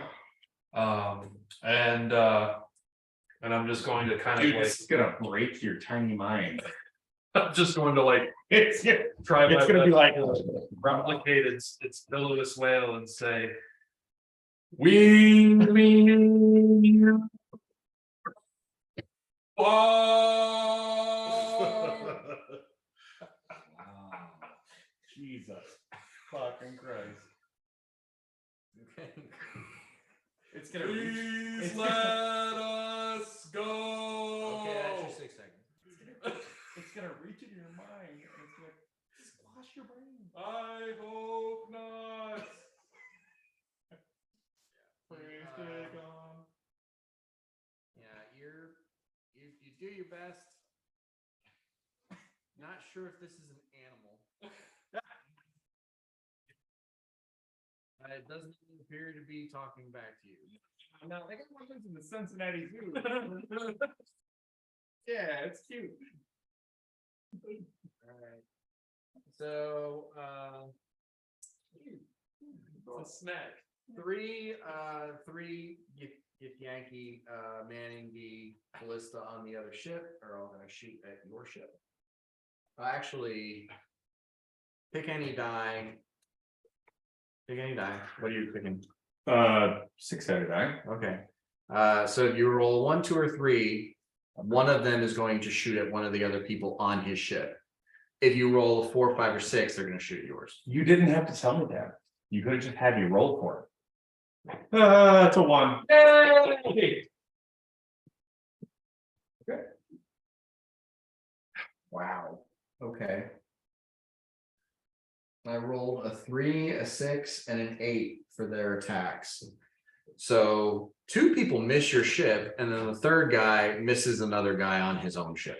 And I'm just going to kind Dude, of this is gonna break your tiny mind. I'm just going to like It's try my it's gonna be best like to replicate its billows whale and say, we Jesus fucking Christ. It's gonna reach. Please It's let gonna, us go. it's gonna reach into your mind and it's gonna squash your brain. I hope not. Please take on. Yeah, you do your best. Not sure if this is an animal. It doesn't appear to be talking back to you. No, I got one in the Cincinnati Zoo. Yeah, it's cute. All right. So, It's a snack. three Yankee, manning the ballista on the other ship are all gonna shoot at your ship. Actually, pick any die. Pick any die. What are you picking? 6-sided die. Okay. So if you roll 1, 2, or 3, one of them is going to shoot at one of the other people on his ship. If you roll 4, 5, or 6, they're gonna shoot at yours. You didn't have to tell me that. You could have just had me roll for it. It's a 1. Yay! Wow, okay. I rolled a 3, a 6, and an 8 for their attacks. So 2 people miss your ship, and then the third guy misses another guy on his own ship.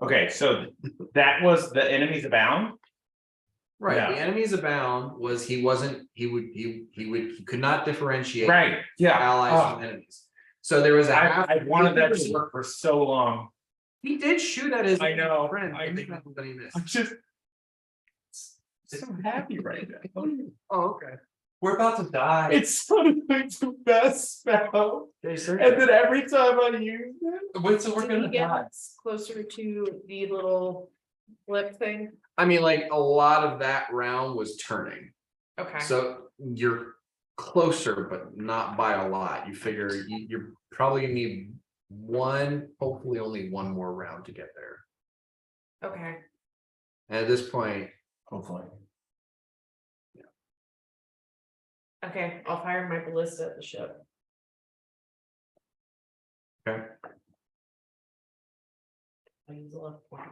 Okay, so that was the enemies abound. Right, Yeah. the enemies abound was he could not differentiate Right, yeah. allies from enemies. So there was a half. I wanted that to work for so long. He did shoot at his I know, friend, I but he missed. I'm just so happy right now. Oh, okay. We're about to die. It's the best spell. Okay, sir. And then every time I use it. Wait, so we're Did he gonna get die. us closer to the little flip thing? I mean, like a lot of that round was turning, Okay, so you're closer, but not by a lot. You figure you're probably gonna need one, hopefully only one more round to get there. okay, And at this point, Hopefully. okay, I'll fire my ballista at the ship. okay, I use the left one.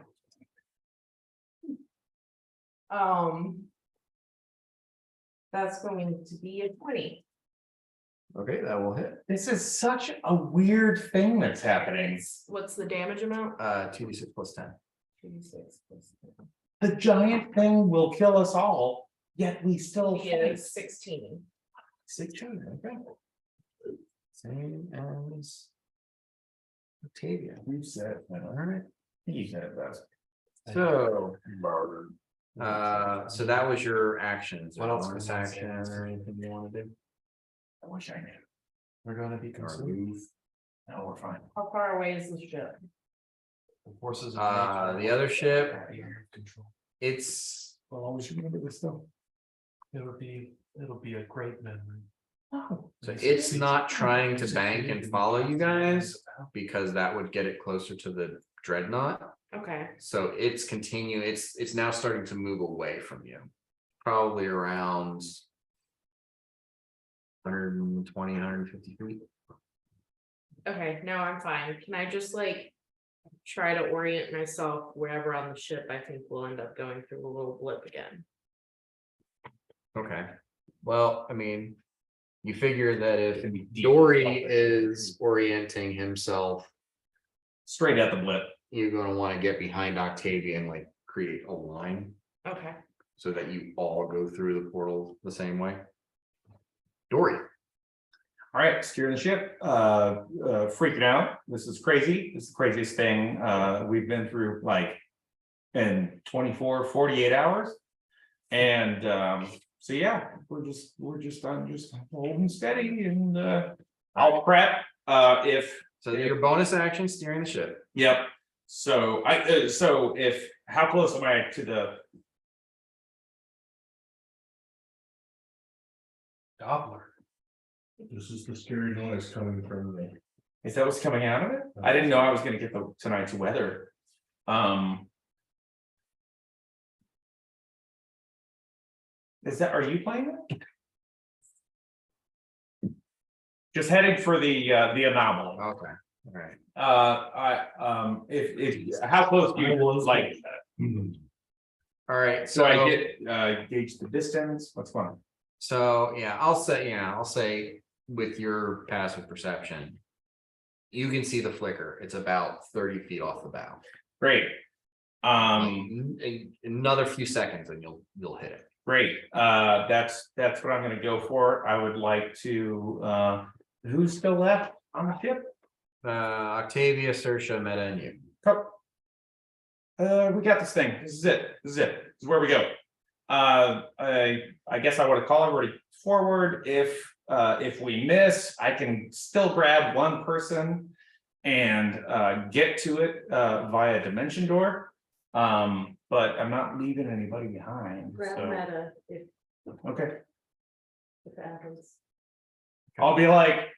That's going to be a 20. okay, that will hit. This is such a weird thing that's happening. What's the damage amount? 2d6 plus 10. 2d6 plus 10. The giant thing will kill us all, yet we still He fight. is 16. 16, okay. Same as Octavia. You said, All right. you said it best. So, so that was your actions. What else Bonus was that action or anything you want to do? I wish I knew. We're gonna be Or consumed. move? No, we're fine. How far away is the ship? The forces of nature The other ship, are beyond control. it's Well, I wish you remember this stuff. It'll be a great memory. Oh. so it's not trying to bank and follow you guys because that would get it closer to the dreadnought. Okay, So it's it's now starting to move away from you. Probably around 120, 150 feet. okay, no, I'm fine. Can I just like try to orient myself wherever on the ship I think we'll end up going through a little blip again? Okay, well, I mean, you figure that if Dory is orienting himself, Straight at the blip. you're gonna wanna get behind Octavia and like create a line Okay, so that you all go through the portal the same way. Dory, All right, steering the ship, freaking out. This is crazy. This is the craziest thing we've been through like in 24, 48 hours. And so yeah, I'm just holding steady and I'll prep if so your bonus action steering the ship. yep. So how close am I to the Doppler. This is the scary noise coming from the. is that what's coming out of it? I didn't know I was gonna get tonight's weather. Are you playing it? Just heading for the anomaly. Okay, all right. If how close do you like, All right, so so I get gauge the distance, what's going on? So, I'll say with your passive perception. You can see the flicker. It's about 30 feet off the bow. Great. Another few seconds and you'll hit it. Great, that's what I'm gonna go for. I would like to, who's still left on the ship? Octavia, Saoirse, Meta, and you. We got this thing. This is it. This is where we go. I guess I would call everybody forward. If we miss, I can still grab one person and get to it via dimension door. But I'm not leaving anybody behind. Grab So, meta if okay. it happens. I'll be like,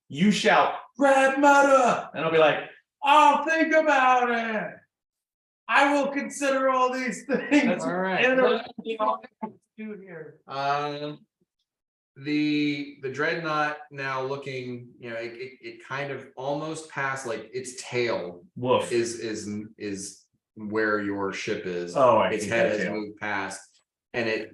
you shout, grab meta, and I'll be like, I'll think about it. I will consider all these things. That's all right. And Do here. The dreadnought now looking, it kind of almost past, like its tail woof. is where your ship is. Oh, I Its see head that has tail. moved past, and it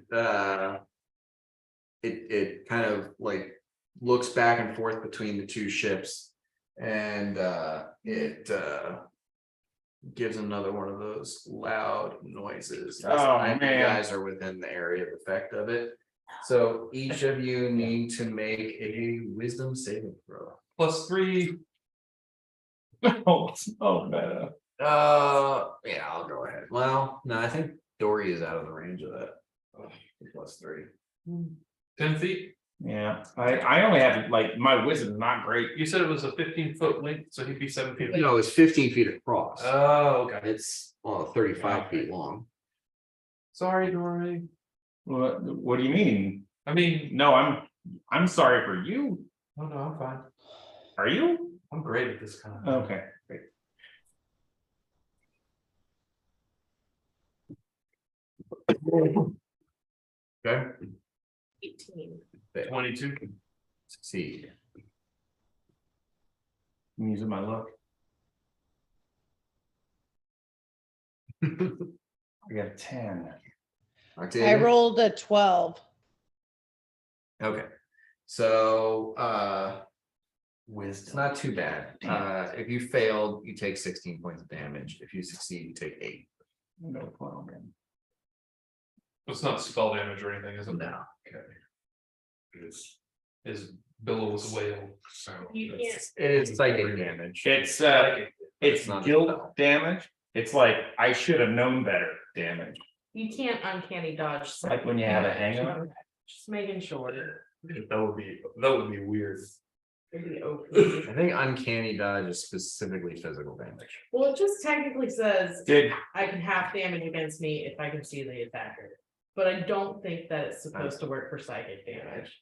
kind of like looks back and forth between the two ships, and it gives another one of those loud noises. Oh, I think you man. guys are within the area of effect of it. So each of you need to make a wisdom saving throw. +3. Oh, meta. Yeah, I'll go ahead. Well, no, I think Dory is out of the range of that. +3. 10 feet. Yeah, I only have like my wisdom is not great. You said it was a 15-foot length, so he'd be 7 feet. No, it's 15 feet across. Oh, okay. It's 35 feet long. Sorry, Dory. What do you mean? I mean, No, I'm sorry for you. oh no, I'm fine. Are you? I'm great at this kind of thing. Okay, great. Okay. 18. 22. Succeed. I'm using my luck. I got a 10. I Octavia? rolled a 12. Okay. So Wisdom. it's not too bad. If you failed, you take 16 points of damage. If you succeed, you take 8. No problem. It's not spell damage or anything, is it? No. Is Billow's whale. So. You can't, It is psychic damage. It's It's not a guilt spell. damage. It's like I should have known better damage. you can't uncanny dodge. It's like when you have a hangover. Just making sure. That would be weird. It'd be OP. I think uncanny dodge is specifically physical damage. Well, it just technically says Did I can have damage against me if I can see the attacker. But I don't think that it's supposed to work for psychic damage.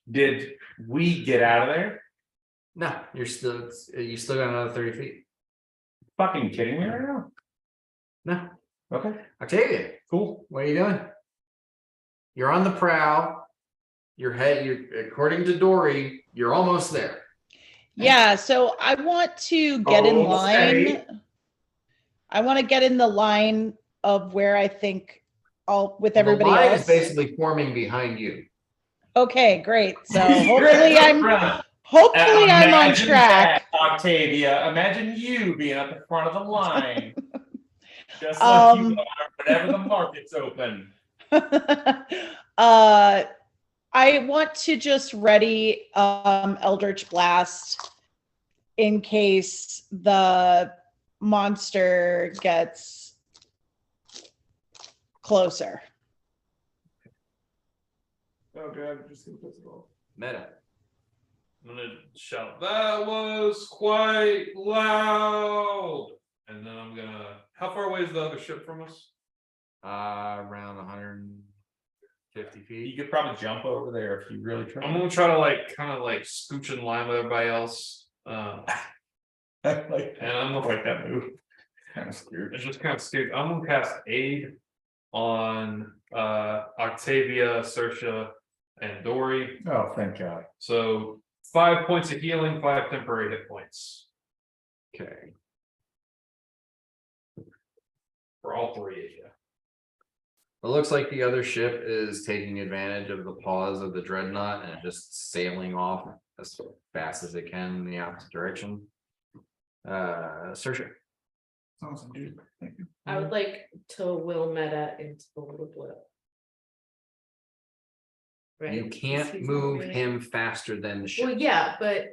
we get out of there? No, you still got another 30 feet. Fucking kidding me right now? No. Okay, Octavia, cool. what are you doing? You're on the prowl. You're according to Dory, you're almost there. Yeah, so I want to get in Okay. line. I want to get in the line of where I think with everybody The line else. is basically forming behind you. Okay, great. So You're at the hopefully I'm on Imagine track. that, Octavia, imagine you being at the front of the line. Just like you are whenever the market's open. I want to just ready Eldritch Blast in case the monster gets closer. Oh god, I'm just gonna piss it off. Meta. I'm gonna shout, that was quite loud. And then I'm gonna, how far away is the other ship from us? Around 150 You feet. could probably jump over there if you really try. I'm gonna try to kind of scooch in line with everybody else. like And I'm gonna like that move. Kind of scared. It's just kind of scared. I'm gonna cast aid on Octavia, Saoirse, and Dory. Oh, thank God. So 5 points of healing, 5 temporary hit points Okay. for all 3 of you. It looks like the other ship is taking advantage of the pause of the dreadnought and just sailing off as fast as it can in the opposite direction. Saoirse. Awesome, dude. Thank you. I would like to will meta into the little blip. Right? You can't He's move moving. him faster than the ship. Well, yeah, but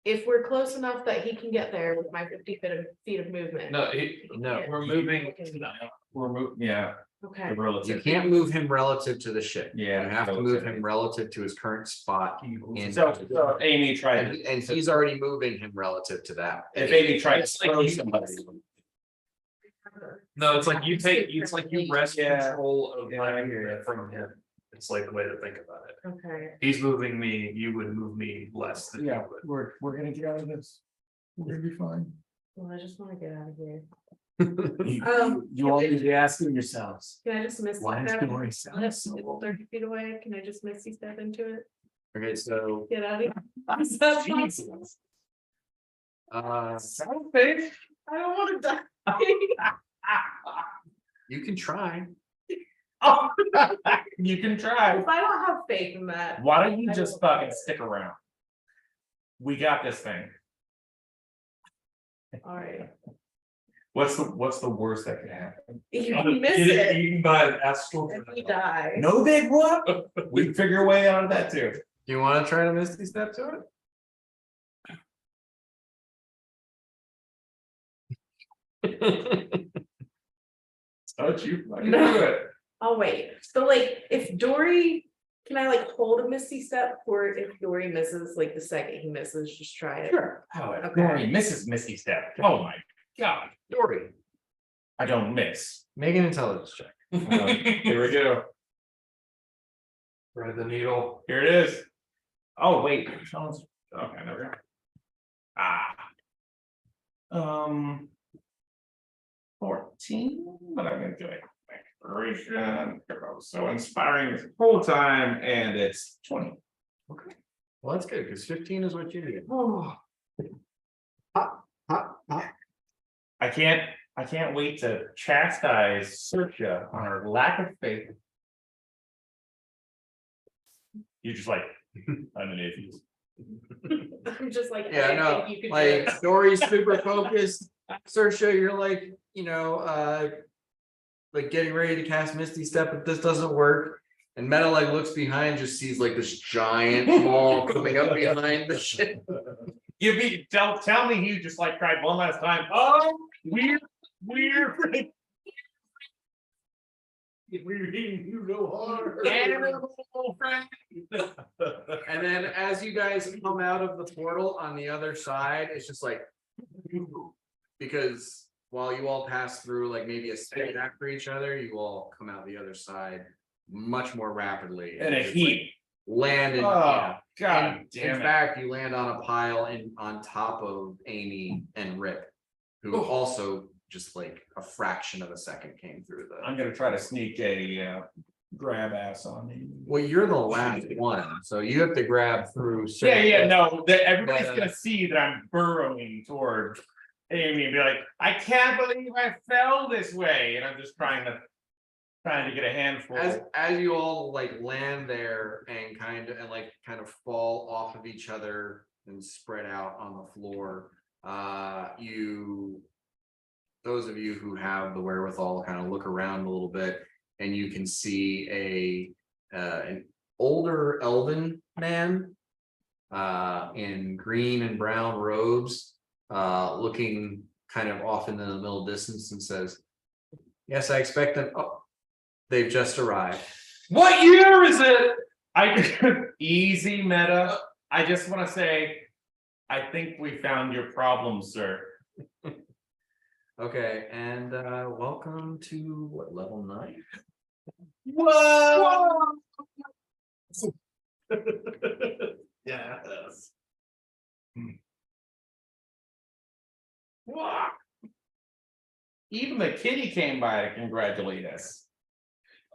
if we're close enough that he can get there with my 50 feet of movement. No, No. we're moving. We're moving, yeah. Okay, the You relative. can't move him relative to the ship. Yeah, You have to move him relative to his current spot. In So Amy tried, and he's already moving him relative to that. if Amy tried to It's like throw you- somebody. No, it's like it's like you wrest Yeah. control of Yeah, my I hear movement from him. It's like the way to think about it. okay. He's moving me, you would move me less than you would. we're gonna get out of this. We're gonna be fine. Well, I just wanna get out of here. You all need to ask yourselves. Can I just miss? Why is step? Dory sound It's so- 30 feet away, can I just misty step into it? Okay, so, Get out of here? Is that possible? Jesus. Sound big? I don't wanna die. you can try. Oh, you can try. If I don't have faith in that. Why don't you just fucking stick around? We got this thing. Alright, What's the worst that could happen? you miss Get it, eaten by an astral. and we die. No big whoop. We can figure a way out of that too. Do you want to try to misty step to it? Don't you fucking No. do it. Oh, wait, so like, if Dory, can I like hold a misty step, or if Dory misses, like the second he misses, just try it? Sure. How Okay. Dory misses Misty Step. Oh my God. Dory, I don't miss. make an intelligence check. Here we go. Thread the needle. Here it is. Oh, wait. Sean's- Okay, there we go. Ah. 14, but I'm gonna do it. Inspiration. So inspiring this whole time, and it's 20. Well, that's good, because 15 is what you need. Oh, I can't wait to chastise Sersha on her lack of faith. You're just like, I'm an atheist. I'm just like, Yeah, I no, think you could do like it. Dory's super focused. Sersha, you're like, like getting ready to cast Misty Step, but this doesn't work. And Meta like looks behind, just sees like this giant ball coming up behind the ship. Tell me you just like cried one last time. Oh, weird. We're hitting you no harm. Animal friend. And then as you guys come out of the portal on the other side, it's just like, because while you all pass through like maybe a spin after each other, you all come out the other side much more rapidly. In a just, heap. like, land in, Oh, yeah. God In damn it. fact, you land on a pile on top of Amy and Rip, who Oh. also just like a fraction of a second came through the. I'm gonna try to sneak a grab ass on me. Well, you're the last one, so you have to grab through. Yeah, no, everybody's But, gonna see that I'm burrowing toward Amy and be like, I can't believe I fell this way, and I'm just trying to get a handful. As you all like land there and kind of fall off of each other and spread out on the floor, those of you who have the wherewithal kind of look around a little bit, and you can see an older elven man in green and brown robes, looking kind of off in the middle distance, and says, "Yes, I expect them. Oh, they've just arrived." What year is it? Easy meta. I just want to say, I think we found your problem, sir. Okay, and welcome to what, level 9? Whoa! Yes. Wow. Even the kitty came by to congratulate us.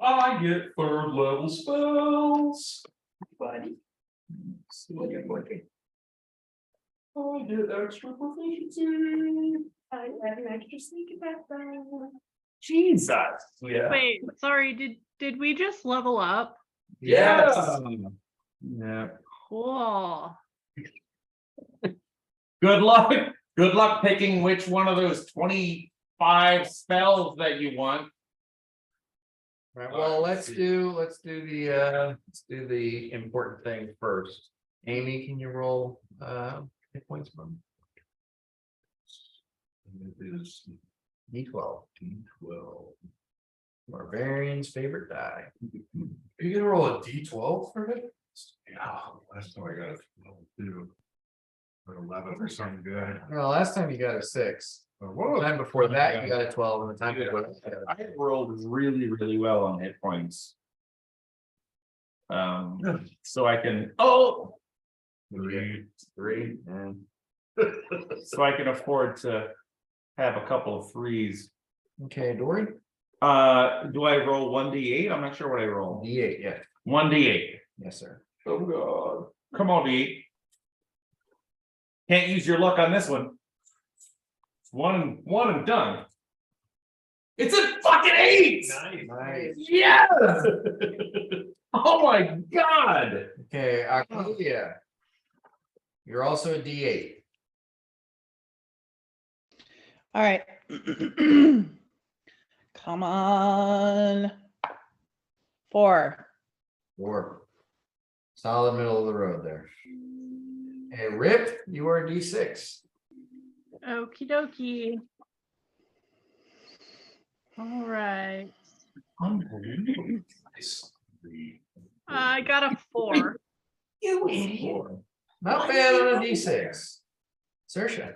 I get third level spells. Buddy. I get extra proficiency. I have an extra sneak attack then. Jesus. Yeah. Wait, sorry, did we just level up? Yes. Yeah. Cool. Good luck. Good luck picking which one of those 25 spells that you want. Right, well, let's do the important thing first. Amy, can you roll hit points from It is D12. D12. Barbarian's favorite die. Are you gonna roll a D12 for it? Yeah, last time I got a 2. Or 11 or something good. Well, last time you got a 6. The Whoa. time before that, you got a 12, and the time before that, you got a- I had rolled really, really well on hit points. So I can, oh, 3, and so I can afford to have a couple of 3s. okay, Dory. Do I roll 1d8? I'm not sure what I roll. D8, yeah, 1d8. yes, sir. Oh god. Come on, D8. Can't use your luck on this one. One and done. It's a fucking 8! Nice. Yes! Oh my god! Okay, Octavia. You're also a D8. All right. Come on. 4. 4. Solid middle of the road there. And Rip, you are a D6. Okie dokie. All right. Nice. I got a 4. You idiot. Not bad on a D6. Saoirse,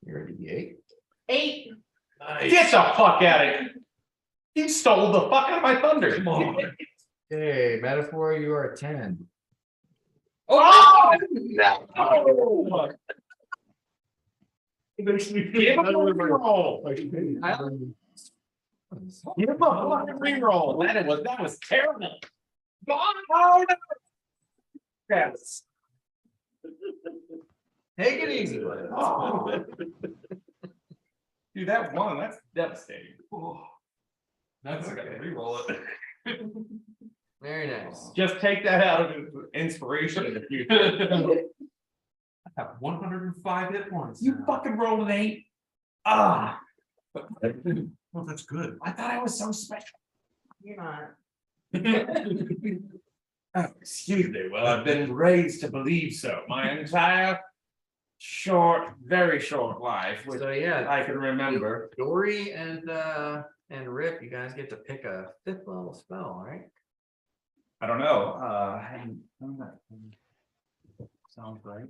you're a D8. 8. Nice. Get the fuck out of here. You stole the fuck out of my thunder. Come on. Okay, Metaphor, you are a 10. Oh no! Give him a reroll. Give him a fucking reroll. That was terrible. Oh no! Yes. Take it easy, buddy. Oh. Dude, that one, that's devastating. That's I gotta re-roll it. Very nice. Just take that out of inspiration in the future. I have 105 hit points. You now. fucking rolled an 8. Ah, Well, that's good. I thought I was so special. You're not. Oh, excuse me. Well, I've been raised to believe so. My entire very short life, which So yeah, I can remember. Dory and Rip, you guys get to pick a 5th level spell, right? I don't know. I hadn't done that. Sounds right.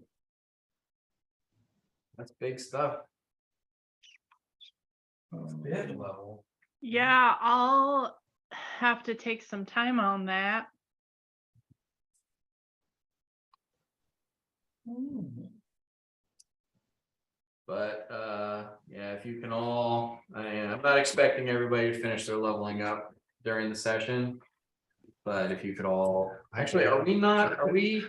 That's big stuff. Mid level. Yeah, I'll have to take some time on that. But yeah, if you can all, I'm not expecting everybody to finish their leveling up during the session. But if you could all, actually, are we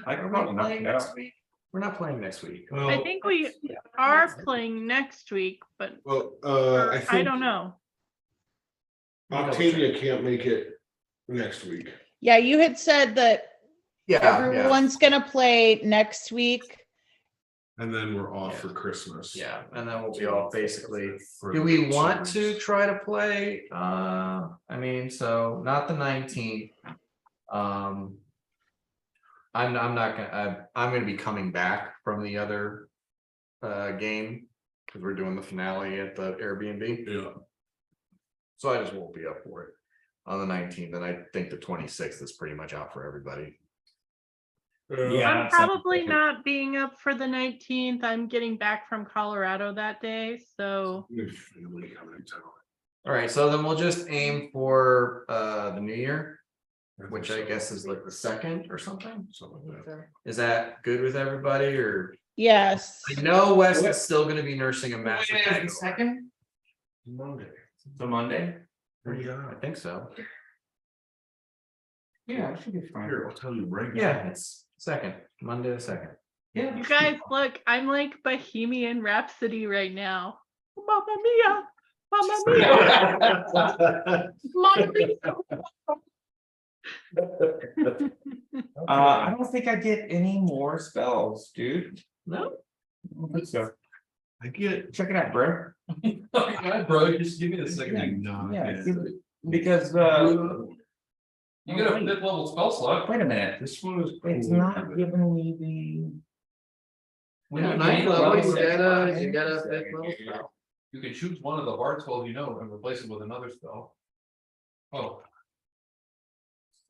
I can probably knock playing it next out. week? We're not playing next week. I think we are playing next week, but Well, or I I think don't know. Octavia can't make it next week. Yeah, you had said that Yeah, everyone's gonna play next week. And then we're off Yeah. for Christmas. yeah, and then we'll be all basically. For Do we the want summer. to try to play? I mean, so not the 19th. I'm not gonna, I'm gonna be coming back from the other game because we're doing the finale at the Airbnb. Yeah. So I just won't be up for it on the 19th, and I think the 26th is pretty much out for everybody. Yeah, I'm that sounds probably good. not being up for the 19th. I'm getting back from Colorado that day, so We have family coming in town. All right, so then we'll just aim for the new year, which I guess is like the 2nd or something. Something like that. Is that good with everybody, or? Yes. I know Wes is still gonna be nursing a massive. hangover. Second? Monday. The Monday? I think so. Yeah, it should be fine. Here, I'll tell you right now. Yeah, it's 2nd, Monday the 2nd. Yeah. you guys look, I'm like Bohemian Rhapsody right now. Mamma mia, mamma mia. Mamma mia. I don't think I get any more spells, dude. No, I don't think so. I get. Check it out, bro. God, bro, just give me the second. Yeah, because You get a 5th level spell slot. wait a minute. This one is. It's cool. not giving me the. When Yeah, you ninth gain a level, level, you get a fifth level spell. you can choose one of the bard spells you know and replace it with another spell. Oh,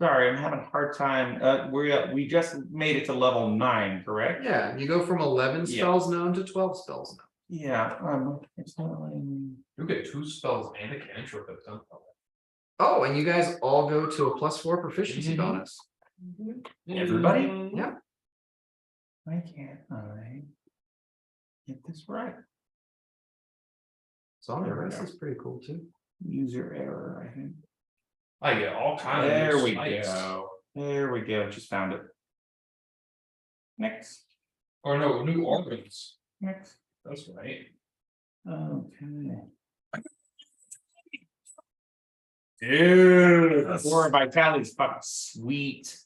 Sorry, I'm having a hard time. We just made it to level 9, correct? Yeah, you go from 11 Yeah. spells known to 12 spells known. Yeah, it's not like. you get 2 spells and a cantrip at 10th level. Oh, and you guys all go to a +4 proficiency Mhm. bonus. Everybody? Yeah. Why can't I get this right? So the rest is pretty cool too. User error, I think. I get all kinds of. There new we spikes. go. There we go. Just found it. Next, Or no, new organs. next. That's right. Okay. Dude, 4 vitality's fucking sweet.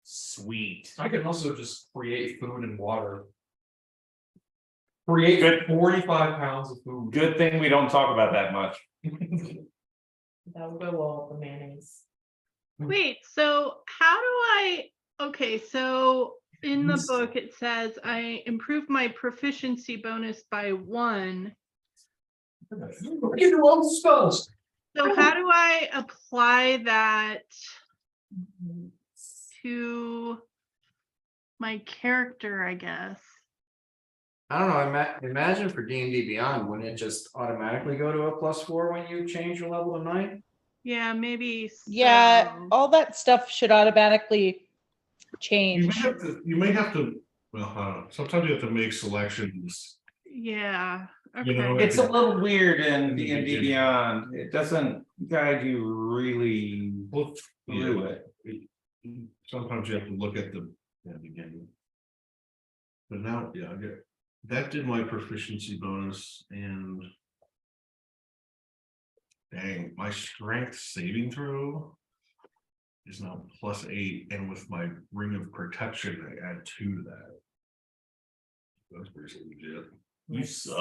Sweet. I can also just create food and water. Create Good. 45 pounds of food. Good thing we don't talk about that much. That would go well with the mayonnaise. Wait, so how do I, okay, so in the book, it says I improved my proficiency bonus by 1. Get your own spells. So how do I apply that to my character, I guess? I don't know, imagine for D&D Beyond, wouldn't it just automatically go to a +4 when you change your level to 9? Yeah, maybe. Yeah, so. all that stuff should automatically change. You may have to, well, sometimes you have to make selections. Yeah, You know, okay. It's a little weird in In the D&D beginning. Beyond. It doesn't guide you really Well, through yeah, it. sometimes you have to look at the beginning. But now, yeah, that did my proficiency bonus and. Dang, my strength saving throw. Is now +8, and with my ring of protection, I add 2 to that. That's pretty legit. You suck.